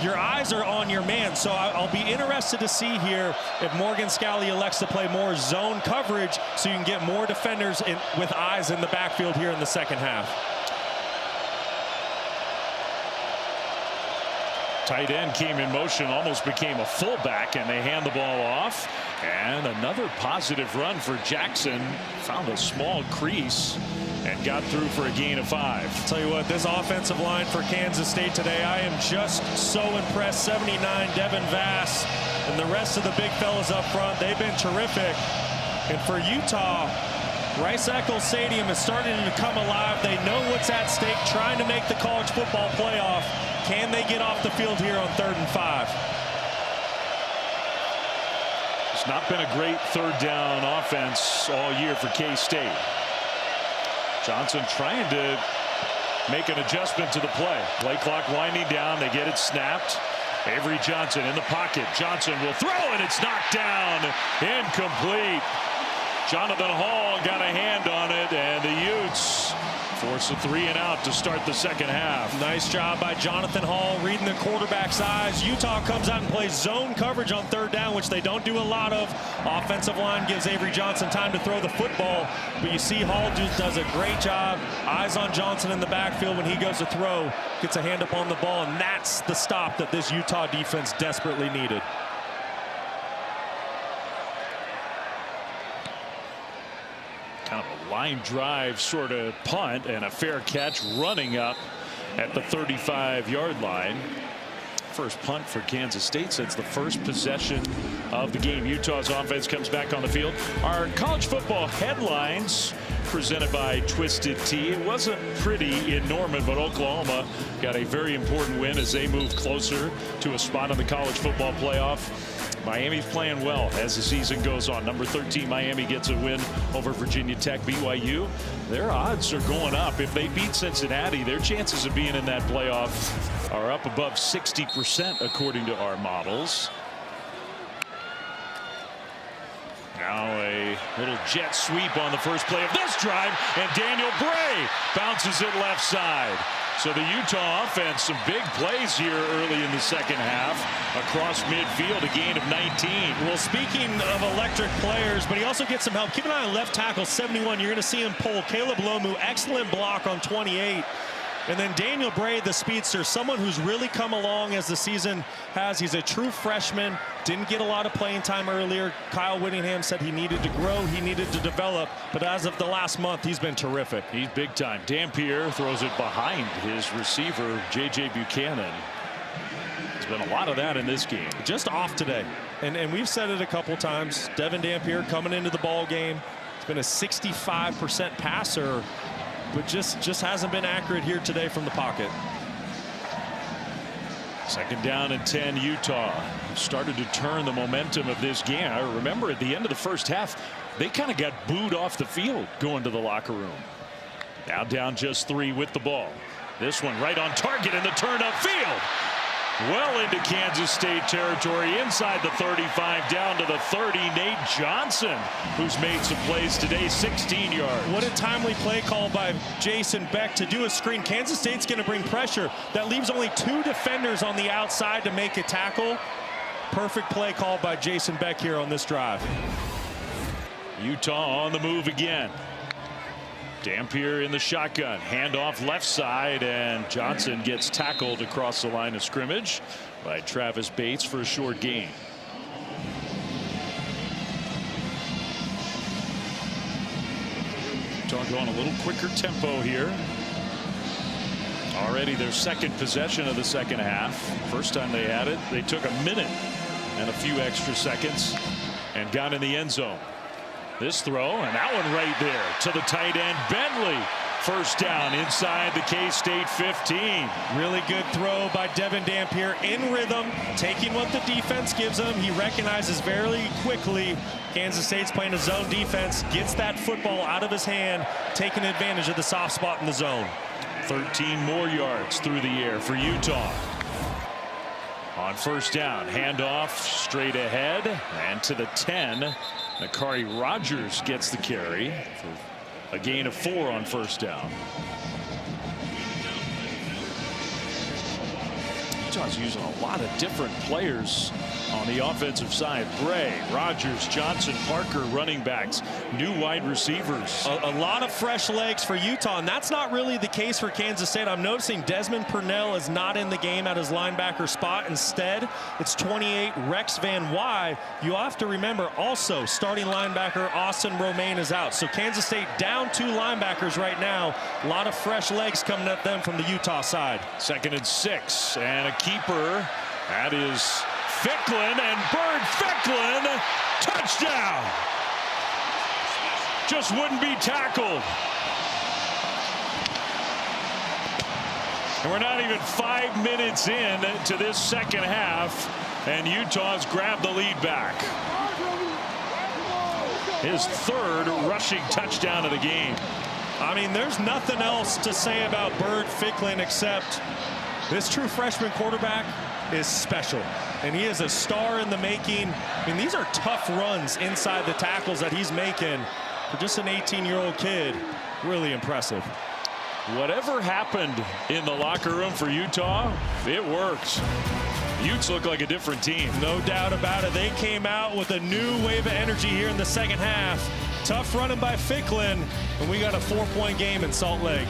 your eyes are on your man. So I'll be interested to see here if Morgan Scalley elects to play more zone coverage so you can get more defenders with eyes in the backfield here in the second half. Tight end came in motion, almost became a fullback, and they hand the ball off. And another positive run for Jackson. Found a small crease and got through for a gain of 5. Tell you what, this offensive line for Kansas State today, I am just so impressed. 79, Devin Vass, and the rest of the big fellas up front, they've been terrific. And for Utah, Rice-Eccles Stadium is starting to come alive. They know what's at stake, trying to make the college football playoff. Can they get off the field here on 3rd and 5? It's not been a great third down offense all year for K-State. Johnson trying to make an adjustment to the play. Play clock winding down. They get it snapped. Avery Johnson in the pocket. Johnson will throw, and it's knocked down. Incomplete. Jonathan Hall got a hand on it, and the Utes force a 3-and-out to start the second half. Nice job by Jonathan Hall reading the quarterback's eyes. Utah comes out and plays zone coverage on 3rd down, which they don't do a lot of. Offensive line gives Avery Johnson time to throw the football, but you see Hall does a great job. Eyes on Johnson in the backfield when he goes to throw, gets a hand up on the ball, and that's the stop that this Utah defense desperately needed. Kind of a line drive sort of punt and a fair catch running up at the 35-yard line. First punt for Kansas State since the first possession of the game. Utah's offense comes back on the field. Our college football headlines presented by Twisted Tea. It wasn't pretty in Norman, but Oklahoma got a very important win as they move closer to a spot in the college football playoff. Miami's playing well as the season goes on. Number 13 Miami gets a win over Virginia Tech. BYU, their odds are going up. If they beat Cincinnati, their chances of being in that playoff are up above 60% according to our models. Now a little jet sweep on the first play of this drive, and Daniel Bray bounces it left side. So the Utah offense, some big plays here early in the second half. Across midfield, a gain of 19. Well, speaking of electric players, but he also gets some help. Keep an eye on left tackle 71. You're going to see him pull Caleb Lomu. Excellent block on 28. And then Daniel Bray, the speedster, someone who's really come along as the season has. He's a true freshman. Didn't get a lot of playing time earlier. Kyle Whittingham said he needed to grow, he needed to develop. But as of the last month, he's been terrific. He's big time. Dampier throws it behind his receiver, J.J. Buchanan. There's been a lot of that in this game. Just off today. And we've said it a couple times. Devin Dampier coming into the ball game. He's been a 65% passer, but just hasn't been accurate here today from the pocket. Second down and 10, Utah started to turn the momentum of this game. I remember at the end of the first half, they kind of got booed off the field going to the locker room. Now down just 3 with the ball. This one right on target in the turn upfield. Well into Kansas State territory, inside the 35, down to the 30. Nate Johnson, who's made some plays today, 16 yards. What a timely play call by Jason Beck to do a screen. Kansas State's going to bring pressure. That leaves only 2 defenders on the outside to make a tackle. Perfect play call by Jason Beck here on this drive. Utah on the move again. Dampier in the shotgun, handoff left side, and Johnson gets tackled across the line of scrimmage by Travis Bates for a short gain. Utah going a little quicker tempo here. Already their second possession of the second half. First time they had it, they took a minute and a few extra seconds and got in the end zone. This throw, and that one right there to the tight end, Bentley. First down inside the K-State 15. Really good throw by Devin Dampier, in rhythm, taking what the defense gives him. He recognizes very quickly Kansas State's playing a zone defense, gets that football out of his hand, taking advantage of the soft spot in the zone. 13 more yards through the air for Utah. On first down, handoff straight ahead and to the 10. Nakari Rogers gets the carry for a gain of 4 on first down. Utah's using a lot of different players on the offensive side. Bray, Rogers, Johnson, Parker, running backs, new wide receivers. A lot of fresh legs for Utah, and that's not really the case for Kansas State. I'm noticing Desmond Purnell is not in the game at his linebacker spot. Instead, it's 28 Rex Van Wy. You have to remember also starting linebacker Austin Romaine is out. So Kansas State down 2 linebackers right now. A lot of fresh legs coming at them from the Utah side. 2nd and 6, and a keeper. That is Ficklin, and Bird Ficklin, touchdown. Just wouldn't be tackled. And we're not even 5 minutes in to this second half, and Utah's grabbed the lead back. His 3rd rushing touchdown of the game. I mean, there's nothing else to say about Bird Ficklin except this true freshman quarterback is special, and he is a star in the making. I mean, these are tough runs inside the tackles that he's making for just an 18-year-old kid. Really impressive. Whatever happened in the locker room for Utah, it worked. Utes look like a different team. No doubt about it. They came out with a new wave of energy here in the second half. Tough running by Ficklin, and we got a 4-point game in Salt Lake.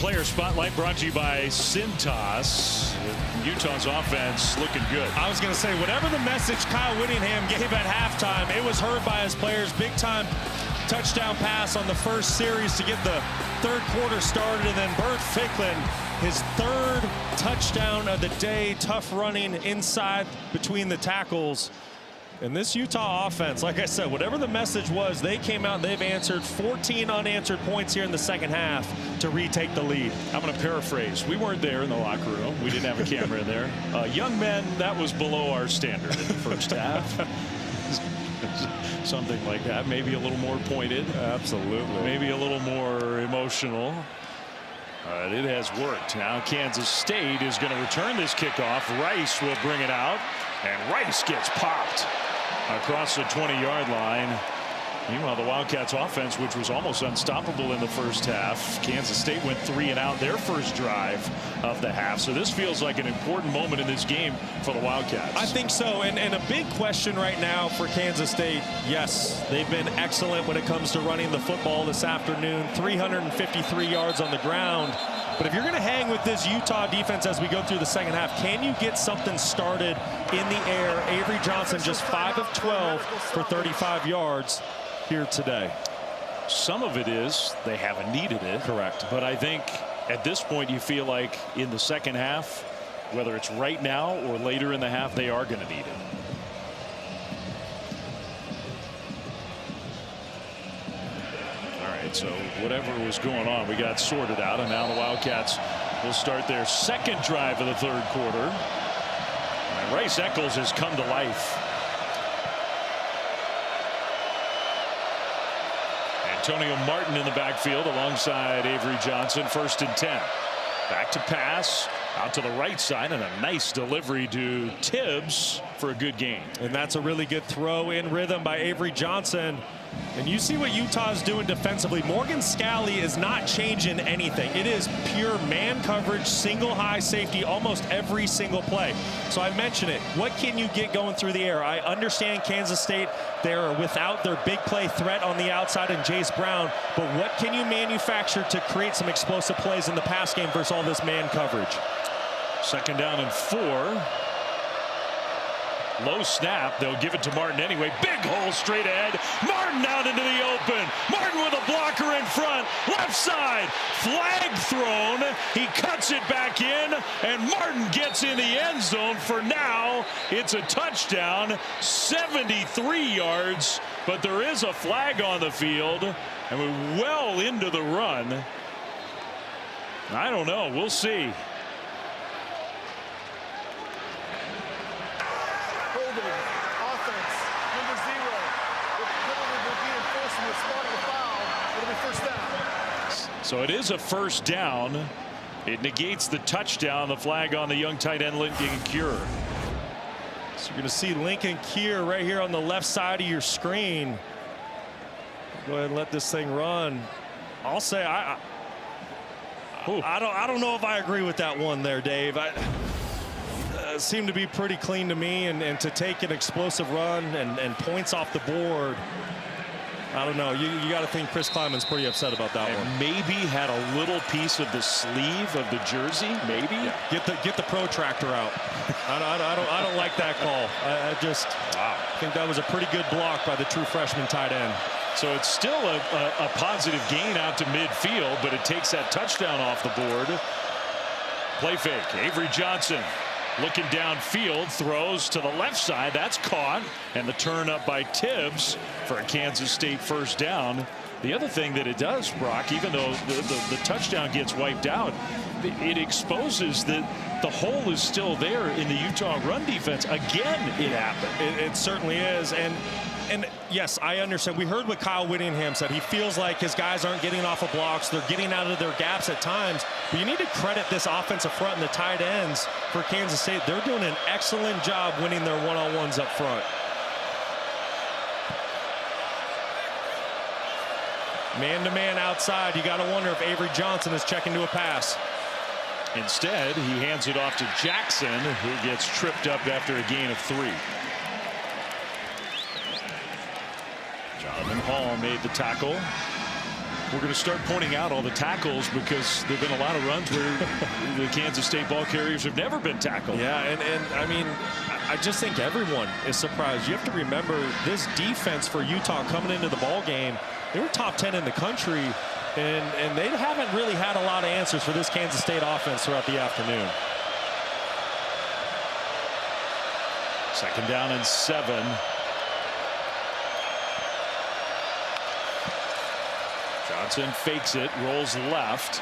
Player Spotlight brought to you by Cintas. Utah's offense looking good. I was going to say, whatever the message Kyle Whittingham gave at halftime, it was heard by his players. Big time touchdown pass on the first series to get the third quarter started. And then Bert Ficklin, his third touchdown of the day. Tough running inside between the tackles. And this Utah offense, like I said, whatever the message was, they came out and they've answered 14 unanswered points here in the second half to retake the lead. I'm going to paraphrase. We weren't there in the locker room. We didn't have a camera there. Young men, that was below our standard in the first half. Something like that. Maybe a little more pointed. Absolutely. Maybe a little more emotional. It has worked. Now Kansas State is going to return this kickoff. Rice will bring it out. And Rice gets popped across the 20-yard line. Meanwhile, the Wildcats offense, which was almost unstoppable in the first half. Kansas State went 3 and out their first drive of the half. So this feels like an important moment in this game for the Wildcats. I think so. And a big question right now for Kansas State. Yes, they've been excellent when it comes to running the football this afternoon. 353 yards on the ground. But if you're going to hang with this Utah defense as we go through the second half, can you get something started in the air? Avery Johnson just 5 of 12 for 35 yards here today. Some of it is they haven't needed it. Correct. But I think at this point you feel like in the second half, whether it's right now or later in the half, they are going to need it. So whatever was going on, we got sorted out, and now the Wildcats will start their second drive of the third quarter. And Rice Eccles has come to life. Antonio Martin in the backfield alongside Avery Johnson. 1st and 10. Back to pass out to the right side, and a nice delivery to Tibbs for a good gain. And that's a really good throw in rhythm by Avery Johnson. And you see what Utah's doing defensively. Morgan Scalley is not changing anything. It is pure man coverage, single high safety almost every single play. So I mentioned it. What can you get going through the air? I understand Kansas State, they're without their big play threat on the outside and Jace Brown. But what can you manufacture to create some explosive plays in the pass game versus all this man coverage? 2nd down and 4. Low snap. They'll give it to Martin anyway. Big hole straight ahead. Martin out into the open. Martin with a blocker in front. Left side. Flag thrown. He cuts it back in. And Martin gets in the end zone. For now, it's a touchdown. 73 yards. But there is a flag on the field. And we're well into the run. I don't know. We'll see. So it is a 1st down. It negates the touchdown. The flag on the young tight end Lincoln Cure. So you're going to see Lincoln Cure right here on the left side of your screen. Go ahead and let this thing run. I'll say I don't know if I agree with that one there, Dave. It seemed to be pretty clean to me, and to take an explosive run and points off the board. I don't know. You got to think Chris Kleiman's pretty upset about that one. Maybe had a little piece of the sleeve of the jersey. Maybe get the protractor out. I don't like that call. I think that was a pretty good block by the true freshman tight end. So it's still a positive gain out to midfield, but it takes that touchdown off the board. Play fake. Avery Johnson looking downfield, throws to the left side. That's caught, and the turn up by Tibbs for a Kansas State 1st down. The other thing that it does, Brock, even though the touchdown gets wiped out, it exposes that the hole is still there in the Utah run defense. Again, it happened. It certainly is. And yes, I understand. We heard what Kyle Whittingham said. He feels like his guys aren't getting off of blocks. They're getting out of their gaps at times. But you need to credit this offensive front and the tight ends for Kansas State. They're doing an excellent job winning their one-on-ones up front. Man-to-man outside. You got to wonder if Avery Johnson is checking to a pass. Instead, he hands it off to Jackson, who gets tripped up after a gain of 3. Jonathan Hall made the tackle. We're going to start pointing out all the tackles because there have been a lot of runs where the Kansas State ball carriers have never been tackled. Yeah, and I mean, I just think everyone is surprised. You have to remember this defense for Utah coming into the ball game. They were top 10 in the country, and they haven't really had a lot of answers for this Kansas State offense throughout the afternoon. 2nd down and 7. Johnson fakes it, rolls left,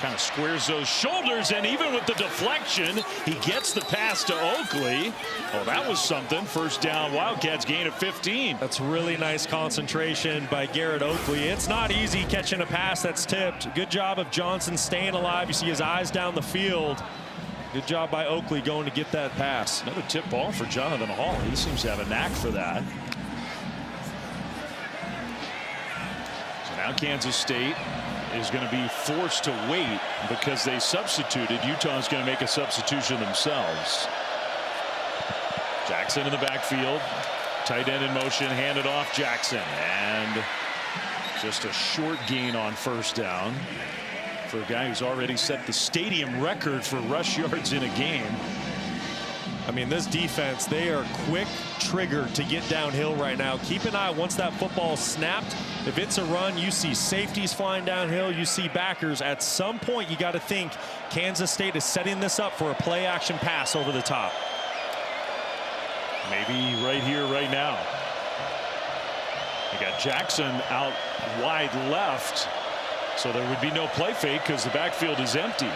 kind of squares those shoulders, and even with the deflection, he gets the pass to Oakley. Oh, that was something. 1st down, Wildcats gain of 15. That's really nice concentration by Garrett Oakley. It's not easy catching a pass that's tipped. Good job of Johnson staying alive. You see his eyes down the field. Good job by Oakley going to get that pass. Another tip ball for Jonathan Hall. He seems to have a knack for that. So now Kansas State is going to be forced to wait because they substituted. Utah's going to make a substitution themselves. Jackson in the backfield. Tight end in motion. Handed off Jackson. And just a short gain on 1st down for a guy who's already set the stadium record for rush yards in a game. I mean, this defense, they are quick triggered to get downhill right now. Keep an eye once that football snapped. If it's a run, you see safeties flying downhill. You see backers. At some point, you got to think Kansas State is setting this up for a play action pass over the top. Maybe right here, right now. You got Jackson out wide left. So there would be no play fake because the backfield is empty.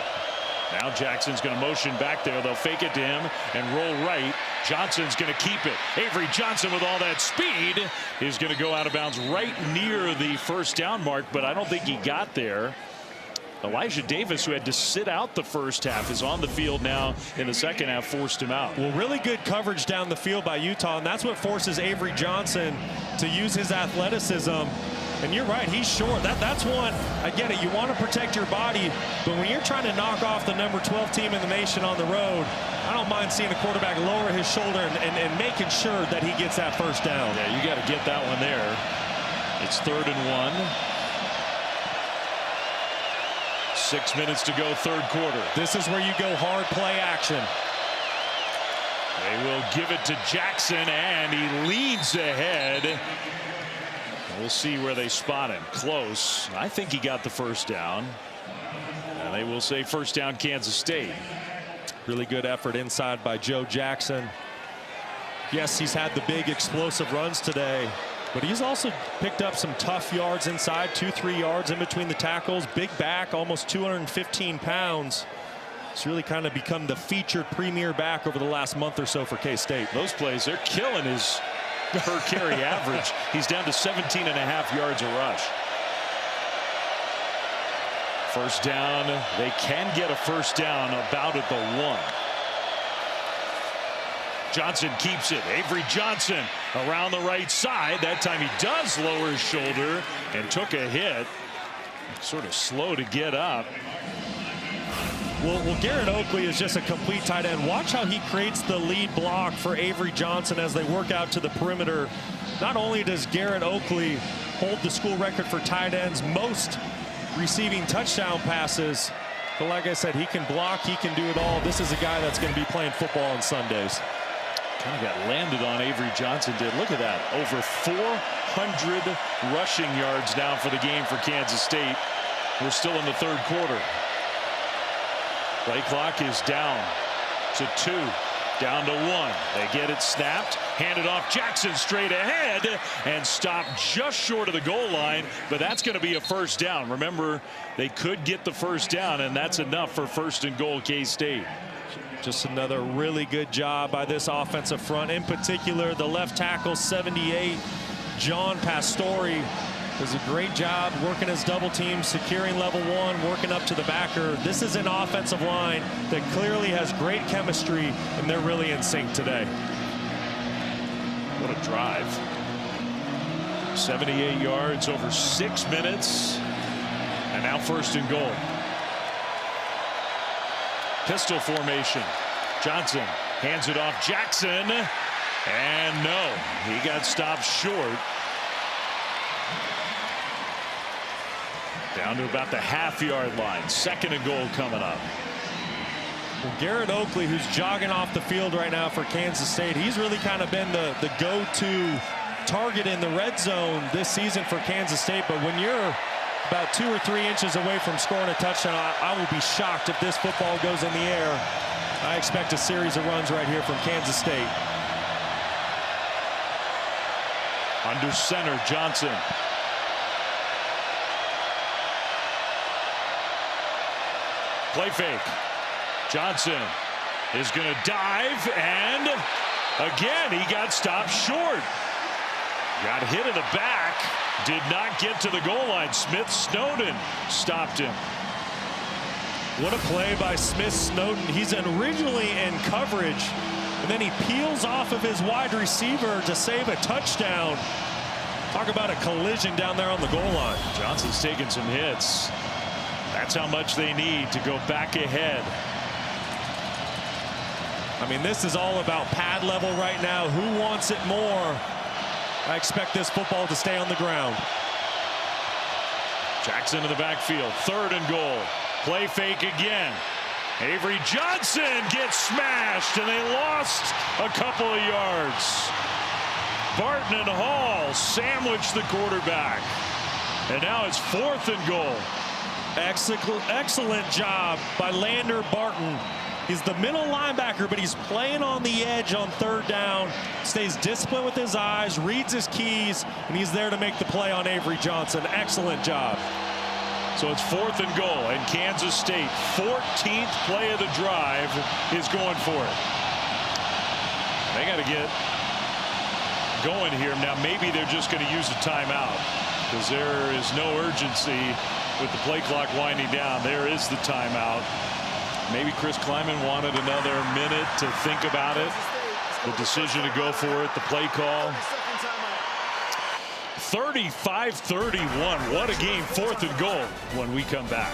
Now Jackson's going to motion back there. They'll fake it to him and roll right. Johnson's going to keep it. Avery Johnson with all that speed is going to go out of bounds right near the 1st down mark, but I don't think he got there. Elijah Davis, who had to sit out the 1st half, is on the field now in the 2nd half, forced him out. Well, really good coverage down the field by Utah, and that's what forces Avery Johnson to use his athleticism. And you're right, he's short. That's one. I get it. You want to protect your body, but when you're trying to knock off the number 12 team in the nation on the road, I don't mind seeing a quarterback lower his shoulder and making sure that he gets that 1st down. Yeah, you got to get that one there. It's 3rd and 1. 6 minutes to go, 3rd quarter. This is where you go hard play action. They will give it to Jackson, and he leads ahead. We'll see where they spot him. Close. I think he got the 1st down. And they will say 1st down, Kansas State. Really good effort inside by Joe Jackson. Yes, he's had the big explosive runs today, but he's also picked up some tough yards inside, 2-3 yards in between the tackles. Big back, almost 215 pounds. It's really kind of become the featured premier back over the last month or so for K-State. Those plays, they're killing his per carry average. He's down to 17.5 yards a rush. 1st down. They can get a 1st down about at the 1. Johnson keeps it. Avery Johnson around the right side. That time he does lower his shoulder and took a hit. Sort of slow to get up. Well, Garrett Oakley is just a complete tight end. Watch how he creates the lead block for Avery Johnson as they work out to the perimeter. Not only does Garrett Oakley hold the school record for tight ends most receiving touchdown passes, but like I said, he can block, he can do it all. This is a guy that's going to be playing football on Sundays. Kind of got landed on. Avery Johnson did. Look at that. Over 400 rushing yards now for the game for Kansas State. We're still in the 3rd quarter. Play clock is down to 2, down to 1. They get it snapped, handed off. Jackson straight ahead and stopped just short of the goal line, but that's going to be a 1st down. Remember, they could get the 1st down, and that's enough for 1st and goal, K-State. Just another really good job by this offensive front. In particular, the left tackle, 78, John Pastore, does a great job working his double team, securing level 1, working up to the backer. This is an offensive line that clearly has great chemistry, and they're really in sync today. What a drive. 78 yards over 6 minutes. And now 1st and goal. Pistol formation. Johnson hands it off. Jackson. And no, he got stopped short. Down to about the half-yard line. 2nd and goal coming up. Well, Garrett Oakley, who's jogging off the field right now for Kansas State, he's really kind of been the go-to target in the red zone this season for Kansas State. But when you're about 2 or 3 inches away from scoring a touchdown, I will be shocked if this football goes in the air. I expect a series of runs right here from Kansas State. Under center, Johnson. Play fake. Johnson is going to dive, and again he got stopped short. Got hit in the back, did not get to the goal line. Smith Snowden stopped him. What a play by Smith Snowden. He's originally in coverage, and then he peels off of his wide receiver to save a touchdown. Talk about a collision down there on the goal line. Johnson's taking some hits. That's how much they need to go back ahead. I mean, this is all about pad level right now. Who wants it more? I expect this football to stay on the ground. Jackson in the backfield. 3rd and goal. Play fake again. Avery Johnson gets smashed, and they lost a couple of yards. Barton and Hall sandwiched the quarterback. And now it's 4th and goal. Excellent job by Lander Barton. He's the middle linebacker, but he's playing on the edge on 3rd down, stays disciplined with his eyes, reads his keys, and he's there to make the play on Avery Johnson. Excellent job. So it's 4th and goal, and Kansas State, 14th play of the drive, is going for it. They got to get going here. Now maybe they're just going to use a timeout because there is no urgency with the play clock winding down. There is the timeout. Maybe Chris Kleiman wanted another minute to think about it. The decision to go for it, the play call. 35-31. What a game. 4th and goal when we come back.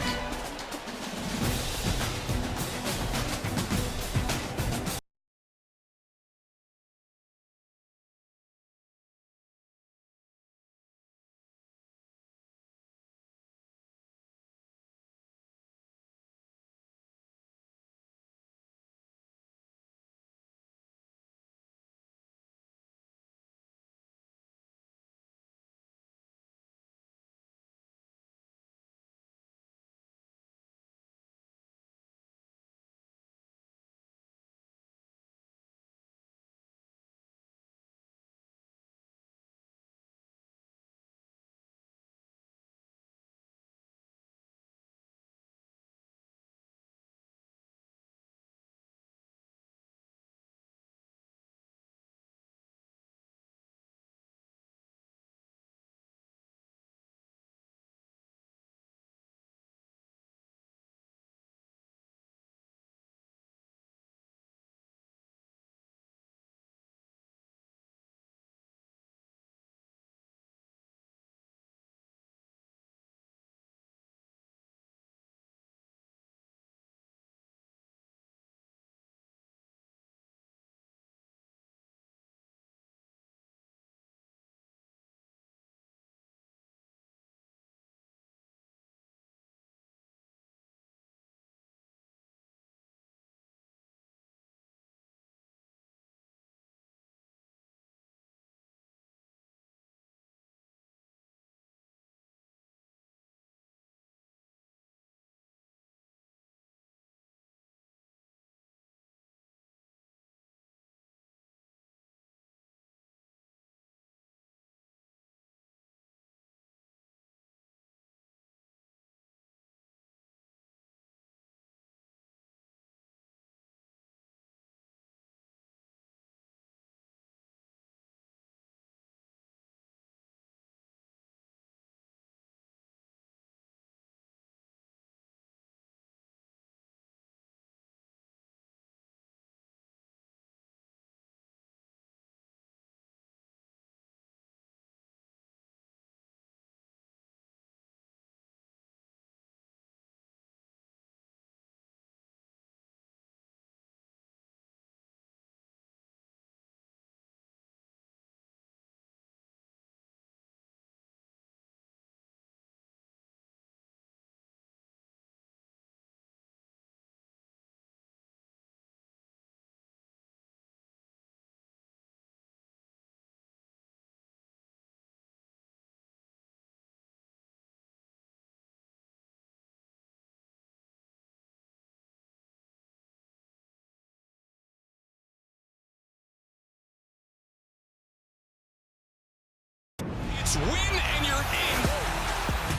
It's win and you're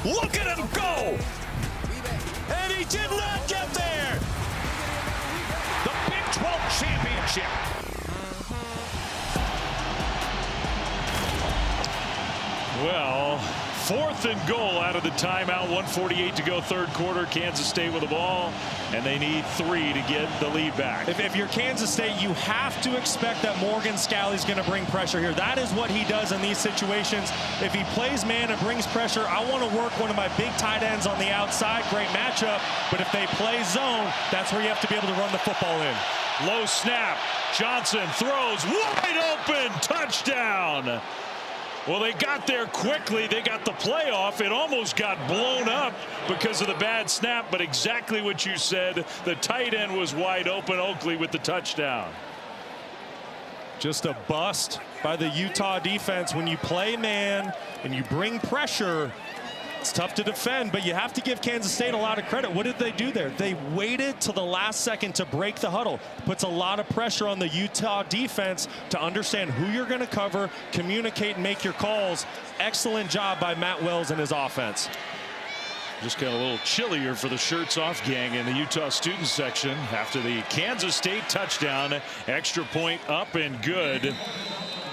in. Look at him go! And he did not get there! The Big 12 championship. Well, 4th and goal out of the timeout. 1:48 to go, third quarter. Kansas State with the ball, and they need 3 to get the lead back. If you're Kansas State, you have to expect that Morgan Scalley's going to bring pressure here. That is what he does in these situations. If he plays man and brings pressure, I want to work one of my big tight ends on the outside. Great matchup. But if they play zone, that's where you have to be able to run the football in. Low snap. Johnson throws wide open. Touchdown. Well, they got there quickly. They got the playoff. It almost got blown up because of the bad snap, but exactly what you said. The tight end was wide open. Oakley with the touchdown. Just a bust by the Utah defense. When you play man and you bring pressure, it's tough to defend, but you have to give Kansas State a lot of credit. What did they do there? They waited till the last second to break the huddle. Puts a lot of pressure on the Utah defense to understand who you're going to cover, communicate, and make your calls. Excellent job by Matt Wells and his offense. Just got a little chillier for the shirts off gang in the Utah student section after the Kansas State touchdown. Extra point up and good.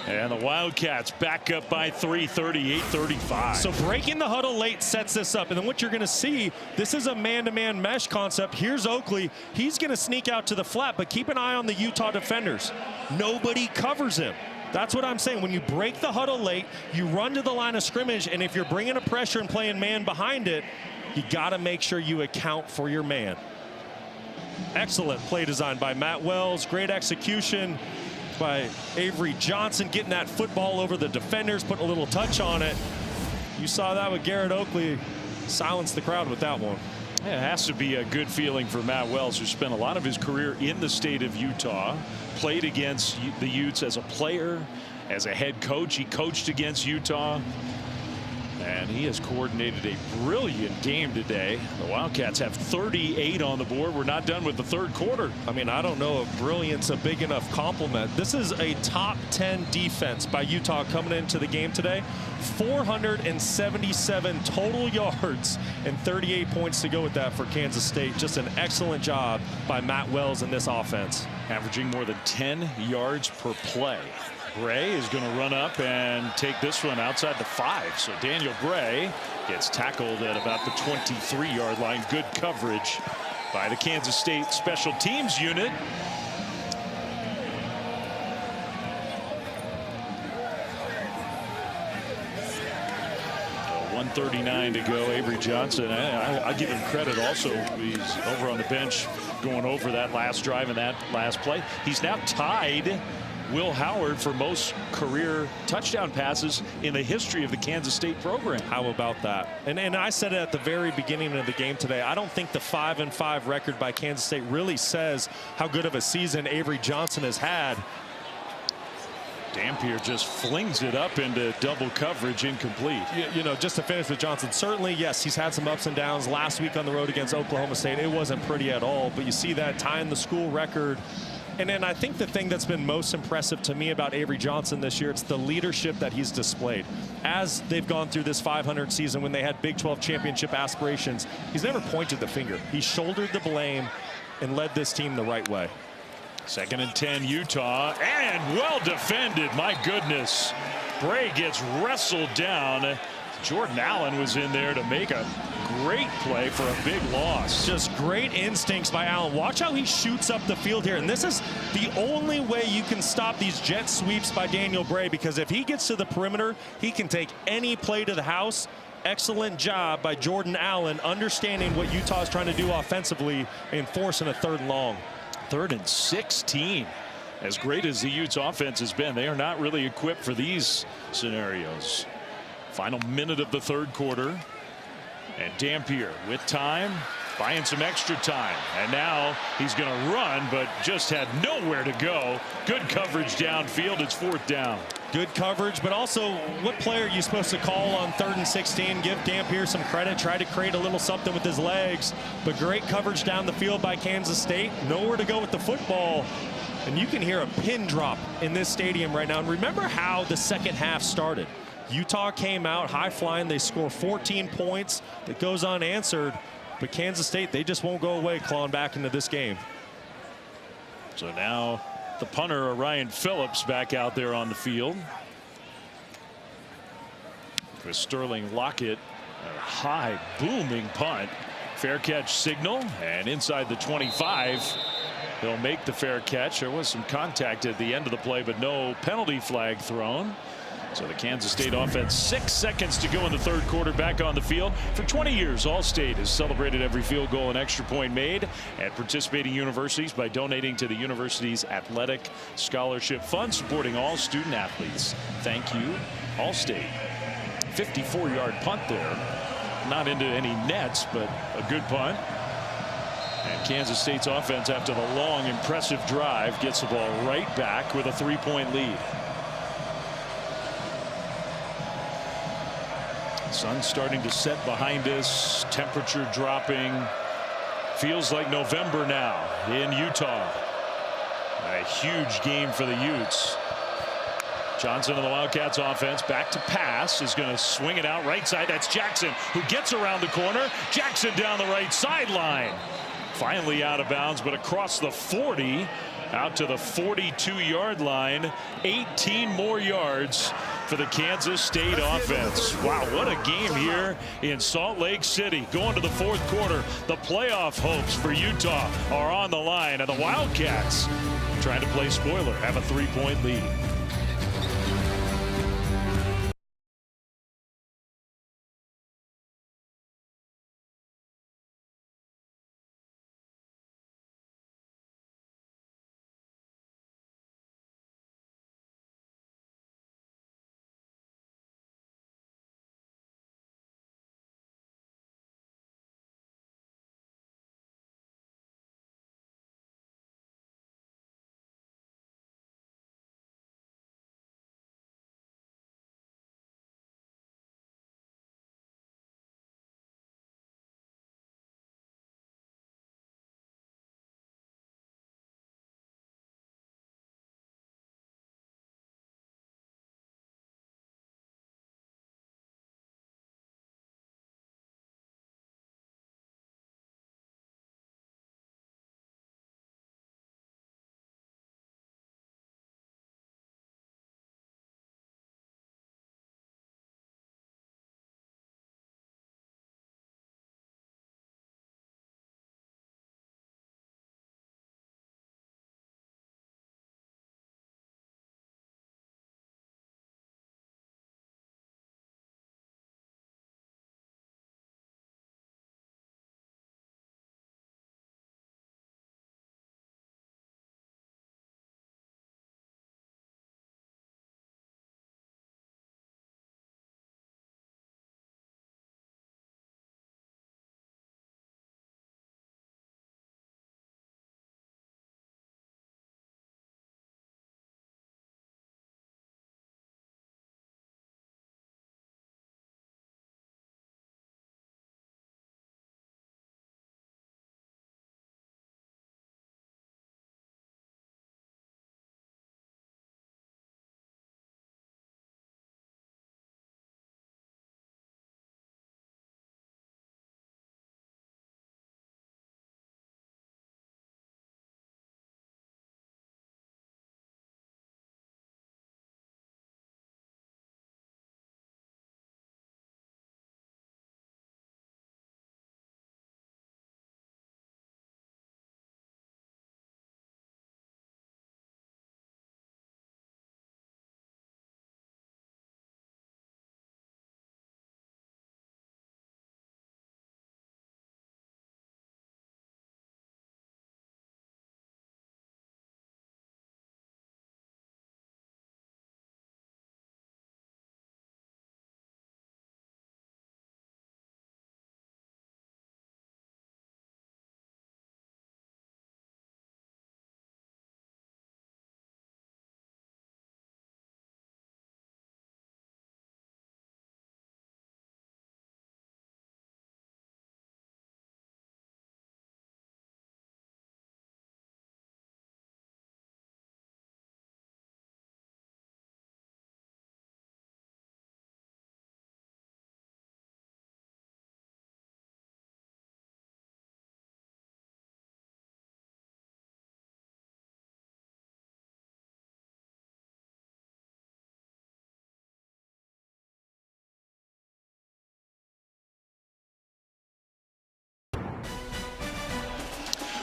And the Wildcats back up by 3, 38-35. So breaking the huddle late sets this up. And then what you're going to see, this is a man-to-man mesh concept. Here's Oakley. He's going to sneak out to the flat, but keep an eye on the Utah defenders. Nobody covers him. That's what I'm saying. When you break the huddle late, you run to the line of scrimmage, and if you're bringing a pressure and playing man behind it, you got to make sure you account for your man. Excellent play design by Matt Wells. Great execution by Avery Johnson, getting that football over the defenders, putting a little touch on it. You saw that with Garrett Oakley. Silenced the crowd with that one. Yeah, it has to be a good feeling for Matt Wells, who spent a lot of his career in the state of Utah, played against the Utes as a player, as a head coach. He coached against Utah. And he has coordinated a brilliant game today. The Wildcats have 38 on the board. We're not done with the third quarter. I mean, I don't know if brilliant's a big enough compliment. This is a top 10 defense by Utah coming into the game today. 477 total yards and 38 points to go with that for Kansas State. Just an excellent job by Matt Wells in this offense. Averaging more than 10 yards per play. Bray is going to run up and take this one outside the 5. So Daniel Bray gets tackled at about the 23-yard line. Good coverage by the Kansas State special teams unit. So 1:39 to go. Avery Johnson, I give him credit also. He's over on the bench going over that last drive and that last play. He's now tied Will Howard for most career touchdown passes in the history of the Kansas State program. How about that? And I said it at the very beginning of the game today. I don't think the 5-5 record by Kansas State really says how good of a season Avery Johnson has had. Dampier just flings it up into double coverage, incomplete. You know, just to finish with Johnson, certainly, yes, he's had some ups and downs. Last week on the road against Oklahoma State, it wasn't pretty at all. But you see that tying the school record. And then I think the thing that's been most impressive to me about Avery Johnson this year, it's the leadership that he's displayed. As they've gone through this 500 season when they had Big 12 championship aspirations, he's never pointed the finger. He shouldered the blame and led this team the right way. 2nd and 10 Utah, and well defended. My goodness. Bray gets wrestled down. Jordan Allen was in there to make a great play for a big loss. Just great instincts by Allen. Watch how he shoots up the field here. And this is the only way you can stop these jet sweeps by Daniel Bray, because if he gets to the perimeter, he can take any play to the house. Excellent job by Jordan Allen, understanding what Utah is trying to do offensively and forcing a 3rd and long. 3rd and 16. As great as the Utes offense has been, they are not really equipped for these scenarios. Final minute of the 3rd quarter. And Dampier with time, buying some extra time. And now he's going to run, but just had nowhere to go. Good coverage downfield. It's 4th down. Good coverage, but also what player are you supposed to call on 3rd and 16? Give Dampier some credit. Try to create a little something with his legs. But great coverage down the field by Kansas State. Nowhere to go with the football. And you can hear a pin drop in this stadium right now. And remember how the second half started. Utah came out high flying. They score 14 points. That goes unanswered. But Kansas State, they just won't go away, clawing back into this game. So now the punter, Ryan Phillips, back out there on the field. With Sterling Lockett, a high booming punt. Fair catch signal, and inside the 25. He'll make the fair catch. There was some contact at the end of the play, but no penalty flag thrown. So the Kansas State offense, 6 seconds to go in the third quarter, back on the field. For 20 years, Allstate has celebrated every field goal and extra point made at participating universities by donating to the university's athletic scholarship fund, supporting all student athletes. Thank you, Allstate. 54-yard punt there. Not into any nets, but a good punt. And Kansas State's offense, after the long, impressive drive, gets the ball right back with a 3-point lead. Sun starting to set behind us. Temperature dropping. Feels like November now in Utah. A huge game for the Utes. Johnson of the Wildcats offense, back to pass, is going to swing it out right side. That's Jackson, who gets around the corner. Jackson down the right sideline. Finally out of bounds, but across the 40, out to the 42-yard line. 18 more yards for the Kansas State offense. Wow, what a game here in Salt Lake City. Going to the fourth quarter, the playoff hopes for Utah are on the line, and the Wildcats, trying to play spoiler, have a 3-point lead.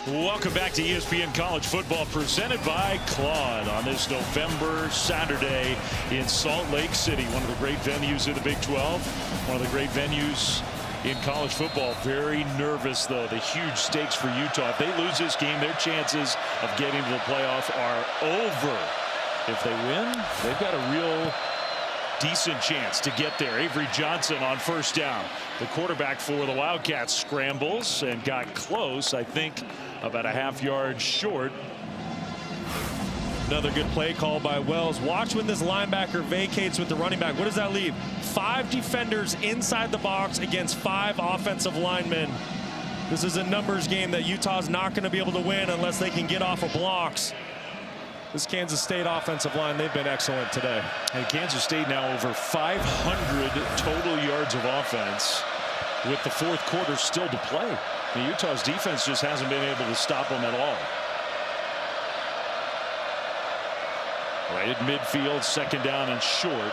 Welcome back to ESPN College Football, presented by Claude on this November Saturday in Salt Lake City. One of the great venues in the Big 12. One of the great venues in college football. Very nervous, though. The huge stakes for Utah. If they lose this game, their chances of getting to the playoff are over. If they win, they've got a real decent chance to get there. Avery Johnson on first down. The quarterback for the Wildcats scrambles and got close, I think about a half-yard short. Another good play call by Wells. Watch when this linebacker vacates with the running back. What does that leave? 5 defenders inside the box against 5 offensive linemen. This is a numbers game that Utah's not going to be able to win unless they can get off of blocks. This Kansas State offensive line, they've been excellent today. And Kansas State now over 500 total yards of offense with the fourth quarter still to play. The Utah's defense just hasn't been able to stop them at all. Right at midfield, second down and short.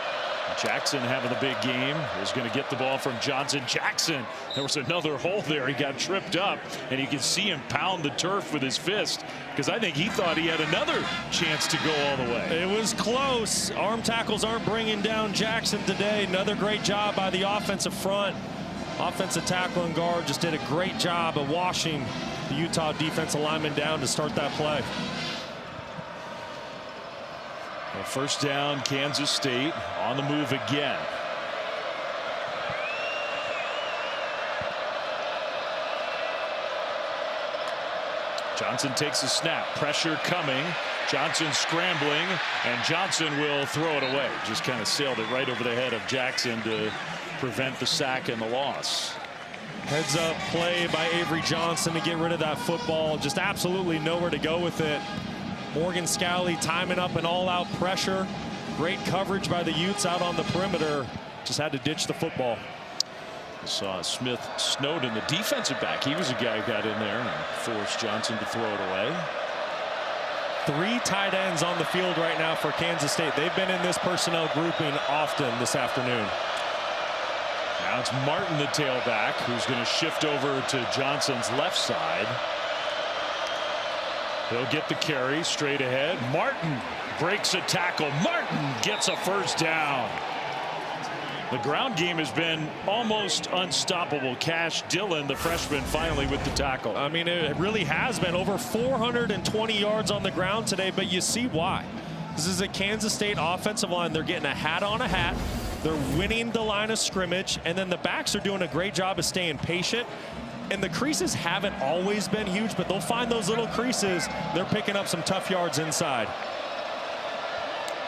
Jackson having the big game is going to get the ball from Johnson. Jackson, there was another hole there. He got tripped up, and you can see him pound the turf with his fist because I think he thought he had another chance to go all the way. It was close. Arm tackles aren't bringing down Jackson today. Another great job by the offensive front. Offensive tackle and guard just did a great job of washing the Utah defensive lineman down to start that play. Well, first down, Kansas State on the move again. Johnson takes a snap. Pressure coming. Johnson scrambling, and Johnson will throw it away. Just kind of sailed it right over the head of Jackson to prevent the sack and the loss. Heads up play by Avery Johnson to get rid of that football. Just absolutely nowhere to go with it. Morgan Scalley timing up an all-out pressure. Great coverage by the Utes out on the perimeter. Just had to ditch the football. Saw Smith Snowden, the defensive back. He was a guy who got in there and forced Johnson to throw it away. 3 tight ends on the field right now for Kansas State. They've been in this personnel grouping often this afternoon. Now it's Martin, the tailback, who's going to shift over to Johnson's left side. He'll get the carry straight ahead. Martin breaks a tackle. Martin gets a first down. The ground game has been almost unstoppable. Cash Dillon, the freshman, finally with the tackle. I mean, it really has been over 420 yards on the ground today, but you see why. This is a Kansas State offensive line. They're getting a hat on a hat. They're winning the line of scrimmage, and then the backs are doing a great job of staying patient. And the creases haven't always been huge, but they'll find those little creases. They're picking up some tough yards inside.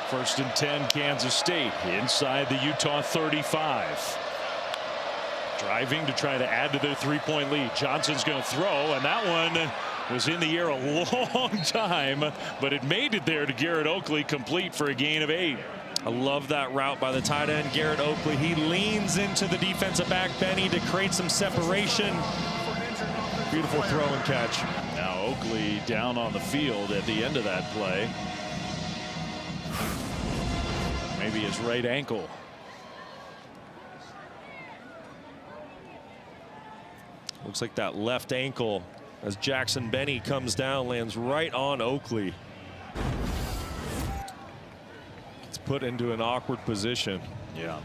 First and 10, Kansas State inside the Utah 35. Driving to try to add to their 3-point lead. Johnson's going to throw, and that one was in the air a long time, but it made it there to Garrett Oakley, complete for a gain of 8. I love that route by the tight end, Garrett Oakley. He leans into the defensive back, Benny, to create some separation. Beautiful throw and catch. Now Oakley down on the field at the end of that play. Maybe his right ankle. Looks like that left ankle as Jackson Benny comes down, lands right on Oakley. It's put into an awkward position. Yeah.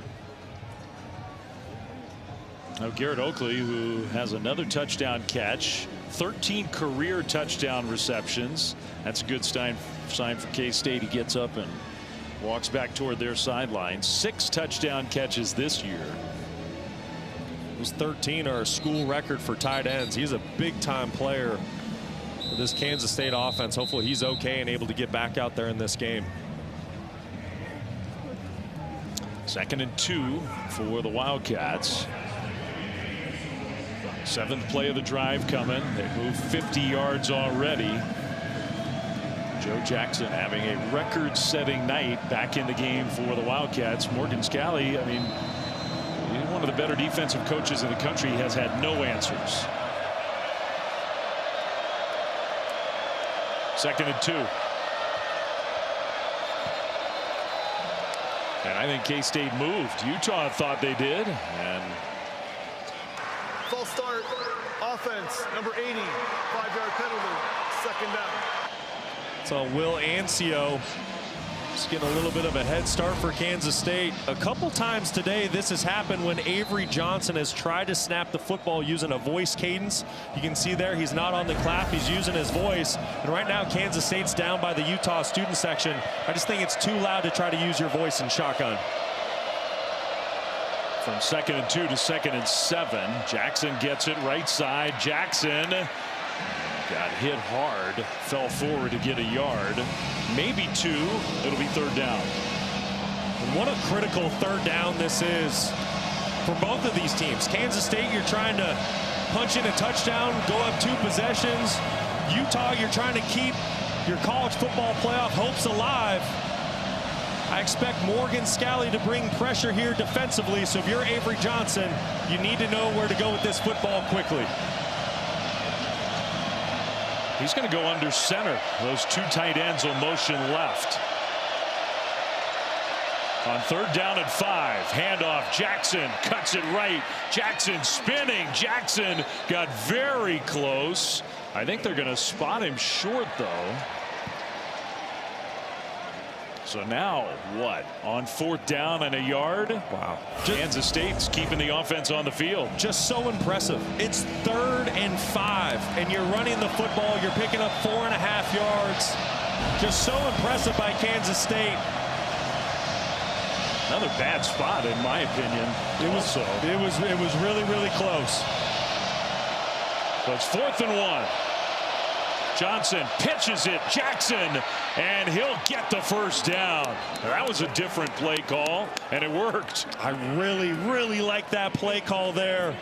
Now Garrett Oakley, who has another touchdown catch, 13 career touchdown receptions. That's a good sign for K-State. He gets up and walks back toward their sideline. 6 touchdown catches this year. Those 13 are a school record for tight ends. He's a big-time player for this Kansas State offense. Hopefully he's okay and able to get back out there in this game. 2nd and 2 for the Wildcats. 7th play of the drive coming. They moved 50 yards already. Joe Jackson having a record-setting night back in the game for the Wildcats. Morgan Scalley, I mean, he's one of the better defensive coaches in the country. He has had no answers. 2nd and 2. And I think K-State moved. Utah thought they did. And False start, offense, number 80, 5-yard penalty, second down. So Will Ancio just getting a little bit of a head start for Kansas State. A couple times today this has happened when Avery Johnson has tried to snap the football using a voice cadence. You can see there he's not on the clap, he's using his voice. And right now Kansas State's down by the Utah student section. I just think it's too loud to try to use your voice in shotgun. From 2nd and 2 to 2nd and 7. Jackson gets it right side. Jackson got hit hard, fell forward to get a yard, maybe 2. It'll be 3rd down. And what a critical 3rd down this is for both of these teams. Kansas State, you're trying to punch in a touchdown, go up 2 possessions. Utah, you're trying to keep your college football playoff hopes alive. I expect Morgan Scalley to bring pressure here defensively, so if you're Avery Johnson, you need to know where to go with this football quickly. He's going to go under center. Those 2 tight ends will motion left. On 3rd down and 5, handoff. Jackson cuts it right. Jackson spinning. Jackson got very close. I think they're going to spot him short, though. So now what? On 4th down and a yard? Wow. Kansas State's keeping the offense on the field. Just so impressive. It's 3rd and 5, and you're running the football. You're picking up 4.5 yards. Just so impressive by Kansas State. Another bad spot, in my opinion. It was really, really close. So it's 4th and 1. Johnson pitches it. Jackson, and he'll get the 1st down. That was a different play call, and it worked. I really, really like that play call there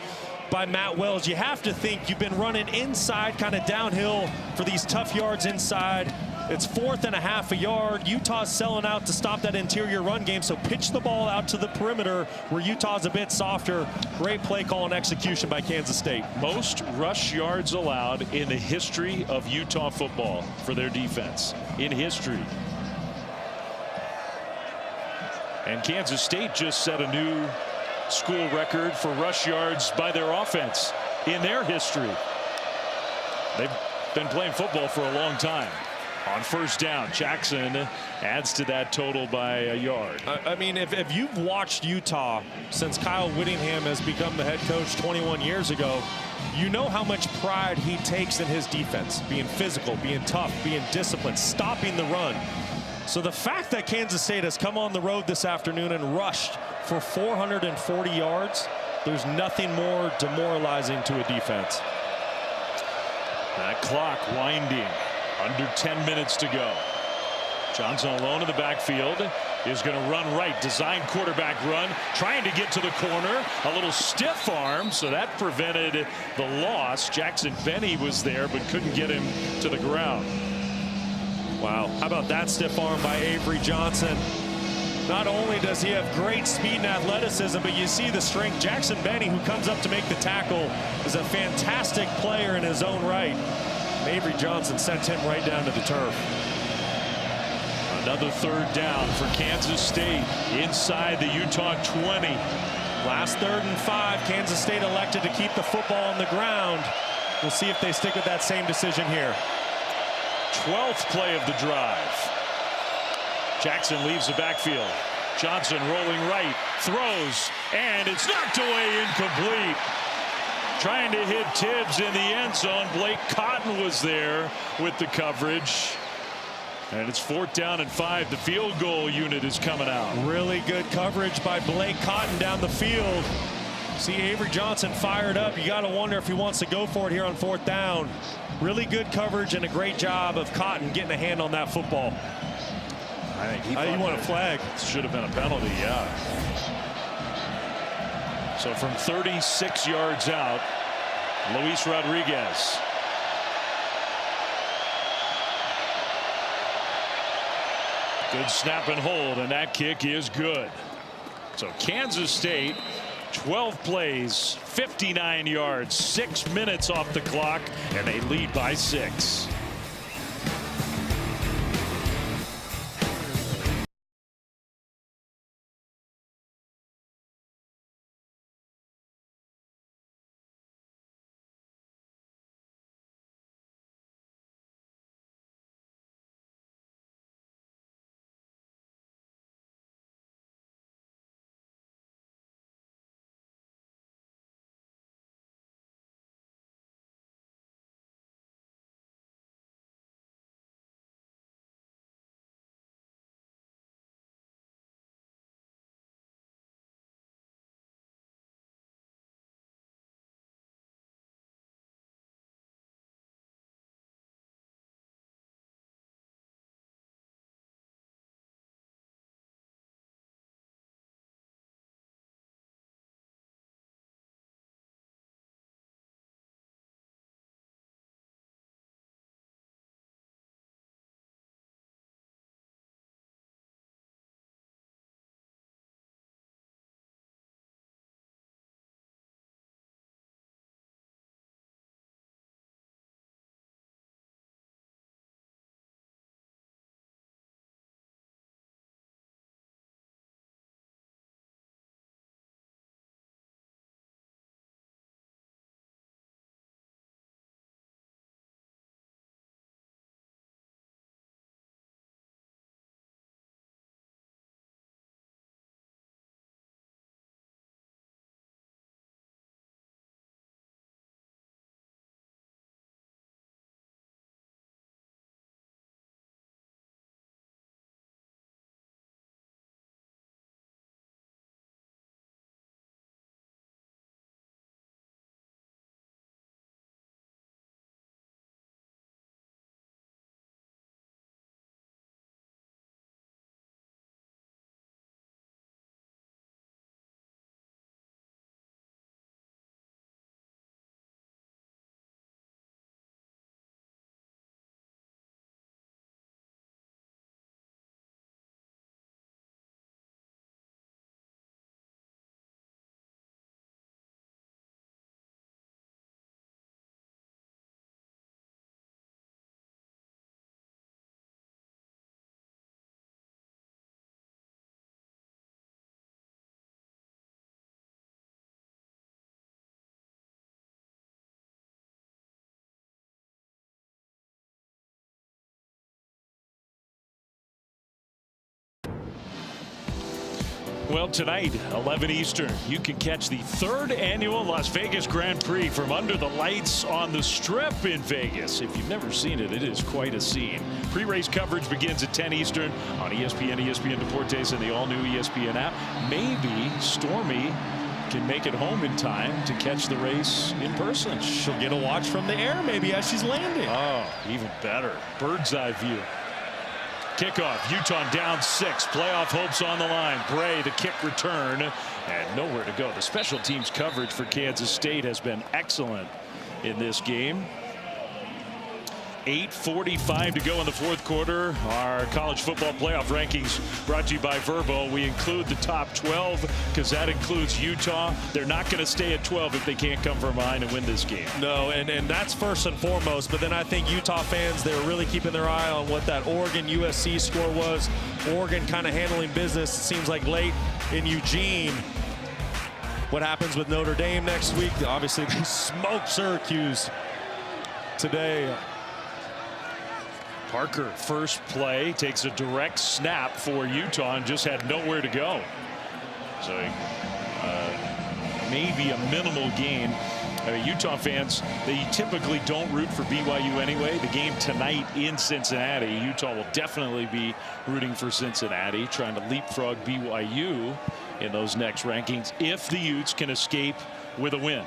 by Matt Wells. You have to think you've been running inside, kind of downhill for these tough yards inside. It's 4th and a half a yard. Utah's selling out to stop that interior run game, so pitch the ball out to the perimeter where Utah's a bit softer. Great play call and execution by Kansas State. Most rush yards allowed in the history of Utah football for their defense. In history. And Kansas State just set a new school record for rush yards by their offense in their history. They've been playing football for a long time. On 1st down, Jackson adds to that total by a yard. I mean, if you've watched Utah since Kyle Whittingham has become the head coach 21 years ago, you know how much pride he takes in his defense, being physical, being tough, being disciplined, stopping the run. So the fact that Kansas State has come on the road this afternoon and rushed for 440 yards, there's nothing more demoralizing to a defense. That clock winding. Under 10 minutes to go. Johnson alone in the backfield is going to run right. Design quarterback run. Trying to get to the corner. A little stiff arm, so that prevented the loss. Jackson Benny was there, but couldn't get him to the ground. Wow. How about that stiff arm by Avery Johnson? Not only does he have great speed and athleticism, but you see the strength. Jackson Benny, who comes up to make the tackle, is a fantastic player in his own right. Avery Johnson sent him right down to the turf. Another 3rd down for Kansas State inside the Utah 20. Last 3rd and 5. Kansas State elected to keep the football on the ground. We'll see if they stick with that same decision here. 12th play of the drive. Jackson leaves the backfield. Johnson rolling right, throws, and it's knocked away, incomplete. Trying to hit Tibbs in the end zone. Blake Cotton was there with the coverage. And it's 4th down and 5. The field goal unit is coming out. Really good coverage by Blake Cotton down the field. See Avery Johnson fired up. You got to wonder if he wants to go for it here on 4th down. Really good coverage and a great job of Cotton getting a hand on that football. I think you want a flag. Should have been a penalty, yeah. So from 36 yards out, Luis Rodriguez. Good snap and hold, and that kick is good. So Kansas State, 12 plays, 59 yards, 6 minutes off the clock, and they lead by 6. Well, tonight, 11 Eastern, you can catch the 3rd annual Las Vegas Grand Prix from under the lights on the Strip in Vegas. If you've never seen it, it is quite a scene. Pre-race coverage begins at 10 Eastern on ESPN, ESPN Deportes, and the all-new ESPN app. Maybe Stormy can make it home in time to catch the race in person. She'll get a watch from the air maybe as she's landing. Oh, even better. Bird's eye view. Kickoff, Utah down 6. Playoff hopes on the line. Bray, the kick return, and nowhere to go. The special teams coverage for Kansas State has been excellent in this game. 8:45 to go in the 4th quarter. Our college football playoff rankings brought to you by Verbo. We include the top 12 because that includes Utah. They're not going to stay at 12 if they can't come from behind and win this game. No, and that's first and foremost. But then I think Utah fans, they're really keeping their eye on what that Oregon USC score was. Oregon kind of handling business, it seems like, late in Eugene. What happens with Notre Dame next week? Obviously, they smoked Syracuse today. Parker, first play, takes a direct snap for Utah and just had nowhere to go. So maybe a minimal gain. I mean, Utah fans, they typically don't root for BYU anyway. The game tonight in Cincinnati, Utah will definitely be rooting for Cincinnati, trying to leapfrog BYU in those next rankings if the Utes can escape with a win.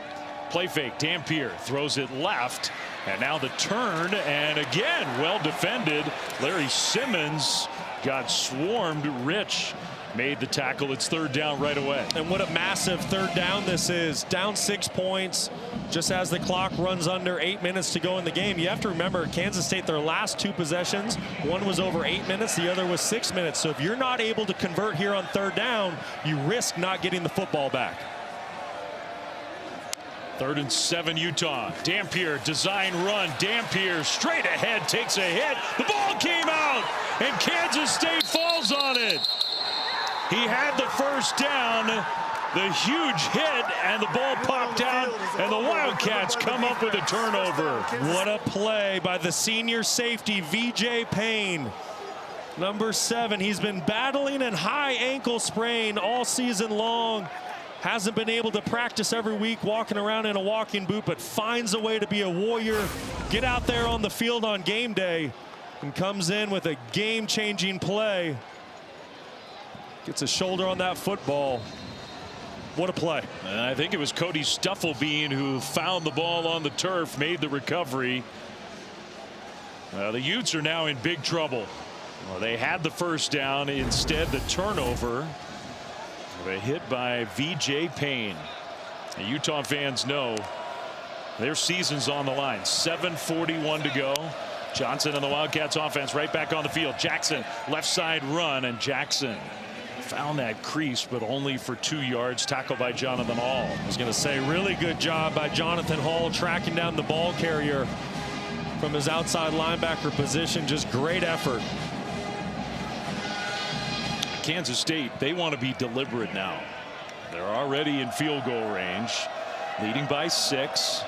Play fake, Dampier throws it left, and now the turn, and again, well defended. Larry Simmons got swarmed. Rich made the tackle. It's 3rd down right away. And what a massive 3rd down this is. Down 6 points just as the clock runs under 8 minutes to go in the game. You have to remember, Kansas State, their last 2 possessions, one was over 8 minutes, the other was 6 minutes. So if you're not able to convert here on 3rd down, you risk not getting the football back. 3rd and 7 Utah. Dampier, design run. Dampier straight ahead, takes a hit. The ball came out, and Kansas State falls on it. He had the first down, the huge hit, and the ball popped out, and the Wildcats come up with a turnover. What a play by the senior safety, VJ Payne. Number 7, he's been battling a high ankle sprain all season long. Hasn't been able to practice every week, walking around in a walking boot, but finds a way to be a warrior, get out there on the field on game day, and comes in with a game-changing play. Gets a shoulder on that football. What a play. And I think it was Cody Stufflebean who found the ball on the turf, made the recovery. The Utes are now in big trouble. Well, they had the first down, instead the turnover. A hit by VJ Payne. The Utah fans know their season's on the line. 7:41 to go. Johnson and the Wildcats offense right back on the field. Jackson, left side run, and Jackson found that crease, but only for 2 yards. Tackle by Jonathan Hall. I was going to say, really good job by Jonathan Hall tracking down the ball carrier from his outside linebacker position. Just great effort. Kansas State, they want to be deliberate now. They're already in field goal range, leading by 6.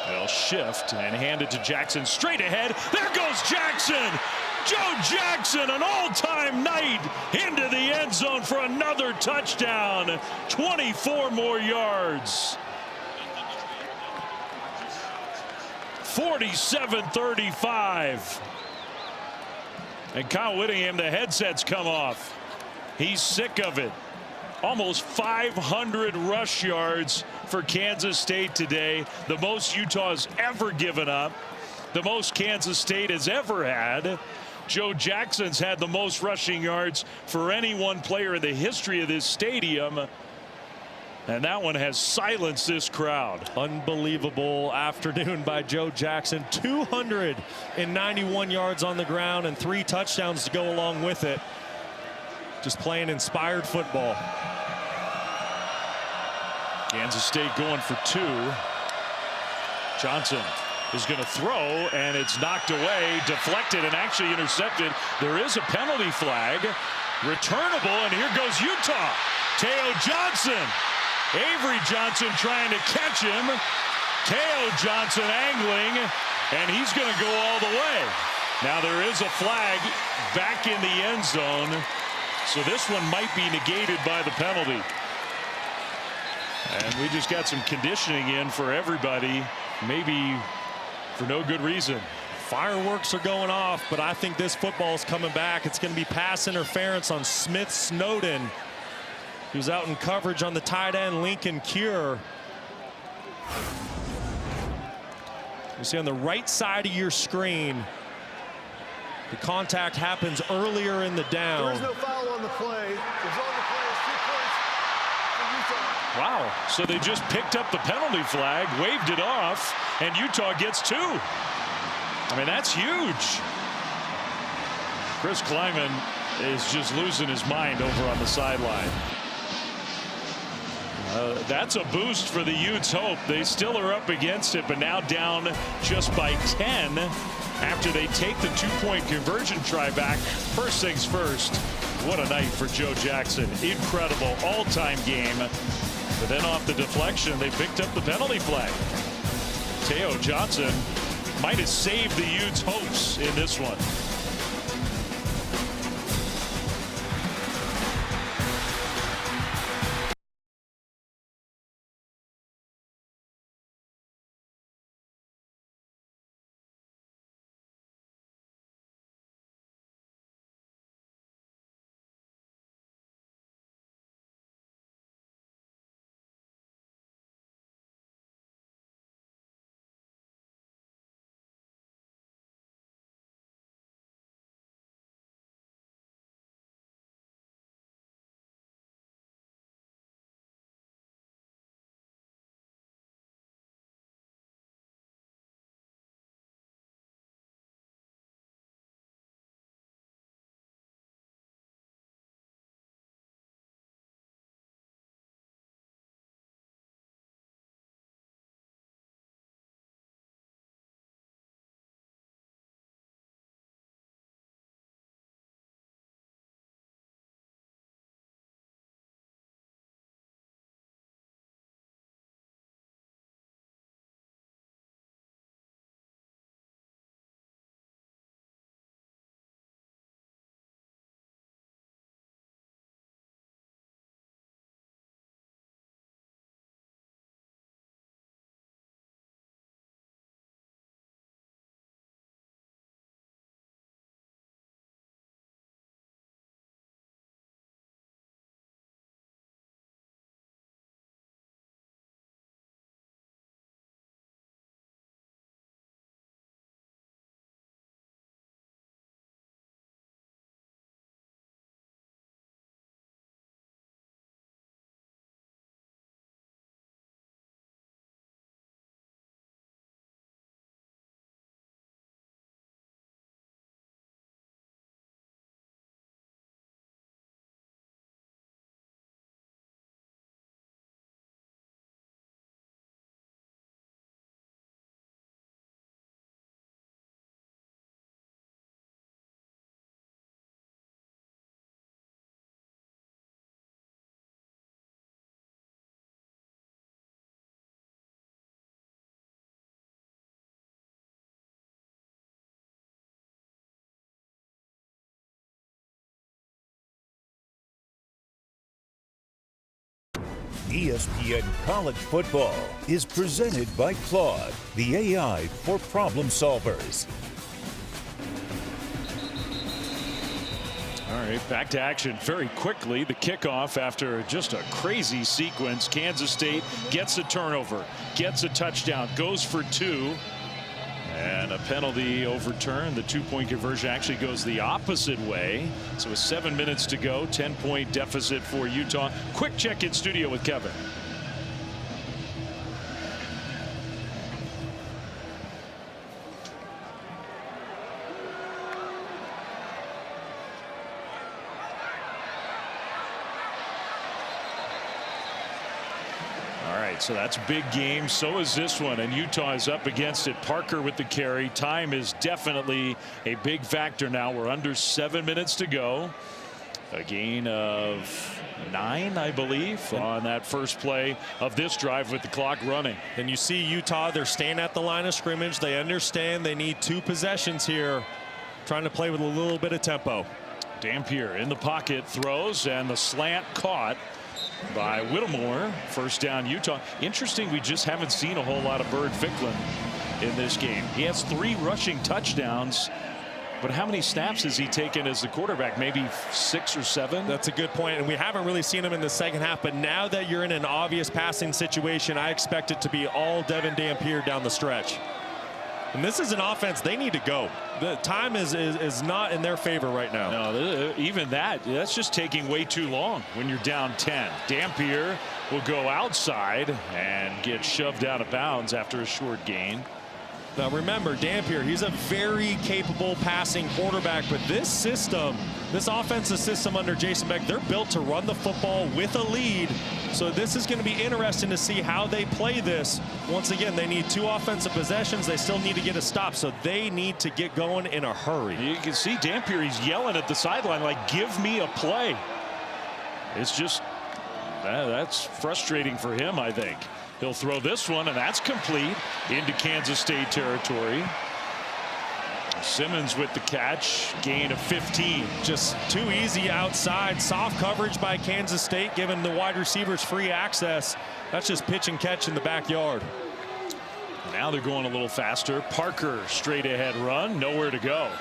They'll shift and hand it to Jackson straight ahead. There goes Jackson. Joe Jackson, an all-time night, into the end zone for another touchdown. 24 more yards. 47-35. And Kyle Whittingham, the headsets come off. He's sick of it. Almost 500 rush yards for Kansas State today. The most Utah's ever given up. The most Kansas State has ever had. Joe Jackson's had the most rushing yards for any one player in the history of this stadium. And that one has silenced this crowd. Unbelievable afternoon by Joe Jackson. 291 yards on the ground and 3 touchdowns to go along with it. Just playing inspired football. Kansas State going for 2. Johnson is going to throw, and it's knocked away, deflected, and actually intercepted. There is a penalty flag. Returnable, and here goes Utah. Teo Johnson. Avery Johnson trying to catch him. Teo Johnson angling, and he's going to go all the way. Now there is a flag back in the end zone, so this one might be negated by the penalty. And we just got some conditioning in for everybody, maybe for no good reason. Fireworks are going off, but I think this football is coming back. It's going to be pass interference on Smith Snowden, who's out in coverage on the tight end, Lincoln Cure. You see on the right side of your screen, the contact happens earlier in the down. There is no foul on the play. The result of the play is 2 points for Utah. Wow, so they just picked up the penalty flag, waved it off, and Utah gets 2. I mean, that's huge. Chris Kleiman is just losing his mind over on the sideline. That's a boost for the Utes' hope. They still are up against it, but now down just by 10 after they take the 2-point conversion try back. First things first, what a night for Joe Jackson. Incredible all-time game. But then off the deflection, they picked up the penalty flag. Teo Johnson might have saved the Utes' hopes in this one. ESPN College Football is presented by Claude, the AI for problem solvers. All right, back to action very quickly. The kickoff after just a crazy sequence. Kansas State gets a turnover, gets a touchdown, goes for 2. And a penalty overturned. The 2-point conversion actually goes the opposite way. So with 7 minutes to go, 10-point deficit for Utah. Quick check in studio with Kevin. So that's a big game. So is this one, and Utah is up against it. Parker with the carry. Time is definitely a big factor now. We're under 7 minutes to go. A gain of 9, I believe, on that first play of this drive with the clock running. And you see Utah, they're staying at the line of scrimmage. They understand they need 2 possessions here, trying to play with a little bit of tempo. Dampier in the pocket, throws, and the slant caught by Whittemore. First down, Utah. Interesting, we just haven't seen a whole lot of Bird Ficklin in this game. He has 3 rushing touchdowns, but how many snaps has he taken as the quarterback? Maybe 6 or 7? That's a good point, and we haven't really seen him in the second half, but now that you're in an obvious passing situation, I expect it to be all Devin Dampier down the stretch. And this is an offense they need to go. The time is not in their favor right now. No, even that's just taking way too long when you're down 10. Dampier will go outside and get shoved out of bounds after a short gain. Now remember, Dampier, he's a very capable passing quarterback, but this system, this offensive system under Jason Beck, they're built to run the football with a lead. So this is going to be interesting to see how they play this. Once again, they need 2 offensive possessions. They still need to get a stop, so they need to get going in a hurry. You can see Dampier, he's yelling at the sideline like, give me a play. It's just, that's frustrating for him, I think. He'll throw this one, and that's complete into Kansas State territory. Simmons with the catch, gain of 15. Just too easy outside. Soft coverage by Kansas State, giving the wide receivers free access. That's just pitch and catch in the backyard. Now they're going a little faster. Parker straight ahead run, nowhere to go.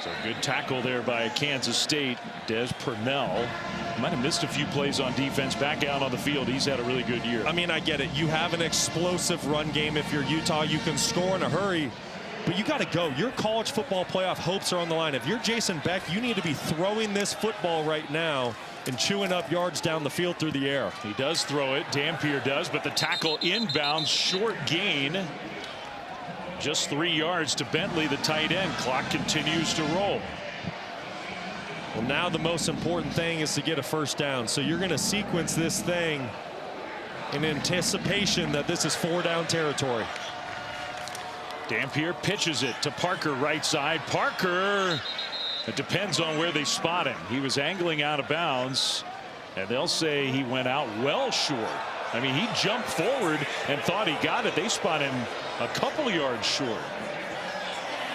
So good tackle there by Kansas State. Des Purnell might have missed a few plays on defense. Back out on the field, he's had a really good year. I mean, I get it. You have an explosive run game. If you're Utah, you can score in a hurry. But you got to go. Your college football playoff hopes are on the line. If you're Jason Beck, you need to be throwing this football right now and chewing up yards down the field through the air. He does throw it. Dampier does, but the tackle inbounds, short gain. Just 3 yards to Bentley, the tight end. Clock continues to roll. Well, now the most important thing is to get a first down. So you're going to sequence this thing in anticipation that this is 4-down territory. Dampier pitches it to Parker right side. Parker, it depends on where they spot him. He was angling out of bounds, and they'll say he went out well short. I mean, he jumped forward and thought he got it. They spot him a couple yards short.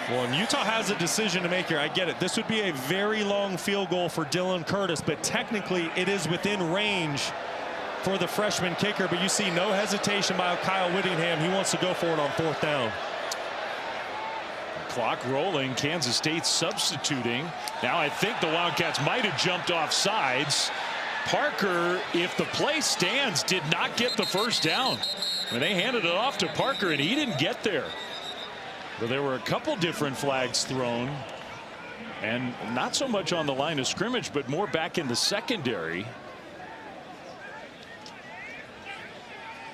Well, and Utah has a decision to make here. I get it. This would be a very long field goal for Dylan Curtis, but technically it is within range for the freshman kicker. But you see no hesitation by Kyle Whittingham. He wants to go for it on 4th down. Clock rolling. Kansas State substituting. Now I think the Wildcats might have jumped off sides. Parker, if the play stands, did not get the first down. I mean, they handed it off to Parker, and he didn't get there. But there were a couple different flags thrown, and not so much on the line of scrimmage, but more back in the secondary.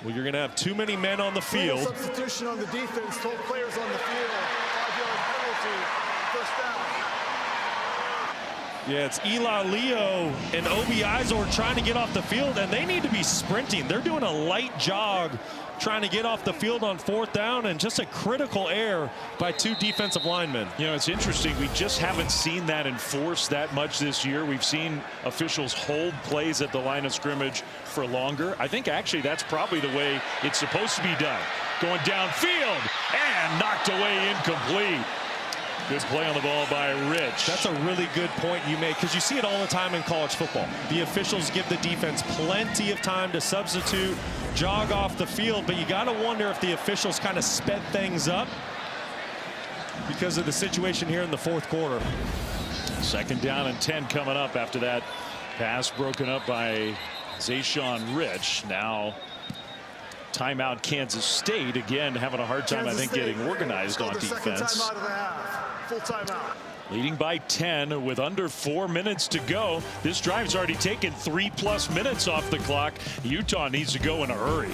Well, you're going to have too many men on the field. Substitution on the defense, 12 players on the field. 5-yard penalty, first down. Yeah, it's Eli Leo and Obi Izor trying to get off the field, and they need to be sprinting. They're doing a light jog trying to get off the field on 4th down, and just a critical error by 2 defensive linemen. You know, it's interesting. We just haven't seen that enforced that much this year. We've seen officials hold plays at the line of scrimmage for longer. I think actually that's probably the way it's supposed to be done. Going downfield and knocked away, incomplete. Good play on the ball by Rich. That's a really good point you make, because you see it all the time in college football. The officials give the defense plenty of time to substitute, jog off the field, but you got to wonder if the officials kind of sped things up because of the situation here in the 4th quarter. 2nd down and 10 coming up after that pass broken up by Zayshawn Rich. Now timeout Kansas State, again having a hard time, I think, getting organized on defense. Second timeout of the half. Full timeout. Leading by 10 with under 4 minutes to go. This drive's already taken 3+ minutes off the clock. Utah needs to go in a hurry.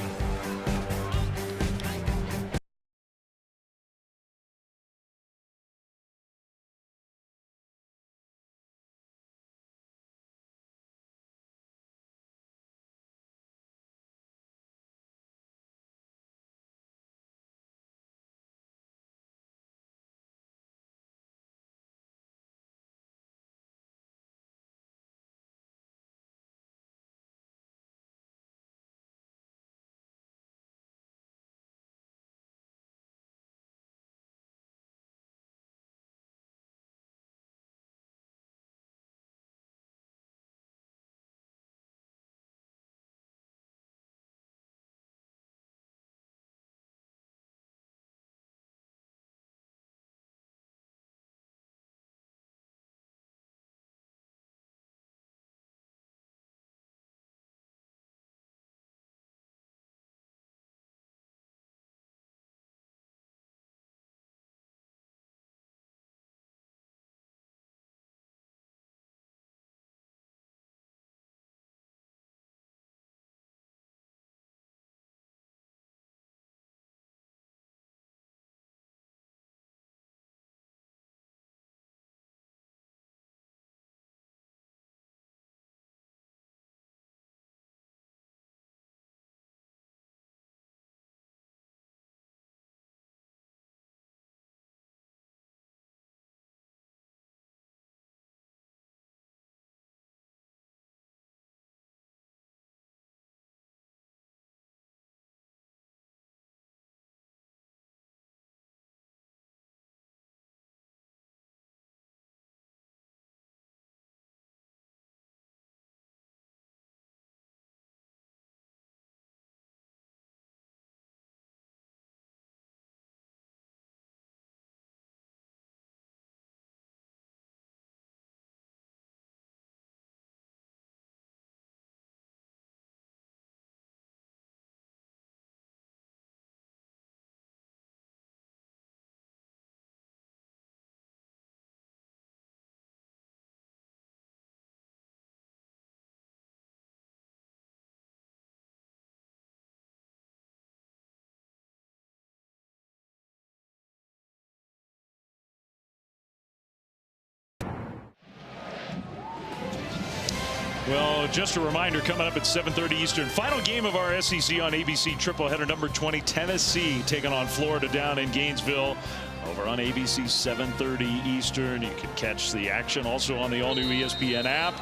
Well, just a reminder, coming up at 7:30 Eastern, final game of our SEC on ABC triple header number 20, Tennessee taking on Florida down in Gainesville. Over on ABC 7:30 Eastern. You can catch the action also on the all-new ESPN app.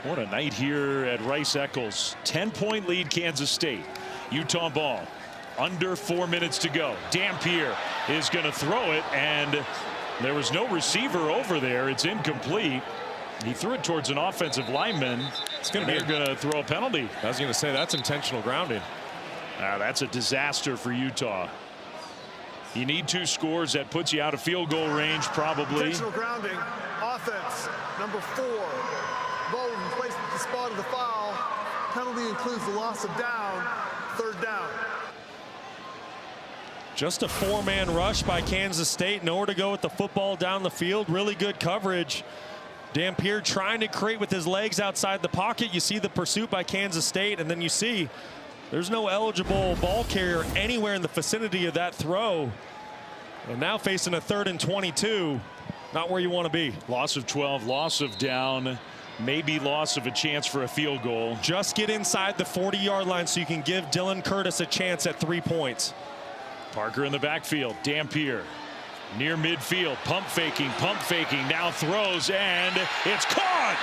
What a night here at Rice-Eccles. 10-point lead, Kansas State. Utah ball. Under 4 minutes to go. Dampier is going to throw it, and there was no receiver over there. It's incomplete. He threw it towards an offensive lineman. They're going to throw a penalty. I was going to say that's intentional grounding. That's a disaster for Utah. You need 2 scores. That puts you out of field goal range, probably. Intentional grounding. Offense, number 4. Ball was placed at the spot of the foul. Penalty includes the loss of down. 3rd down. Just a 4-man rush by Kansas State. Nowhere to go with the football down the field. Really good coverage. Dampier trying to create with his legs outside the pocket. You see the pursuit by Kansas State, and then you see there's no eligible ball carrier anywhere in the vicinity of that throw. And now facing a 3rd and 22. Not where you want to be. Loss of 12, loss of down, maybe loss of a chance for a field goal. Just get inside the 40-yard line so you can give Dylan Curtis a chance at 3 points. Parker in the backfield. Dampier near midfield. Pump faking, now throws, and it's caught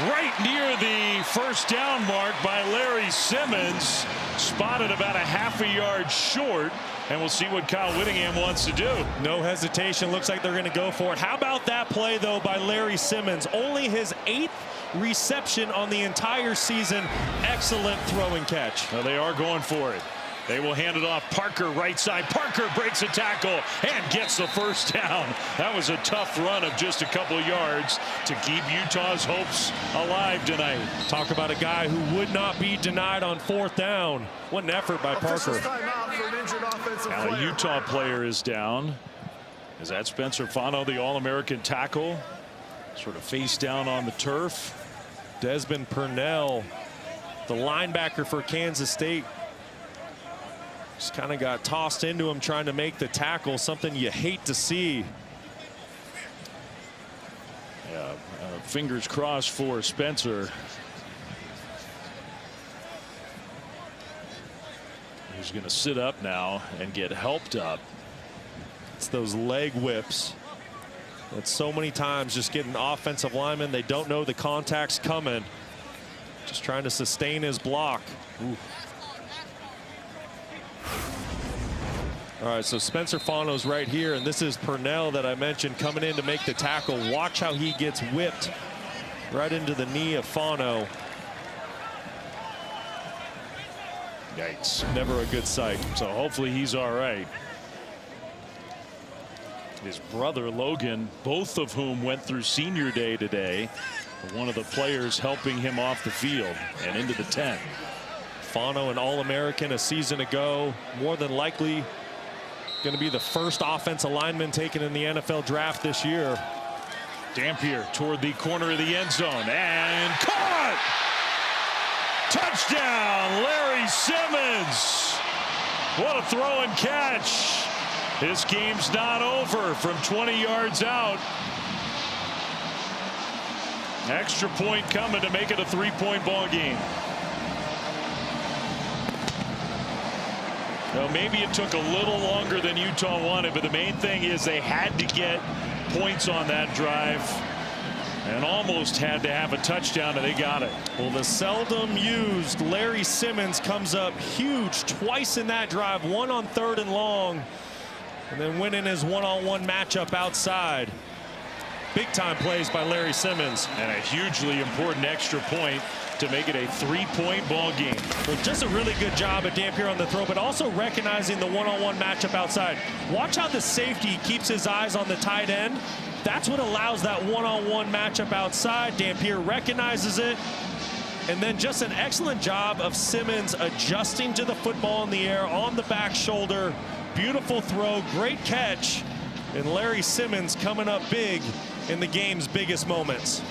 right near the 1st down mark by Larry Simmons. Spotted about a half a yard short, and we'll see what Kyle Whittingham wants to do. No hesitation. Looks like they're going to go for it. How about that play, though, by Larry Simmons? Only his 8th reception on the entire season. Excellent throw and catch. Well, they are going for it. They will hand it off. Parker right side. Parker breaks a tackle and gets the 1st down. That was a tough run of just a couple yards to keep Utah's hopes alive tonight. Talk about a guy who would not be denied on 4th down. What an effort by Parker. Timeout for an injured offensive Now player. a Utah player is down. Is that Spencer Fano, the All-American tackle? Sort of face down on the turf. Desmond Purnell, the linebacker for Kansas State, just kind of got tossed into him trying to make the tackle, something you hate to see. Yeah, fingers crossed for Spencer. He's going to sit up now and get helped up. It's those leg whips that so many times just get an offensive lineman. They don't know the contact's coming. Just trying to sustain his block. Ooh. All right, so Spencer Fano's right here, and this is Purnell that I mentioned coming in to make the tackle. Watch how he gets whipped right into the knee of Fano. Yikes. Never a good sight. So hopefully he's all right. His brother Logan, both of whom went through senior day today. One of the players helping him off the field and into the tent. Fano, an All-American a season ago, more than likely going to be the first offensive lineman taken in the NFL draft this year. Dampier toward the corner of the end zone and caught! Touchdown, Larry Simmons. What a throw and catch. This game's not over from 20 yards out. Extra point coming to make it a 3-point ball game. Well, maybe it took a little longer than Utah wanted, but the main thing is they had to get points on that drive and almost had to have a touchdown, and they got it. Well, the seldom used Larry Simmons comes up huge twice in that drive, one on 3rd and long, and then winning his one-on-one matchup outside. Big time plays by Larry Simmons. And a hugely important extra point to make it a 3-point ball game. Well, just a really good job at Dampier on the throw, but also recognizing the one-on-one matchup outside. Watch how the safety keeps his eyes on the tight end. That's what allows that one-on-one matchup outside. Dampier recognizes it. And then just an excellent job of Simmons adjusting to the football in the air on the back shoulder. Beautiful throw, great catch. And Larry Simmons coming up big in the game's biggest moments.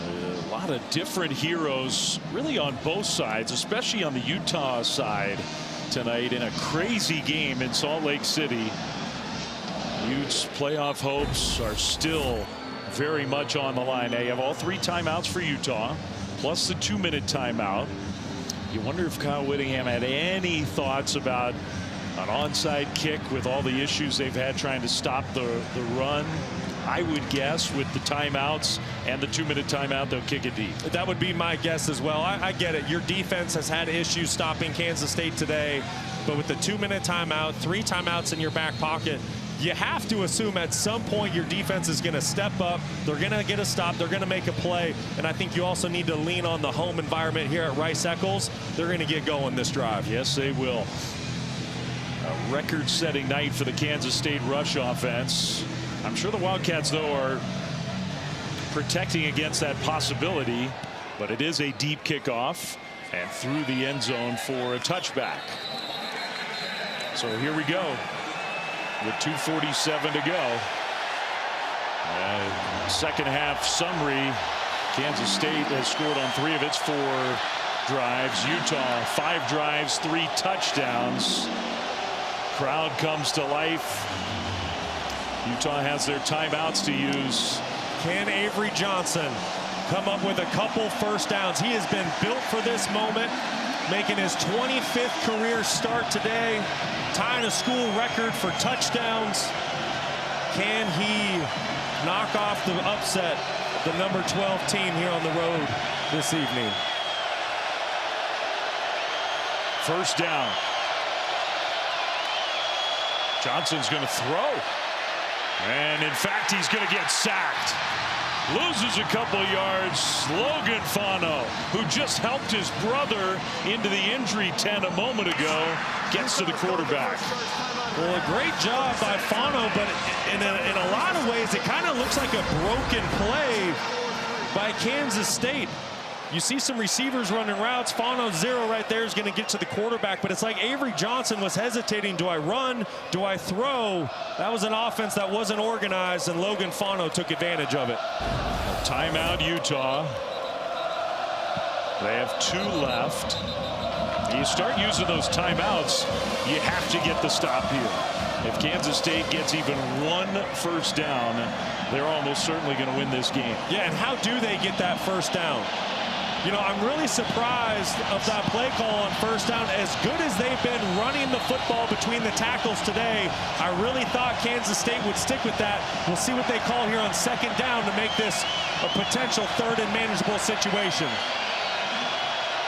A lot of different heroes really on both sides, especially on the Utah side tonight in a crazy game in Salt Lake City. Utes playoff hopes are still very much on the line. They have all 3 timeouts for Utah, plus the 2-minute timeout. You wonder if Kyle Whittingham had any thoughts about an onside kick with all the issues they've had trying to stop the run. I would guess with the timeouts and the 2-minute timeout, they'll kick it deep. That would be my guess as well. I get it. Your defense has had issues stopping Kansas State today, but with the 2-minute timeout, 3 timeouts in your back pocket, you have to assume at some point your defense is going to step up. They're going to get a stop. They're going to make a play. And I think you also need to lean on the home environment here at Rice-Eccles. They're going to get going this drive. Yes, they will. A record-setting night for the Kansas State rush offense. I'm sure the Wildcats, though, are protecting against that possibility. But it is a deep kickoff and through the end zone for a touchback. So here we go. With 2:47 to go. Second half summary. Kansas State has scored on 3 of its 4 drives. Utah 5 drives, 3 touchdowns. Crowd comes to life. Utah has their timeouts to use. Can Avery Johnson come up with a couple first downs? He has been built for this moment, making his 25th career start today, tying a school record for touchdowns. Can he knock off the upset, the number 12 team here on the road this evening? First down. Johnson's going to throw. And in fact, he's going to get sacked. Loses a couple yards. Logan Fano, who just helped his brother into the injury tent a moment ago, gets to the quarterback. Well, a great job by Fano, but in a lot of ways, it kind of looks like a broken play by Kansas State. You see some receivers running routes. Fano 0 right there is going to get to the quarterback, but it's like Avery Johnson was hesitating. Do I run? Do I throw? That was an offense that wasn't organized, and Logan Fano took advantage of it. Timeout, Utah. They have 2 left. You start using those timeouts, you have to get the stop here. If Kansas State gets even 1 first down, they're almost certainly going to win this game. Yeah, and how do they get that first down? You know, I'm really surprised of that play call on first down. As good as they've been running the football between the tackles today, I really thought Kansas State would stick with that. We'll see what they call here on second down to make this a potential 3rd and manageable situation.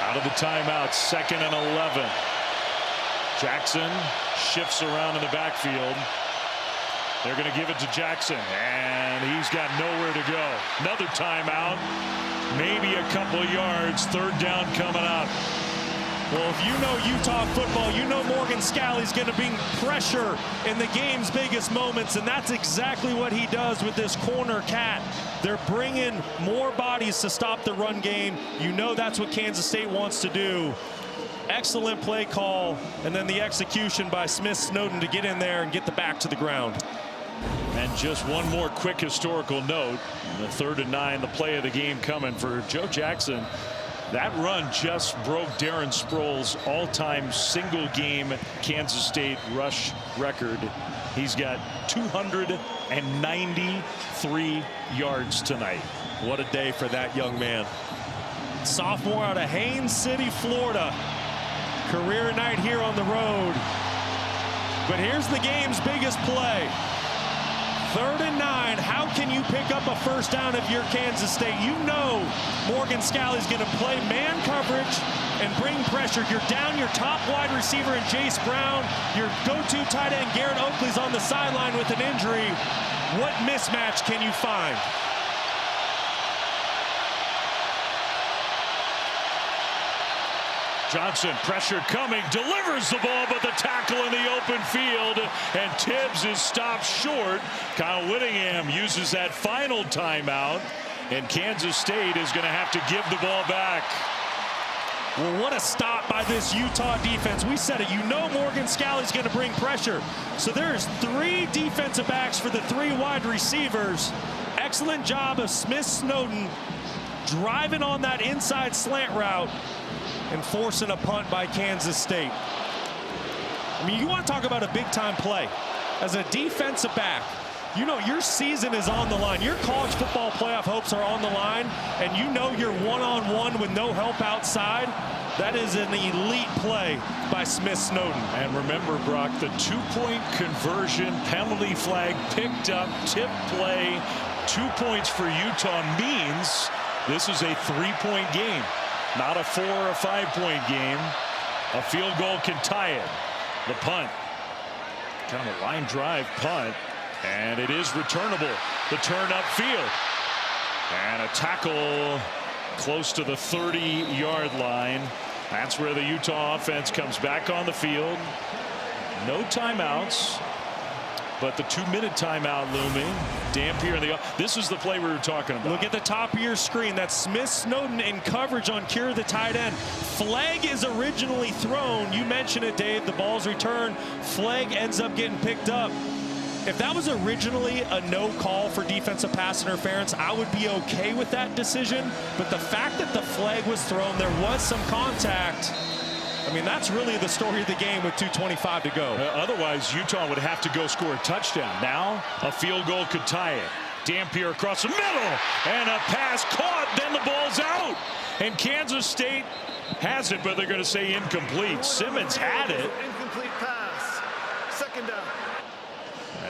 Out of the timeout, 2nd and 11. Jackson shifts around in the backfield. They're going to give it to Jackson, and he's got nowhere to go. Another timeout. Maybe a couple yards. 3rd down coming up. Well, if you know Utah football, you know Morgan Scalley's going to bring pressure in the game's biggest moments, and that's exactly what he does with this corner cat. They're bringing more bodies to stop the run game. You know that's what Kansas State wants to do. Excellent play call, and then the execution by Smith Snowden to get in there and get the back to the ground. And just one more quick historical note. The 3rd and 9, the play of the game coming for Joe Jackson. That run just broke Darren Sproles' all-time single-game Kansas State rush record. He's got 293 yards tonight. What a day for that young man. Sophomore out of Haines City, Florida. Career night here on the road. But here's the game's biggest play. 3rd and 9. How can you pick up a first down if you're Kansas State? You know Morgan Scalley's going to play man coverage and bring pressure. You're down your top wide receiver in Jace Brown. Your go-to tight end Garrett Oakley's on the sideline with an injury. What mismatch can you find? Johnson, pressure coming, delivers the ball, but the tackle in the open field, and Tibbs is stopped short. Kyle Whittingham uses that final timeout, and Kansas State is going to have to give the ball back. Well, what a stop by this Utah defense. We said it. You know Morgan Scalley's going to bring pressure. So there's 3 defensive backs for the 3 wide receivers. Excellent job of Smith Snowden driving on that inside slant route and forcing a punt by Kansas State. I mean, you want to talk about a big-time play. As a defensive back, You know your season is on the line. Your college football playoff hopes are on the line, and you know you're one-on-one with no help outside. That is an elite play by Smith Snowden. And remember, Brock, the two-point conversion, penalty flag picked up, tip play, 2 points for Utah means this is a 3-point game, not a 4 or 5-point game. A field goal can tie it. The punt, kind of a line drive punt, and it is returnable. The turn upfield, and a tackle close to the 30-yard line. That's where the Utah offense comes back on the field. No timeouts, but the 2-minute timeout looming. Dampier in the. This is the play we were talking about. Look at the top of your screen. That's Smith Snowden in coverage on Kira, the tight end. Flag is originally thrown. You mentioned it, Dave. The ball's returned. Flag ends up getting picked up. If that was originally a no call for defensive pass interference, I would be okay with that decision. But the fact that the flag was thrown, there was some contact. I mean, that's really the story of the game with 2:25 to go. Otherwise, Utah would have to go score a touchdown. Now, a field goal could tie it. Dampier across the middle, and a pass caught, then the ball's out. And Kansas State has it, but they're going to say incomplete. Simmons had it. Incomplete pass. Second down.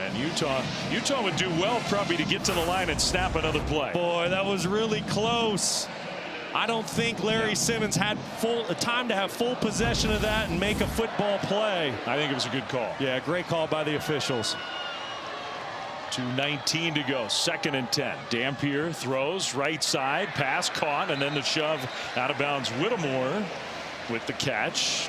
And Utah would do well probably to get to the line and snap another play. Boy, that was really close. I don't think Larry Simmons had time to have full possession of that and make a football play. I think it was a good call. Yeah, great call by the officials. 2:19 to go. 2nd and 10. Dampier throws right side, pass caught, and then the shove out of bounds. Whittemore with the catch.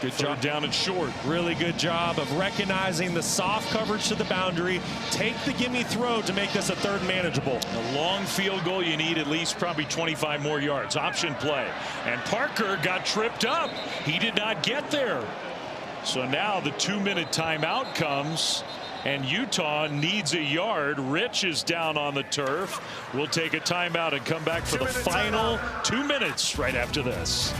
Good job down and short. Really good job of recognizing the soft coverage to the boundary. Take the gimme throw to make this a 3rd and manageable. A long field goal, you need at least probably 25 more yards. Option play. And Parker got tripped up. He did not get there. So now the 2-minute timeout comes, and Utah needs a yard. Rich is down on the turf. We'll take a timeout and come back for the final 2 minutes right after this.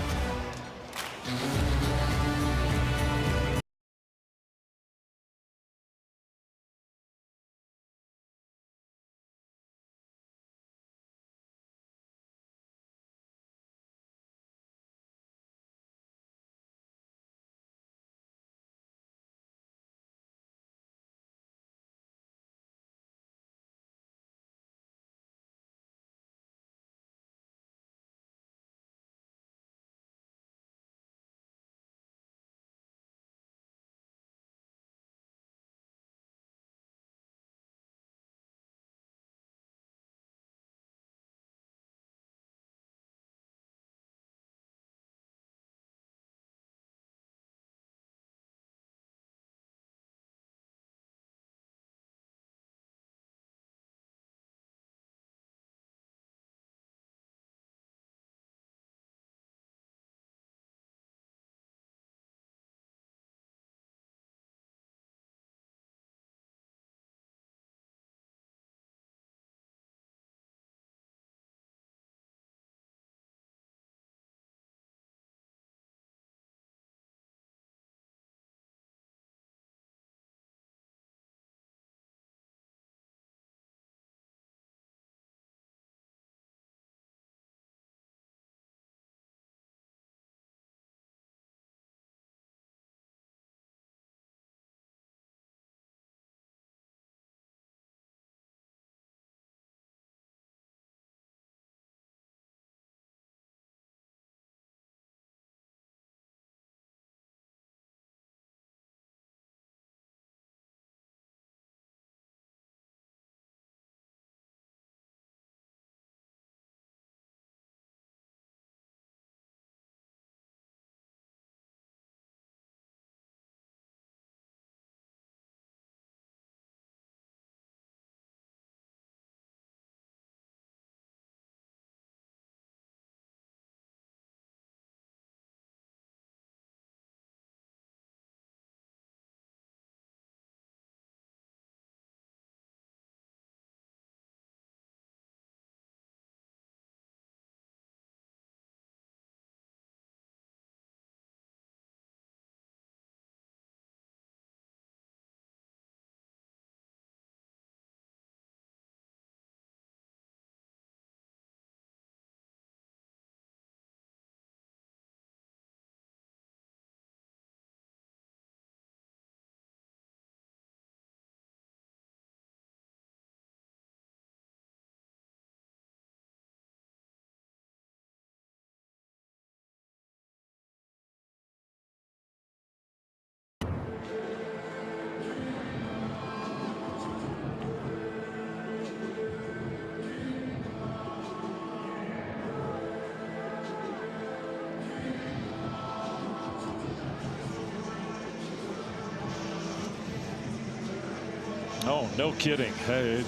Oh, no kidding.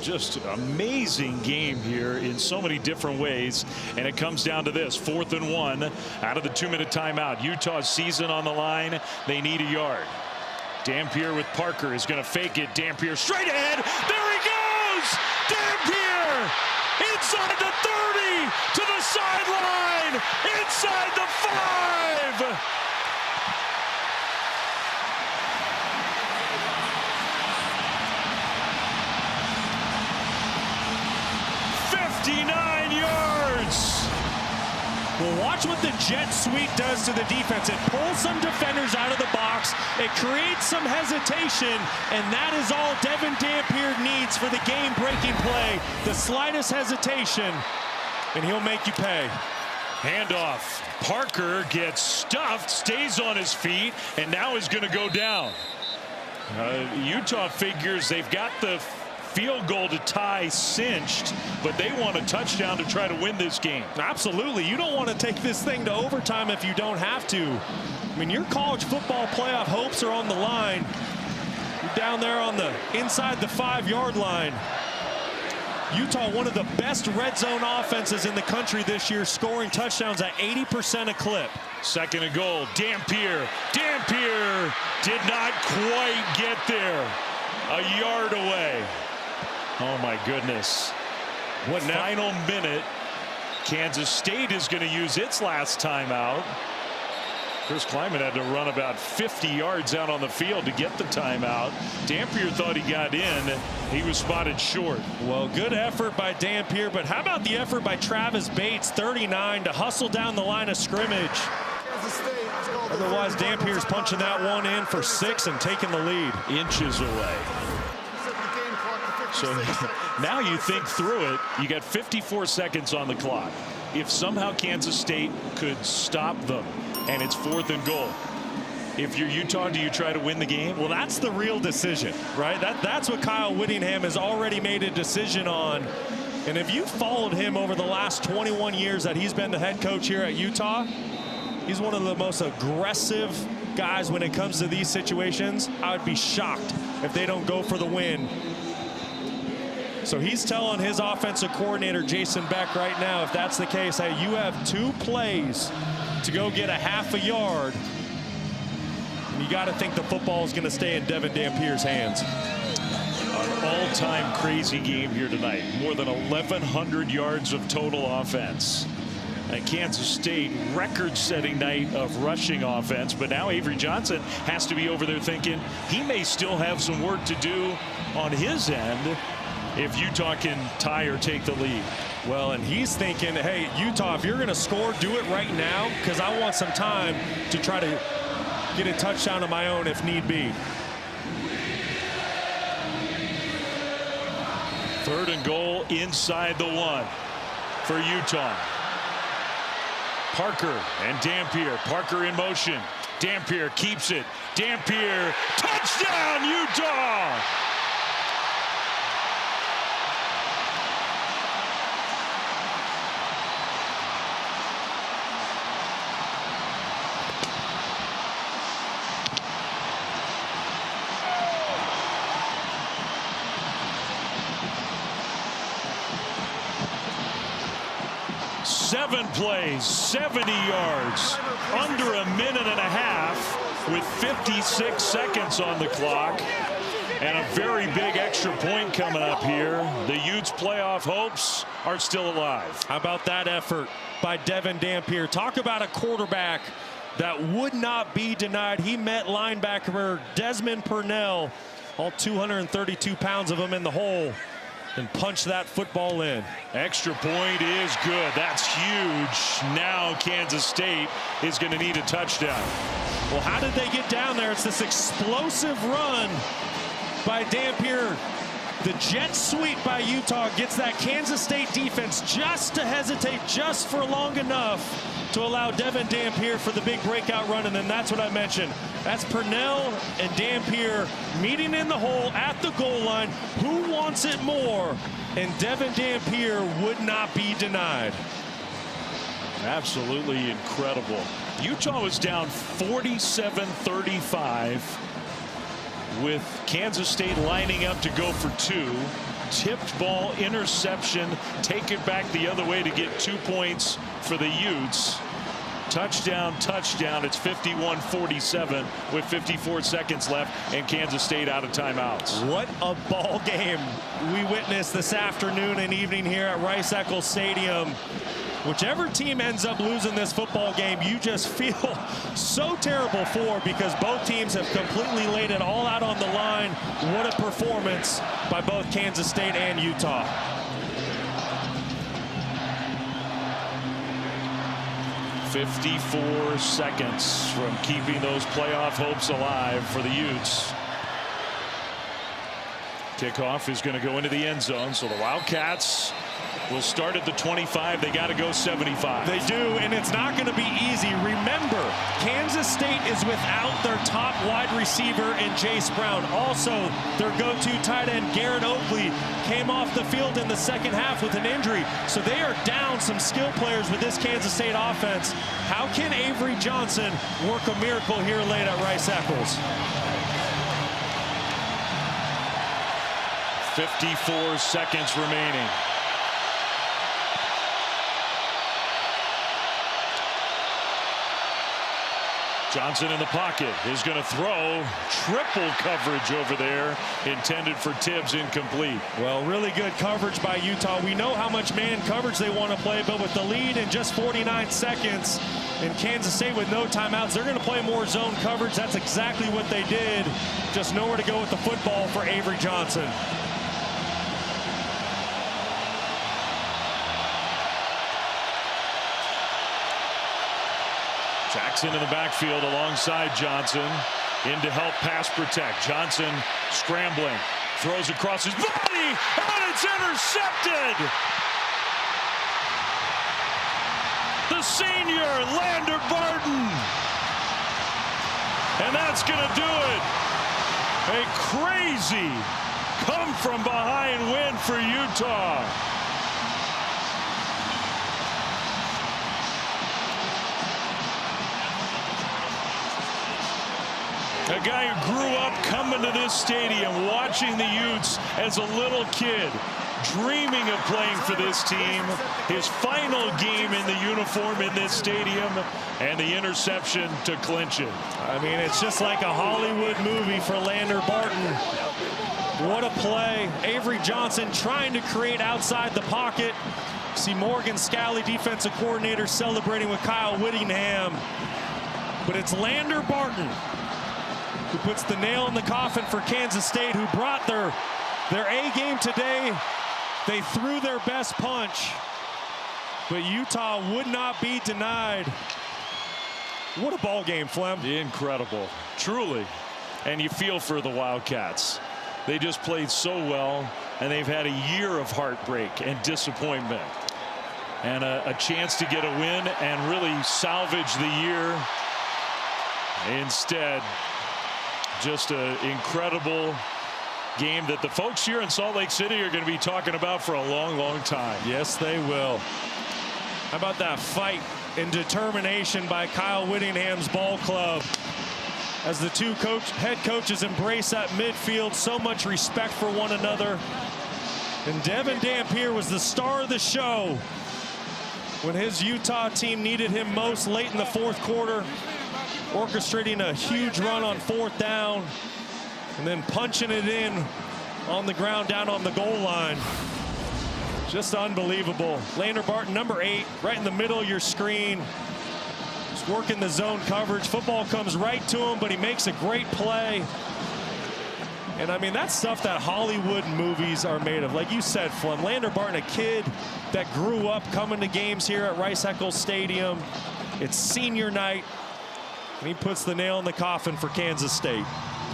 Just amazing game here in so many different ways. And it comes down to this. 4th and 1 out of the 2-minute timeout. Utah's season on the line. They need a yard. Dampier with Parker is going to fake it. Dampier straight ahead. There he goes. Dampier inside the 30 to the sideline. Inside the 5. 59 yards. Well, watch what the jet sweep does to the defense. It pulls some defenders out of the box. It creates some hesitation, and that is all Devin Dampier needs for the game-breaking play. The slightest hesitation, and he'll make you pay. Handoff. Parker gets stuffed, stays on his feet, and now is going to go down. Utah figures they've got the field goal to tie cinched, but they want a touchdown to try to win this game. Absolutely. You don't want to take this thing to overtime if you don't have to. I mean, your college football playoff hopes are on the line. You're down there on the inside the 5-yard line. Utah, one of the best red zone offenses in the country this year, scoring touchdowns at 80% a clip. 2nd and goal. Dampier. Dampier did not quite get there. A yard away. Oh, my goodness. What final minute. Kansas State is going to use its last timeout. Chris Klieman had to run about 50 yards out on the field to get the timeout. Dampier thought he got in. He was spotted short. Well, good effort by Dampier, but how about the effort by Travis Bates, 39, to hustle down the line of scrimmage? Otherwise, Dampier's punching that one in for 6 and taking the lead. Inches away. So now you think through it. You got 54 seconds on the clock. If somehow Kansas State could stop them, and it's 4th and goal, if you're Utah, do you try to win the game? Well, that's the real decision, right? That's what Kyle Whittingham has already made a decision on. And if you followed him over the last 21 years that he's been the head coach here at Utah, he's one of the most aggressive guys when it comes to these situations. I would be shocked if they don't go for the win. So he's telling his offensive coordinator, Jason Beck, right now, if that's the case, hey, you have 2 plays to go get a half a yard. And you got to think the football is going to stay in Devin Dampier's hands. An all-time crazy game here tonight. More than 1,100 yards of total offense. And Kansas State, record-setting night of rushing offense. But now Avery Johnson has to be over there thinking he may still have some work to do on his end if Utah can tie or take the lead. Well, and he's thinking, hey, Utah, if you're going to score, do it right now, because I want some time to try to get a touchdown of my own if need be. 3rd and goal inside the 1 for Utah. Parker and Dampier. Parker in motion. Dampier keeps it. Dampier, touchdown, Utah! Seven plays, 70 yards, under a minute and a half with 56 seconds on the clock. And a very big extra point coming up here. The Utes' playoff hopes are still alive. How about that effort by Devin Dampier? Talk about a quarterback that would not be denied. He met linebacker Desmond Purnell, all 232 pounds of him in the hole, and punch that football in. Extra point is good. That's huge. Now Kansas State is going to need a touchdown. Well, how did they get down there? It's this explosive run by Dampier. The jet sweep by Utah gets that Kansas State defense just to hesitate just for long enough to allow Devin Dampier for the big breakout run. And then that's what I mentioned. That's Purnell and Dampier meeting in the hole at the goal line. Who wants it more? And Devin Dampier would not be denied. Absolutely incredible. Utah was down 47-35 with Kansas State lining up to go for 2. Tipped ball, interception, take it back the other way to get 2 points for the Utes. Touchdown, touchdown. It's 51-47 with 54 seconds left, and Kansas State out of timeouts. What a ball game we witnessed this afternoon and evening here at Rice-Eccles Stadium. Whichever team ends up losing this football game, you just feel so terrible for, because both teams have completely laid it all out on the line. What a performance by both Kansas State and Utah. "54 seconds from keeping those playoff hopes alive for the Utes." Kickoff is going to go into the end zone, so the Wildcats will start at the 25. They got to go 75. They do, and it's not going to be easy. Remember, Kansas State is without their top wide receiver in Jace Brown. Also, their go-to tight end, Garrett Oakley, came off the field in the second half with an injury. So they are down some skill players with this Kansas State offense. How can Avery Johnson work a miracle here late at Rice-Eccles? 54 seconds remaining. Johnson in the pocket is going to throw. Triple coverage over there, intended for Tibbs, incomplete. Well, really good coverage by Utah. We know how much man coverage they want to play, but with the lead in just 49 seconds and Kansas State with no timeouts, they're going to play more zone coverage. That's exactly what they did. Just nowhere to go with the football for Avery Johnson. Jackson in the backfield alongside Johnson, in to help pass protect. Johnson scrambling, throws across his body, and it's intercepted. The senior, Lander Barton. And that's going to do it. A crazy come from behind win for Utah. A guy who grew up coming to this stadium, watching the Utes as a little kid, dreaming of playing for this team. His final game in the uniform in this stadium, and the interception to clinch it. I mean, it's just like a Hollywood movie for Lander Barton. What a play. Avery Johnson trying to create outside the pocket. See Morgan Scalley, defensive coordinator, celebrating with Kyle Whittingham. But it's Lander Barton who puts the nail in the coffin for Kansas State, who brought their A game today. They threw their best punch, but Utah would not be denied. What a ball game, Flem. Incredible, truly. And you feel for the Wildcats. They just played so well, and they've had a year of heartbreak and disappointment, and a chance to get a win and really salvage the year. Instead, just an incredible game that the folks here in Salt Lake City are going to be talking about for a long, long time. Yes, they will. How about that fight and determination by Kyle Whittingham's ball club as the two head coaches embrace that midfield. So much respect for one another. And Devin Dampier was the star of the show when his Utah team needed him most late in the fourth quarter, orchestrating a huge run on fourth down and then punching it in on the ground down on the goal line. Just unbelievable. Lander Barton, number 8, right in the middle of your screen. Just working the zone coverage. Football comes right to him, but he makes a great play. And I mean, that's stuff that Hollywood movies are made of. Like you said, Flem, Lander Barton, a kid that grew up coming to games here at Rice-Eccles Stadium. It's senior night, and he puts the nail in the coffin for Kansas State.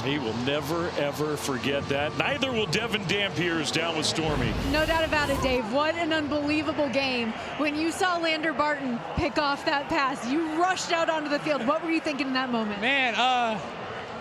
He will never, ever forget that. Neither will Devin Dampier down with Stormy. No doubt about it, Dave. What an unbelievable game. When you saw Lander Barton pick off that pass, you rushed out onto the field. What were you thinking in that moment? Man,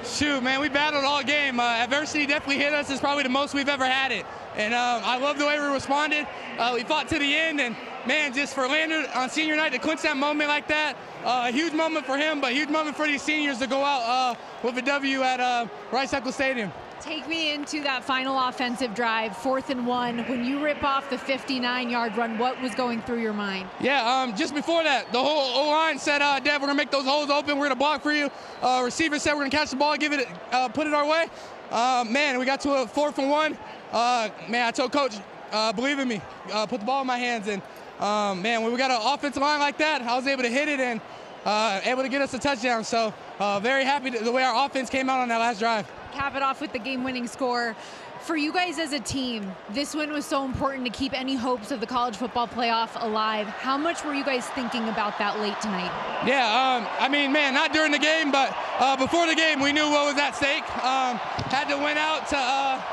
shoot, man, we battled all game. Adversity definitely hit us. It's probably the most we've ever had it. And I love the way we responded. We fought to the end, and man, just for Lander on senior night to clinch that moment like that, a huge moment for him, but a huge moment for these seniors to go out with a W at Rice-Eccles Stadium. Take me into that final offensive drive, 4th and 1. When you rip off the 59-yard run, what was going through your mind? Yeah, just before that, the whole O-line said, Dad, we're going to make those holes open. We're going to block for you. Receiver said we're going to catch the ball, give it, put it our way. Man, we got to a 4th and 1. Man, I told Coach, believe in me, put the ball in my hands. And, man, when we got an offensive line like that, I was able to hit it and able to get us a touchdown. So very happy the way our offense came out on that last drive. Cap it off with the game-winning score. For you guys as a team, this win was so important to keep any hopes of the college football playoff alive. How much were you guys thinking about that late tonight? Yeah, I mean, man, not during the game, but before the game, we knew what was at stake. Had to win out to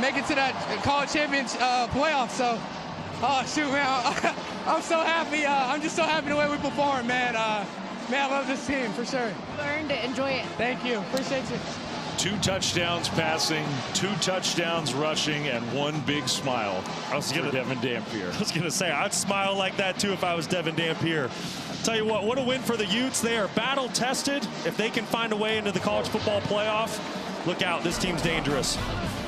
make it to that college championship playoff. So, oh, shoot, man, I'm so happy. I'm just so happy the way we performed, man. Man, I love this team, for sure. You earned it. Enjoy it. Thank you. Appreciate you. 2 touchdowns passing, 2 touchdowns rushing, and 1 big smile for Devin Dampier. I was going to say, I'd smile like that, too, if I was Devin Dampier. Tell you what a win for the Utes. They are battle-tested. If they can find a way into the college football playoff, look out. This team's dangerous.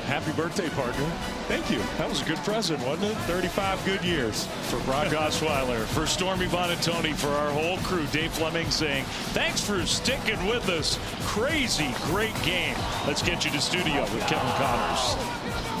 Happy birthday, partner. Thank you. That was a good present, wasn't it? 35 good years. For Brock Osweiler, for Stormy Bonatoni, for our whole crew, Dave Fleming saying, thanks for sticking with us. Crazy, great game. Let's get you to studio with Kevin Connors.